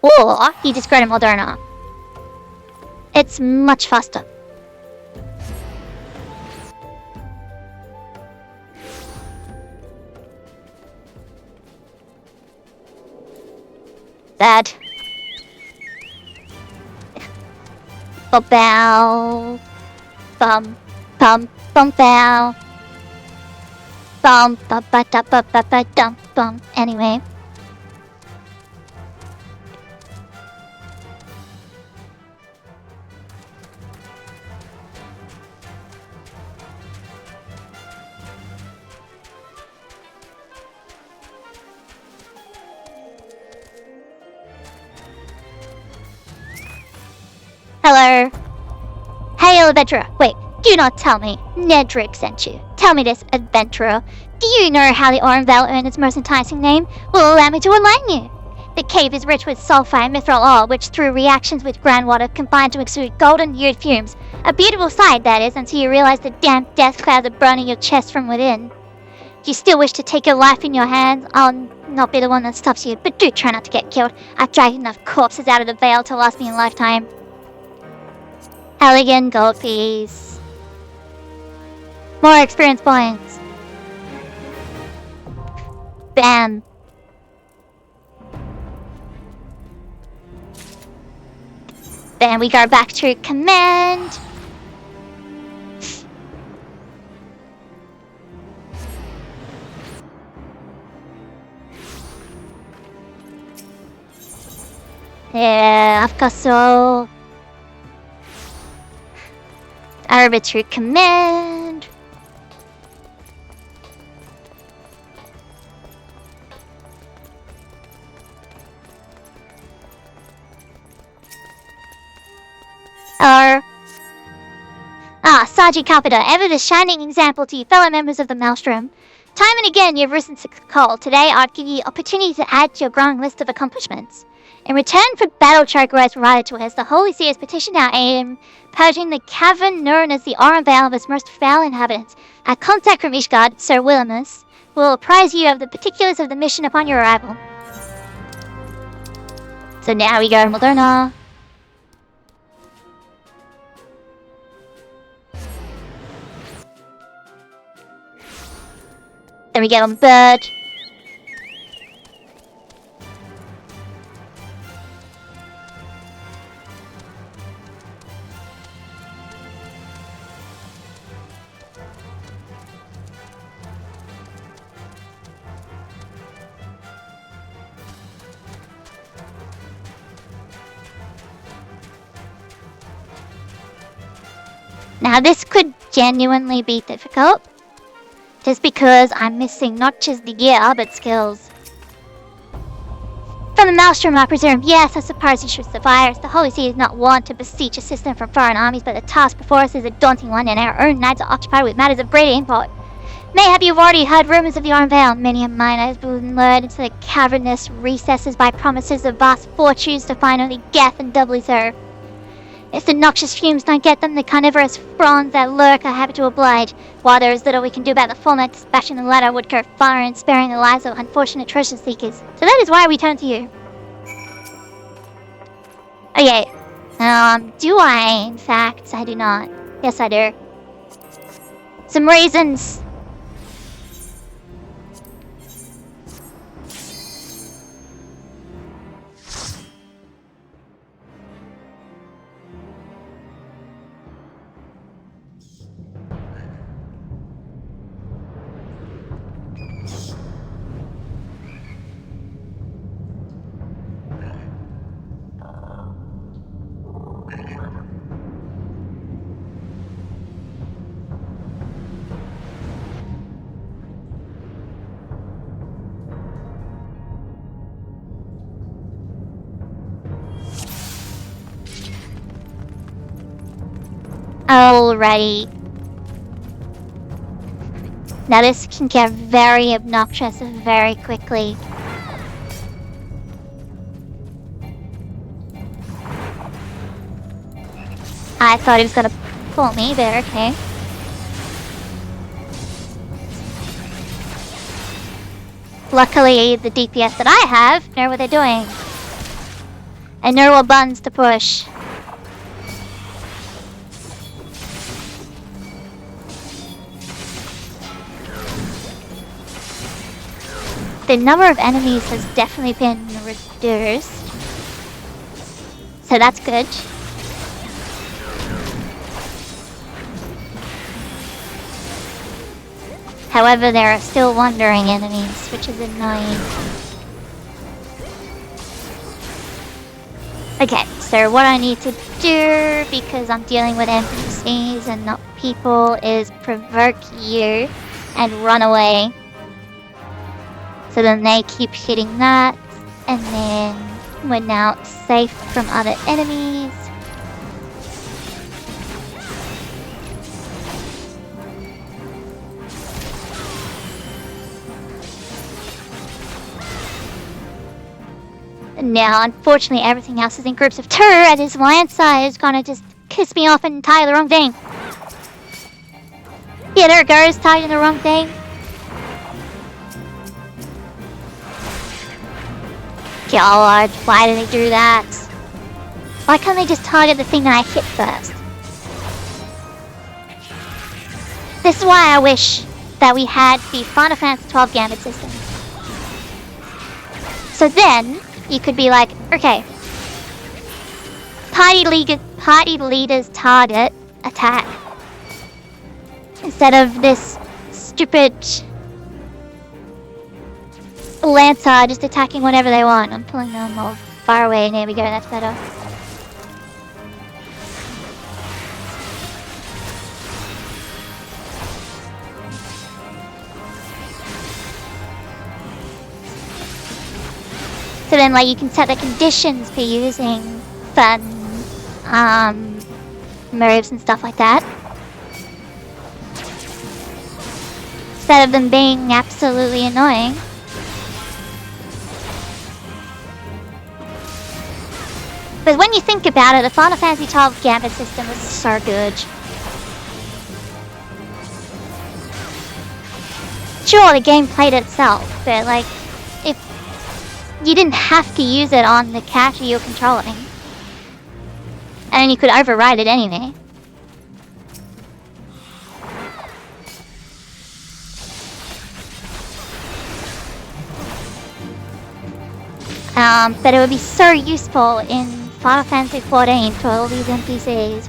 Or, you just go to Moderna. It's much faster. Bad. Bow. Bum. Bum. Bum. Bow. Bum. Ba ba da ba ba ba dum bum. Anyway. Hello. Hail, adventurer. Wait, do not tell me Nedrick sent you. Tell me this, adventurer. Do you know how the Oran Vale earned its most enticing name? Will allow me to enlighten you. The cave is rich with sulfur and mithril ore, which through reactions with groundwater combine to exude golden hued fumes. A beautiful sight, that is, until you realize the damp death clouds are burning your chest from within. Do you still wish to take your life in your hands? I'll not be the one that stops you, but do try not to get killed. I've dragged enough corpses out of the Vale to last me a lifetime. Elegant gold piece. More experience points. Bam. Then we go back to command. Yeah, of course so. Arbitrary command. Sergeant Carpenter, ever the shining example to you fellow members of the Maelstrom. Time and again you've risen to call. Today I'd give you opportunity to add to your growing list of accomplishments. In return for battle chokeras provided to us, the Holy See has petitioned our aid purging the cavern known as the Oran Vale of its most foul inhabitants. Our contact from Ishgard, Sir Willimus, will apprise you of the particulars of the mission upon your arrival. So now we go to Moderna. Then we get on the bird. Now this could genuinely be difficult, just because I'm missing not just the gear, but skills. From the Maelstrom, I presume. Yes, I suppose you should survive. The Holy See is not one to beseech assistance from foreign armies, but the task before us is a daunting one, and our own knights are occupied with matters of great import. Mayhap you've already heard rumors of the Oran Vale. Many a miner has been lured into the cavernous recesses by promises of vast fortunes to find only death and doubly so. If the noxious fumes don't get them, the carnivorous fronds that lurk are happy to oblige. While there is little we can do about the former, dispatching the latter would go far in sparing the lives of unfortunate treasure seekers. So that is why we turn to you. Okay. Do I? In fact, I do not. Yes, I do. Some reasons. Alrighty. Now this can get very obnoxious very quickly. I thought he was gonna pull me, but okay. Luckily, the DPS that I have know what they're doing. And know what buttons to push. The number of enemies has definitely been reduced. So that's good. However, there are still wandering enemies, which is annoying. Okay, so what I need to do, because I'm dealing with NPCs and not people, is provoke you and run away. So then they keep hitting that, and then we're now safe from other enemies. Now, unfortunately, everything else is in groups of two, and his Lancer is gonna just kiss me off and tie the wrong thing. Yeah, there it goes, tied in the wrong thing. God, why did they do that? Why can't they just target the thing that I hit first? This is why I wish that we had the Final Fantasy XII Gambit system. So then, you could be like, okay, party leader's target attack. Instead of this stupid Lancer just attacking whenever they want. I'm pulling them all far away. There we go, that's better. So then, like, you can set the conditions for using fun moves and stuff like that. Instead of them being absolutely annoying. But when you think about it, the Final Fantasy XII Gambit system was so good. Sure, the game played itself, but like, if you didn't have to use it on the character you're controlling. And you could override it anyway. But it would be so useful in Final Fantasy XIV for all these NPCs.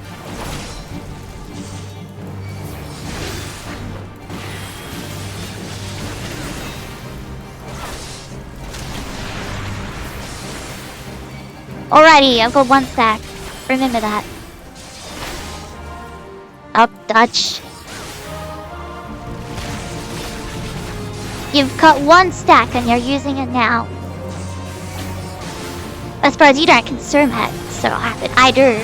Alrighty, I've got one stack. Remember that. Up, Dutch. You've got one stack and you're using it now. I suppose you don't consume it, so I do.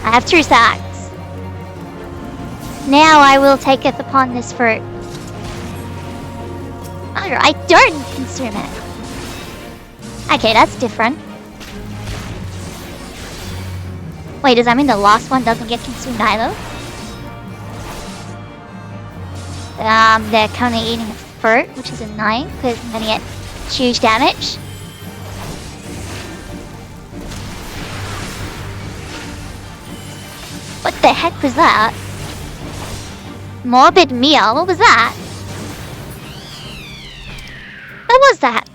I have 2 stacks. Now I will taketh upon this fruit. Oh, I don't consume it. Okay, that's different. Wait, does that mean the last one doesn't get consumed either? They're currently eating a fruit, which is annoying, because I'm gonna get huge damage. What the heck was that? Morbid meal? What was that? What was that?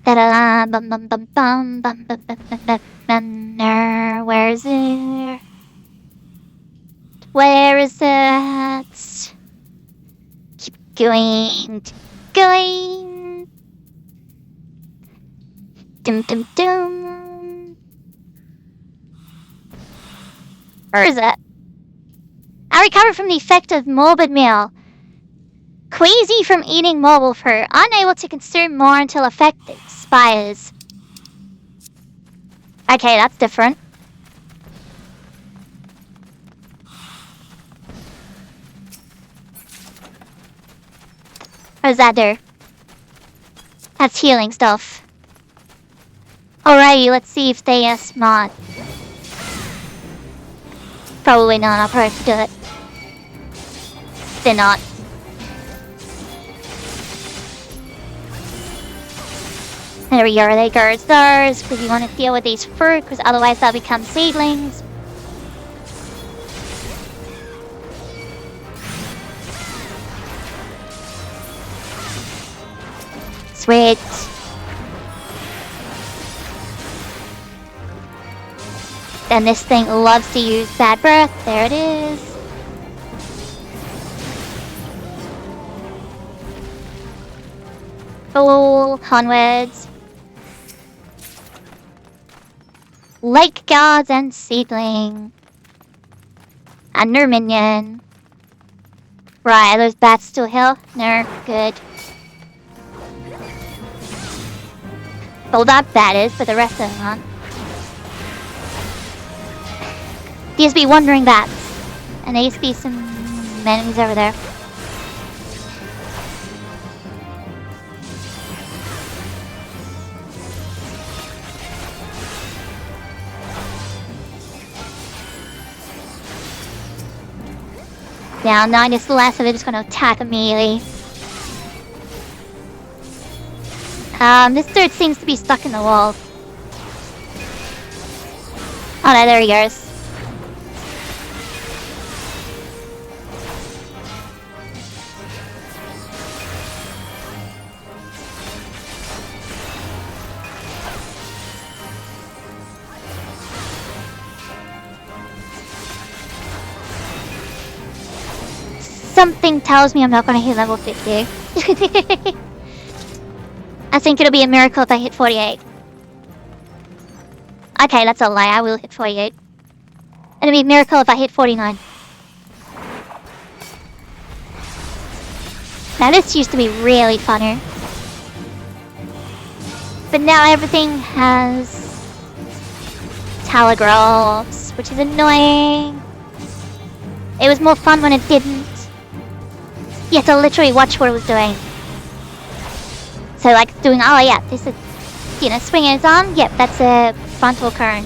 Da-da, bum bum bum bum bum bum bum bum bum. Where is it? Where is it? Keep going. Going. Dum dum dum. Where is it? I recovered from the effect of morbid meal. Queasy from eating mobile fur. Unable to consume more until effect expires. Okay, that's different. What does that do? That's healing stuff. Alrighty, let's see if they are smart. Probably not, I'll probably have to do it. They're not. There we go, they go as those, because you want to deal with these fruit, because otherwise they'll become seedlings. Sweet. Then this thing loves to use bad breath. There it is. Fool, onwards. Lake guards and seedling. And their minion. Right, are those bats still here? No, good. Well, that bat is, but the rest of them aren't. There used to be wandering bats. And there used to be some enemies over there. Now, 9 is the last of it, just gonna attack immediately. This dude seems to be stuck in the wall. Oh no, there he goes. Something tells me I'm not gonna hit level 50. I think it'll be a miracle if I hit 48. Okay, that's a lie, I will hit 48. It'll be a miracle if I hit 49. Now this used to be really funner. But now everything has telegraphs, which is annoying. It was more fun when it didn't. You have to literally watch what it was doing. So like doing, oh yeah, this is, you know, swinging its arm, yep, that's a frontal cone.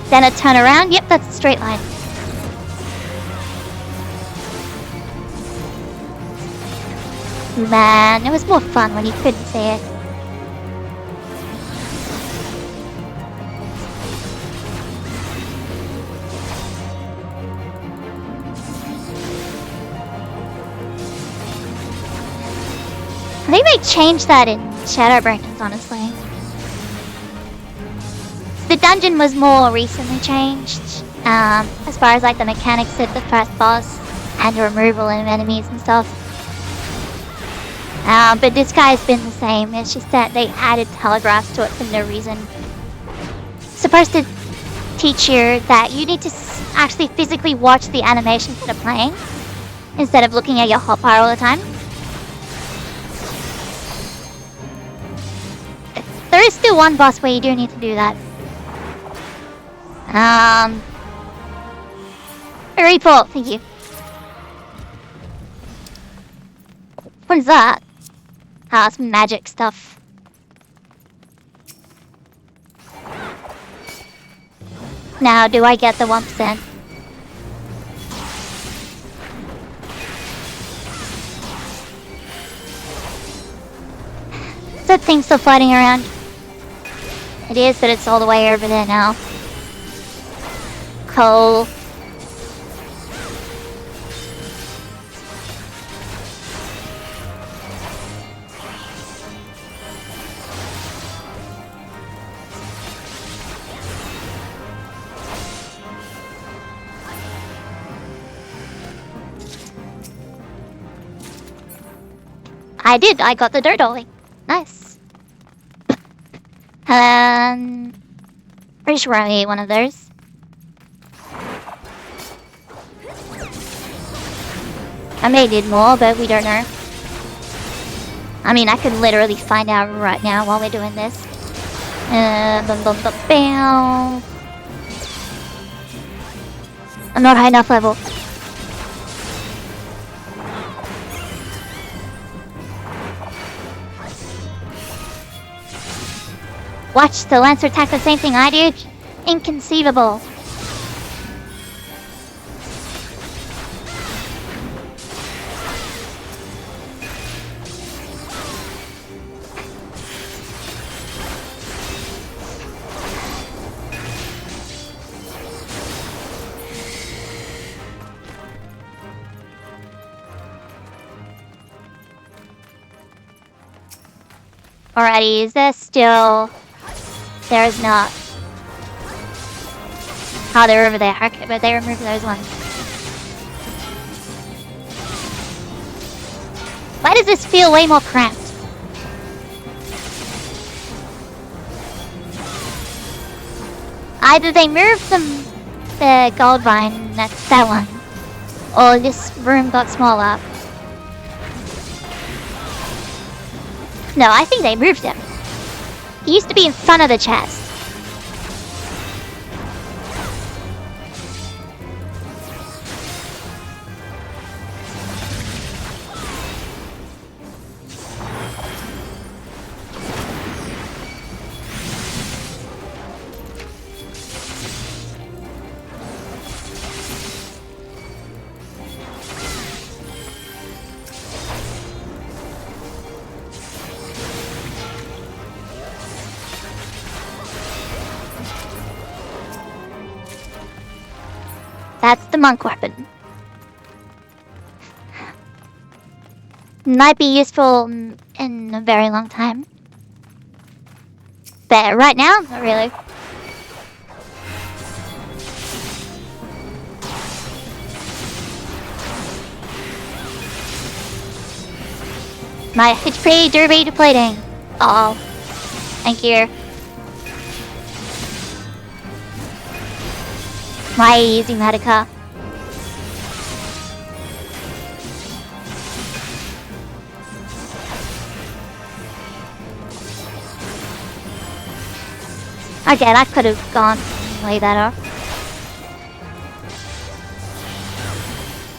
Then a turn around, yep, that's a straight line. Man, it was more fun when you couldn't see it. I think they changed that in Shadowbringers, honestly. The dungeon was more recently changed, as far as like the mechanics of the first boss and the removal of enemies and stuff. But this guy's been the same, it's just that they added telegraphs to it for no reason. It's supposed to teach you that you need to actually physically watch the animations that are playing, instead of looking at your hotbar all the time. There is still one boss where you do need to do that. A report, thank you. What is that? Ah, some magic stuff. Now, do I get the 1%? Is that thing still floating around? It is, but it's all the way over there now. Coal. I did, I got the dirt dolly. Nice. Pretty sure I ate one of those. I may need more, but we don't know. I mean, I could literally find out right now while we're doing this. Bam. I'm not high enough level. Watch the Lancer attack the same thing I did? Inconceivable. Alrighty, is there still... There is not. Oh, they're over there. Okay, but they removed those ones. Why does this feel way more cramped? Either they moved the gold vine, that's that one, or this room got smaller. No, I think they moved him. He used to be in front of the chest. That's the monk weapon. Might be useful in a very long time. But right now, not really. My HP derby depleting. Oh, thank you. Why are you using Medica? Okay, that could have gone way better.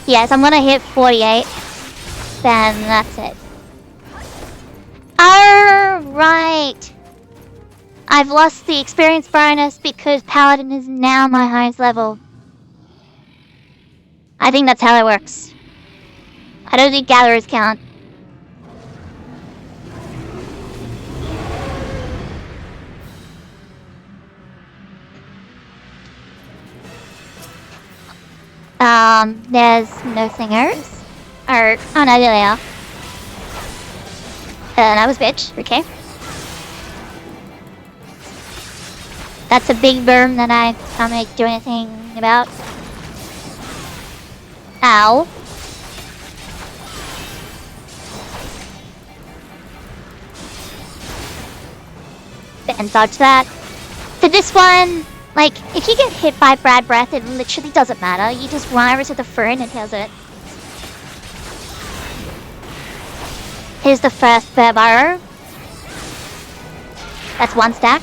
Yes, I'm gonna hit 48. Then that's it. Alright. I've lost the experience bonus because Paladin is now my highest level. I think that's how it works. I don't think gatherers count. There's no singers. Or, oh no, there they are. That was bitch, okay. That's a big berm that I can't do anything about. Ow. And dodge that. For this one, like, if you get hit by Brad Breath, it literally doesn't matter. You just run over to the fern and kills it. Here's the first bear burrow. That's one stack.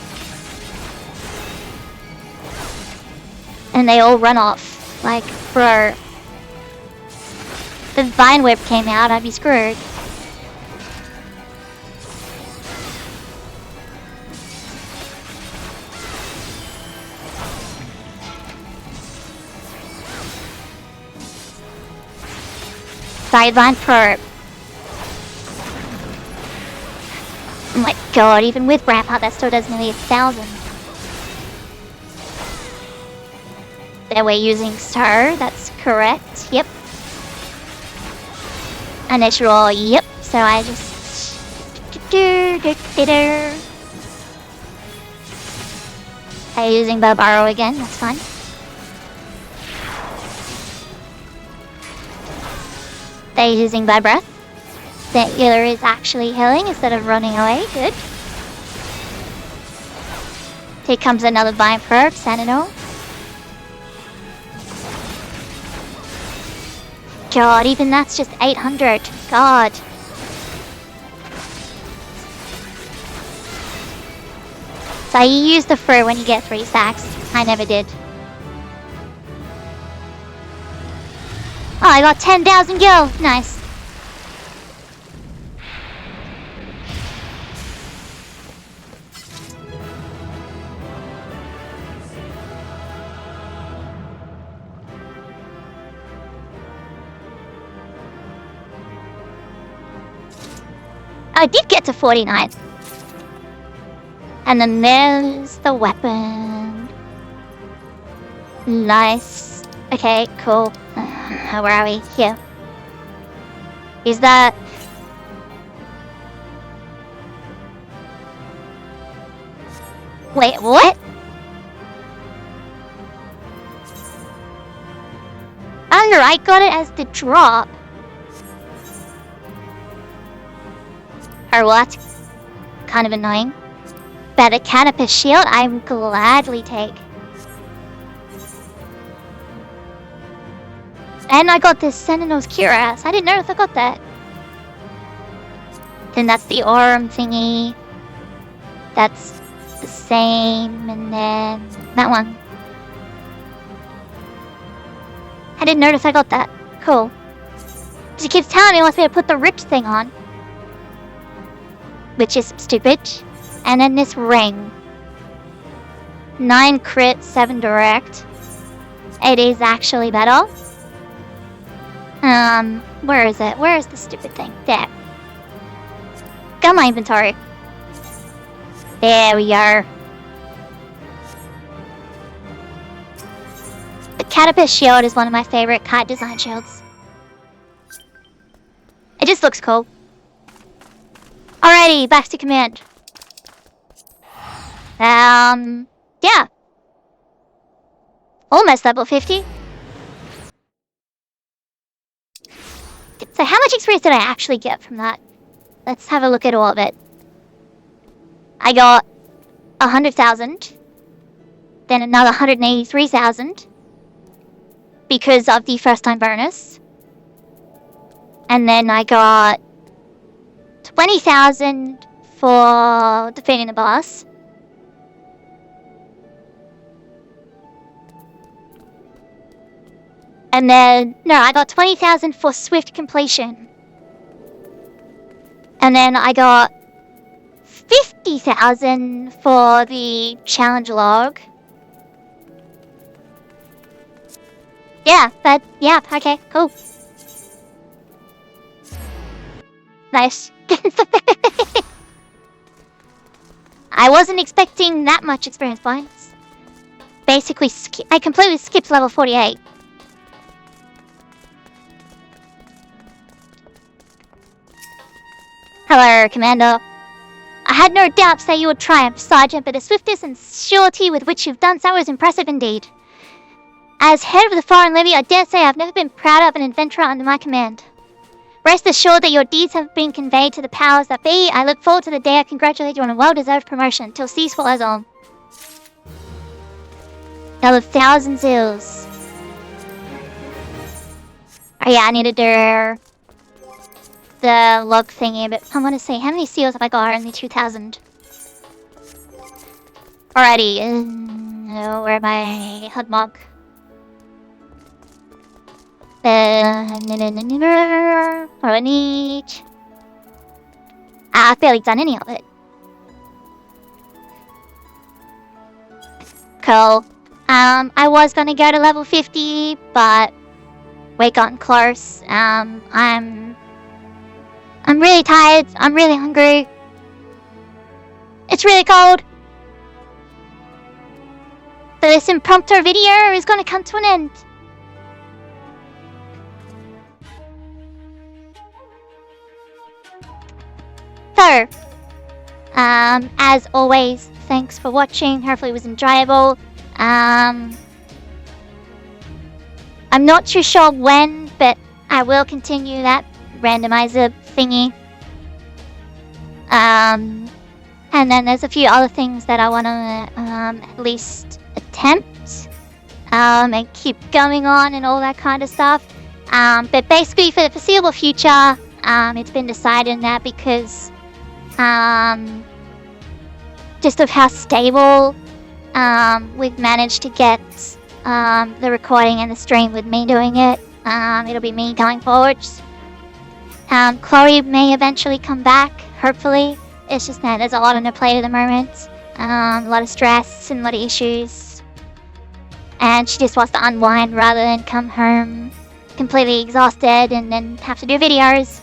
And they all run off. Like, bro. If the Vine Whip came out, I'd be screwed. Sideline perp. Oh my god, even with Rampart, that still does nearly 1,000. There we're using Star, that's correct, yep. Initial, yep, so I just... I'm using Barbaro again, that's fine. They're using Bad Breath. The healer is actually healing instead of running away, good. Here comes another Viper, Sentinel. God, even that's just 800. God. So you use the fur when you get 3 stacks. I never did. Oh, I got 10,000 gil. Nice. I did get to 49. And then there's the weapon. Nice. Okay, cool. Where are we? Here. Is that... Wait, what? Oh, I got it as the drop. Oh, well, that's kind of annoying. But a Carpenter shield, I would gladly take. And I got this Sentinel's Cuirass. I didn't know if I got that. Then that's the arm thingy. That's the same. And then that one. I didn't notice I got that. Cool. She keeps telling me he wants me to put the ripped thing on. Which is stupid. And then this ring. 9 crit, 7 direct. It is actually better. Where is it? Where is the stupid thing? There. Got my inventory. There we are. The Carpenter shield is one of my favorite kite design shields. It just looks cool. Alrighty, back to command. Yeah. Almost level 50. So how much experience did I actually get from that? Let's have a look at all of it. I got 100,000. Then another 183,000. Because of the first time bonus. And then I got 20,000 for defeating the boss. And then, no, I got 20,000 for swift completion. And then I got 50,000 for the challenge log. Yeah, okay, cool. Nice. I wasn't expecting that much experience points. Basically, I completely skipped level 48. Hello, Commander. I had no doubts that you would triumph, Sergeant, but the swiftness and surety with which you've done so is impressive indeed. As head of the Foreign Levy, I dare say I've never been prouder of an adventurer under my command. Rest assured that your deeds have been conveyed to the powers that be. I look forward to the day I congratulate you on a well-deserved promotion. Till cease follows on. Now 1,000 seals. Oh yeah, I need to do the log thingy, but I want to see, how many seals have I got? Only 2,000. Alrighty, where am I? HUD mog. What do I need? I've barely done any of it. Cool. I was gonna go to level 50, but we're gotten close. I'm really tired. I'm really hungry. It's really cold. So this impromptu video is gonna come to an end. So, as always, thanks for watching. Hopefully it was enjoyable. I'm not too sure when, but I will continue that randomizer thingy. And then there's a few other things that I want to at least attempt and keep going on and all that kind of stuff. But basically for the foreseeable future, it's been decided that because just of how stable we've managed to get the recording and the stream with me doing it, it'll be me going forwards. Chloe may eventually come back, hopefully. It's just that there's a lot on her plate at the moment. A lot of stress and a lot of issues. And she just wants to unwind rather than come home completely exhausted and then have to do videos.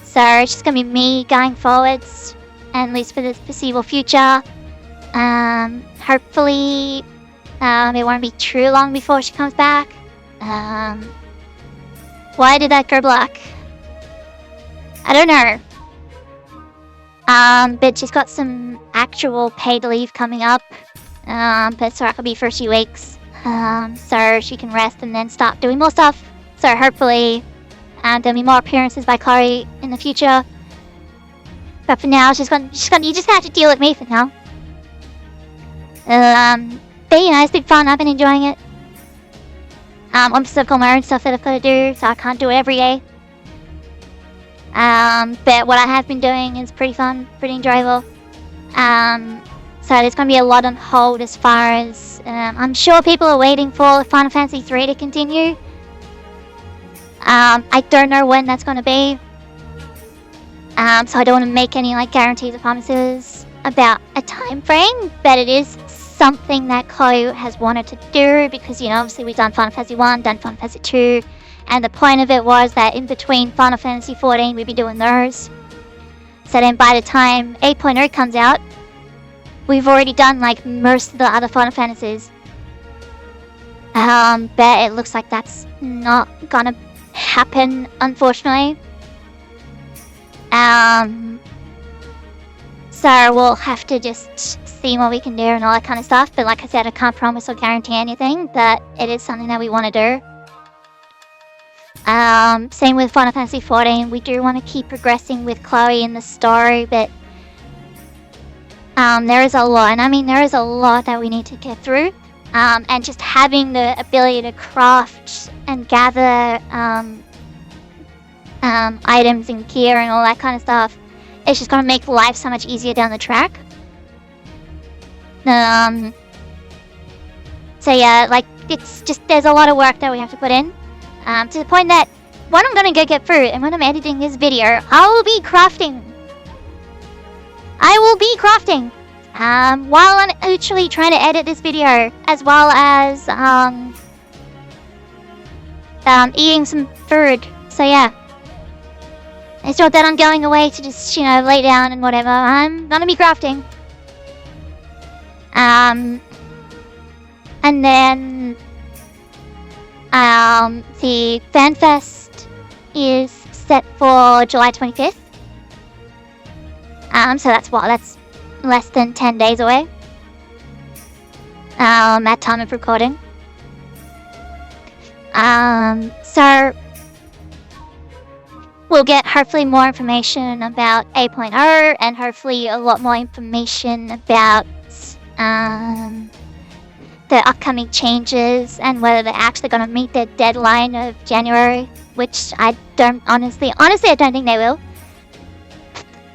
So it's just gonna be me going forwards, at least for the foreseeable future. Hopefully, it won't be too long before she comes back. Why did that go black? I don't know. But she's got some actual paid leave coming up. But so that could be for a few weeks. So she can rest and then start doing more stuff. So hopefully, there'll be more appearances by Chloe in the future. But for now, you just have to deal with me for now. But you know, it's been fun. I've been enjoying it. Obviously I've got my own stuff that I've got to do, so I can't do it every day. But what I have been doing is pretty fun, pretty enjoyable. So there's going to be a lot on hold as far as I'm sure people are waiting for Final Fantasy III to continue. I don't know when that's going to be. So I don't want to make any guarantees or promises about a time frame, but it is something that Chloe has wanted to do because, you know, obviously we've done Final Fantasy 1, done Final Fantasy 2, and the point of it was that in between Final Fantasy 14 we'd be doing those. So then by the time 8.0 comes out, we've already done most of the other Final Fantasies. But it looks like that's not gonna happen, unfortunately. So we'll have to just see what we can do and all that kind of stuff. But like I said, I can't promise or guarantee anything, but it is something that we want to do. Same with Final Fantasy 14. We do want to keep progressing with Chloe in the story, but there is a lot, and I mean there is a lot that we need to get through. And just having the ability to craft and gather items and gear and all that kind of stuff, it's just gonna make life so much easier down the track. So yeah, it's just there's a lot of work that we have to put in. To the point that when I'm gonna go get through and when I'm editing this video, I will be crafting. While I'm actually trying to edit this video, as well as eating some food. So yeah, it's not that I'm going away to just lay down and whatever. I'm gonna be crafting. And then the FanFest is set for July 25th. So that's less than 10 days away. At time of recording. So we'll get hopefully more information about 8.0 and hopefully a lot more information about the upcoming changes and whether they're actually going to meet their deadline of January, which I don't honestly I don't think they will.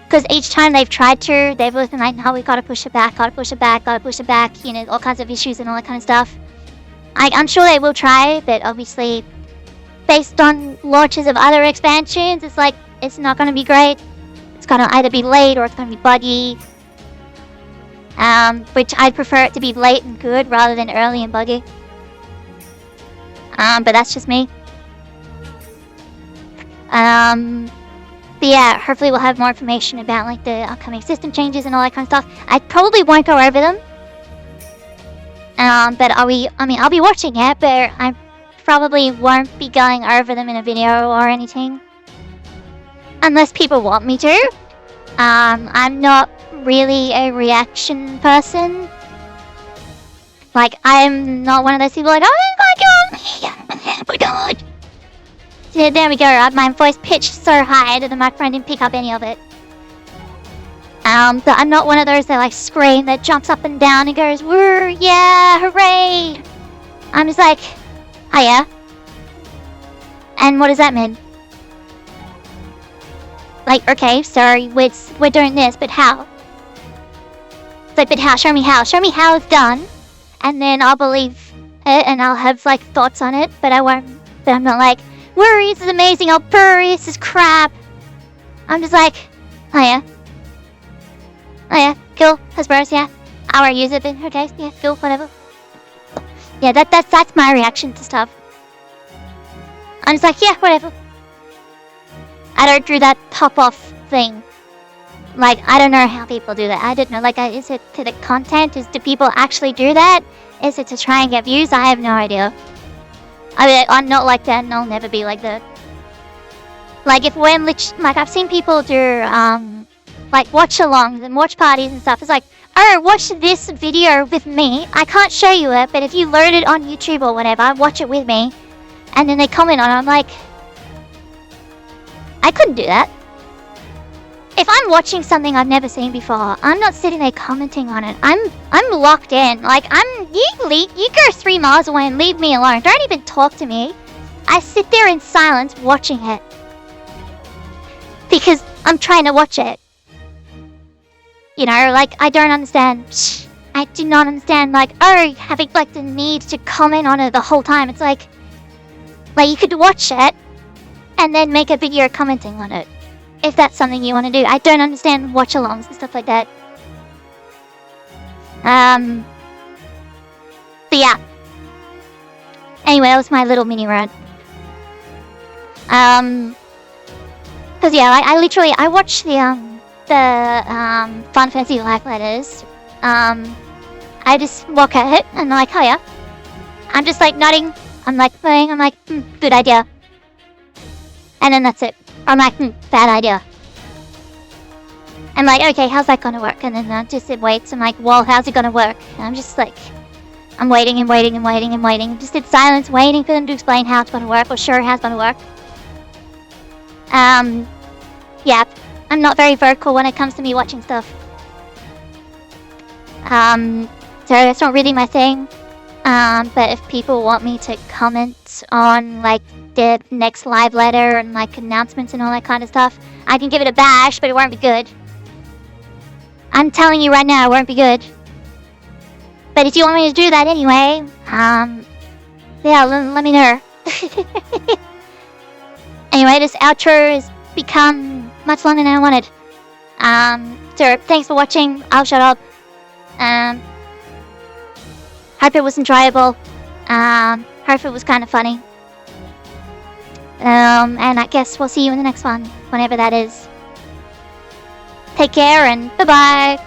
Because each time they've tried to, they've always been like, no, we gotta push it back, all kinds of issues and all that kind of stuff. I'm sure they will try, but obviously, based on launches of other expansions, it's not gonna be great. It's gonna either be late or it's gonna be buggy. Which I'd prefer it to be late and good rather than early and buggy. But that's just me. But yeah, hopefully we'll have more information about the upcoming system changes and all that kind of stuff. I probably won't go over them. But I'll be watching it, but I probably won't be going over them in a video or anything. Unless people want me to. I'm not really a reaction person. I'm not one of those people oh my god! Yeah, there we go. My voice pitched so high that the microphone didn't pick up any of it. But I'm not one of those that like scream, that jumps up and down and goes, woo, yeah, hooray. I'm just like, hiya. And what does that mean? Like, okay, sorry, we're doing this, but how? It's like, but how? Show me how. Show me how it's done. And then I'll believe it and I'll have like thoughts on it, but I won't. But I'm not like, worry, this is amazing, I'll purr, this is crap. I'm just like, oh yeah. Oh yeah, cool, Hasbro's, yeah. I won't use it, but okay, yeah, cool, whatever. Yeah, that's my reaction to stuff. I'm just like, yeah, whatever. I don't do that pop-off thing. Like, I don't know how people do that. I don't know, like, is it to the content? Do people actually do that? Is it to try and get views? I have no idea. I mean, I'm not like that, and I'll never be like that. Like, like, I've seen people do, like, watch-alongs and watch parties and stuff. It's like, oh, watch this video with me. I can't show you it, but if you load it on YouTube or whatever, watch it with me. And then they comment on it. I'm like, I couldn't do that. If I'm watching something I've never seen before, I'm not sitting there commenting on it. I'm locked in. Like, you go 3 miles away and leave me alone. Don't even talk to me. I sit there in silence watching it. Because I'm trying to watch it. You know, like, I don't understand. I do not understand, like, oh, having, like, the need to comment on it the whole time. It's like, you could watch it and then make a video commenting on it. If that's something you want to do. I don't understand watch-alongs and stuff like that. But yeah. Anyway, that was my little mini rant. Cause yeah, I watch the Fun Fancy Life letters. I just walk at it and I'm like, oh yeah. I'm just like nodding. I'm like playing. I'm like, good idea. And then that's it. I'm like, bad idea. I'm like, okay, how's that gonna work? And then just it waits. I'm like, well, how's it gonna work? And I'm just like, I'm waiting and waiting and waiting and waiting. Just in silence, waiting for them to explain how it's gonna work or sure how it's gonna work. Yeah, I'm not very vocal when it comes to me watching stuff. So that's not really my thing. But if people want me to comment on, like, the next live letter and, like, announcements and all that kind of stuff, I can give it a bash, but it won't be good. I'm telling you right now, it won't be good. But if you want me to do that anyway, yeah, let me know. Anyway, this outro has become much longer than I wanted. So thanks for watching. I'll shut up. Hope it was enjoyable. Hope it was kind of funny. And I guess we'll see you in the next one, whenever that is. Take care and bye-bye.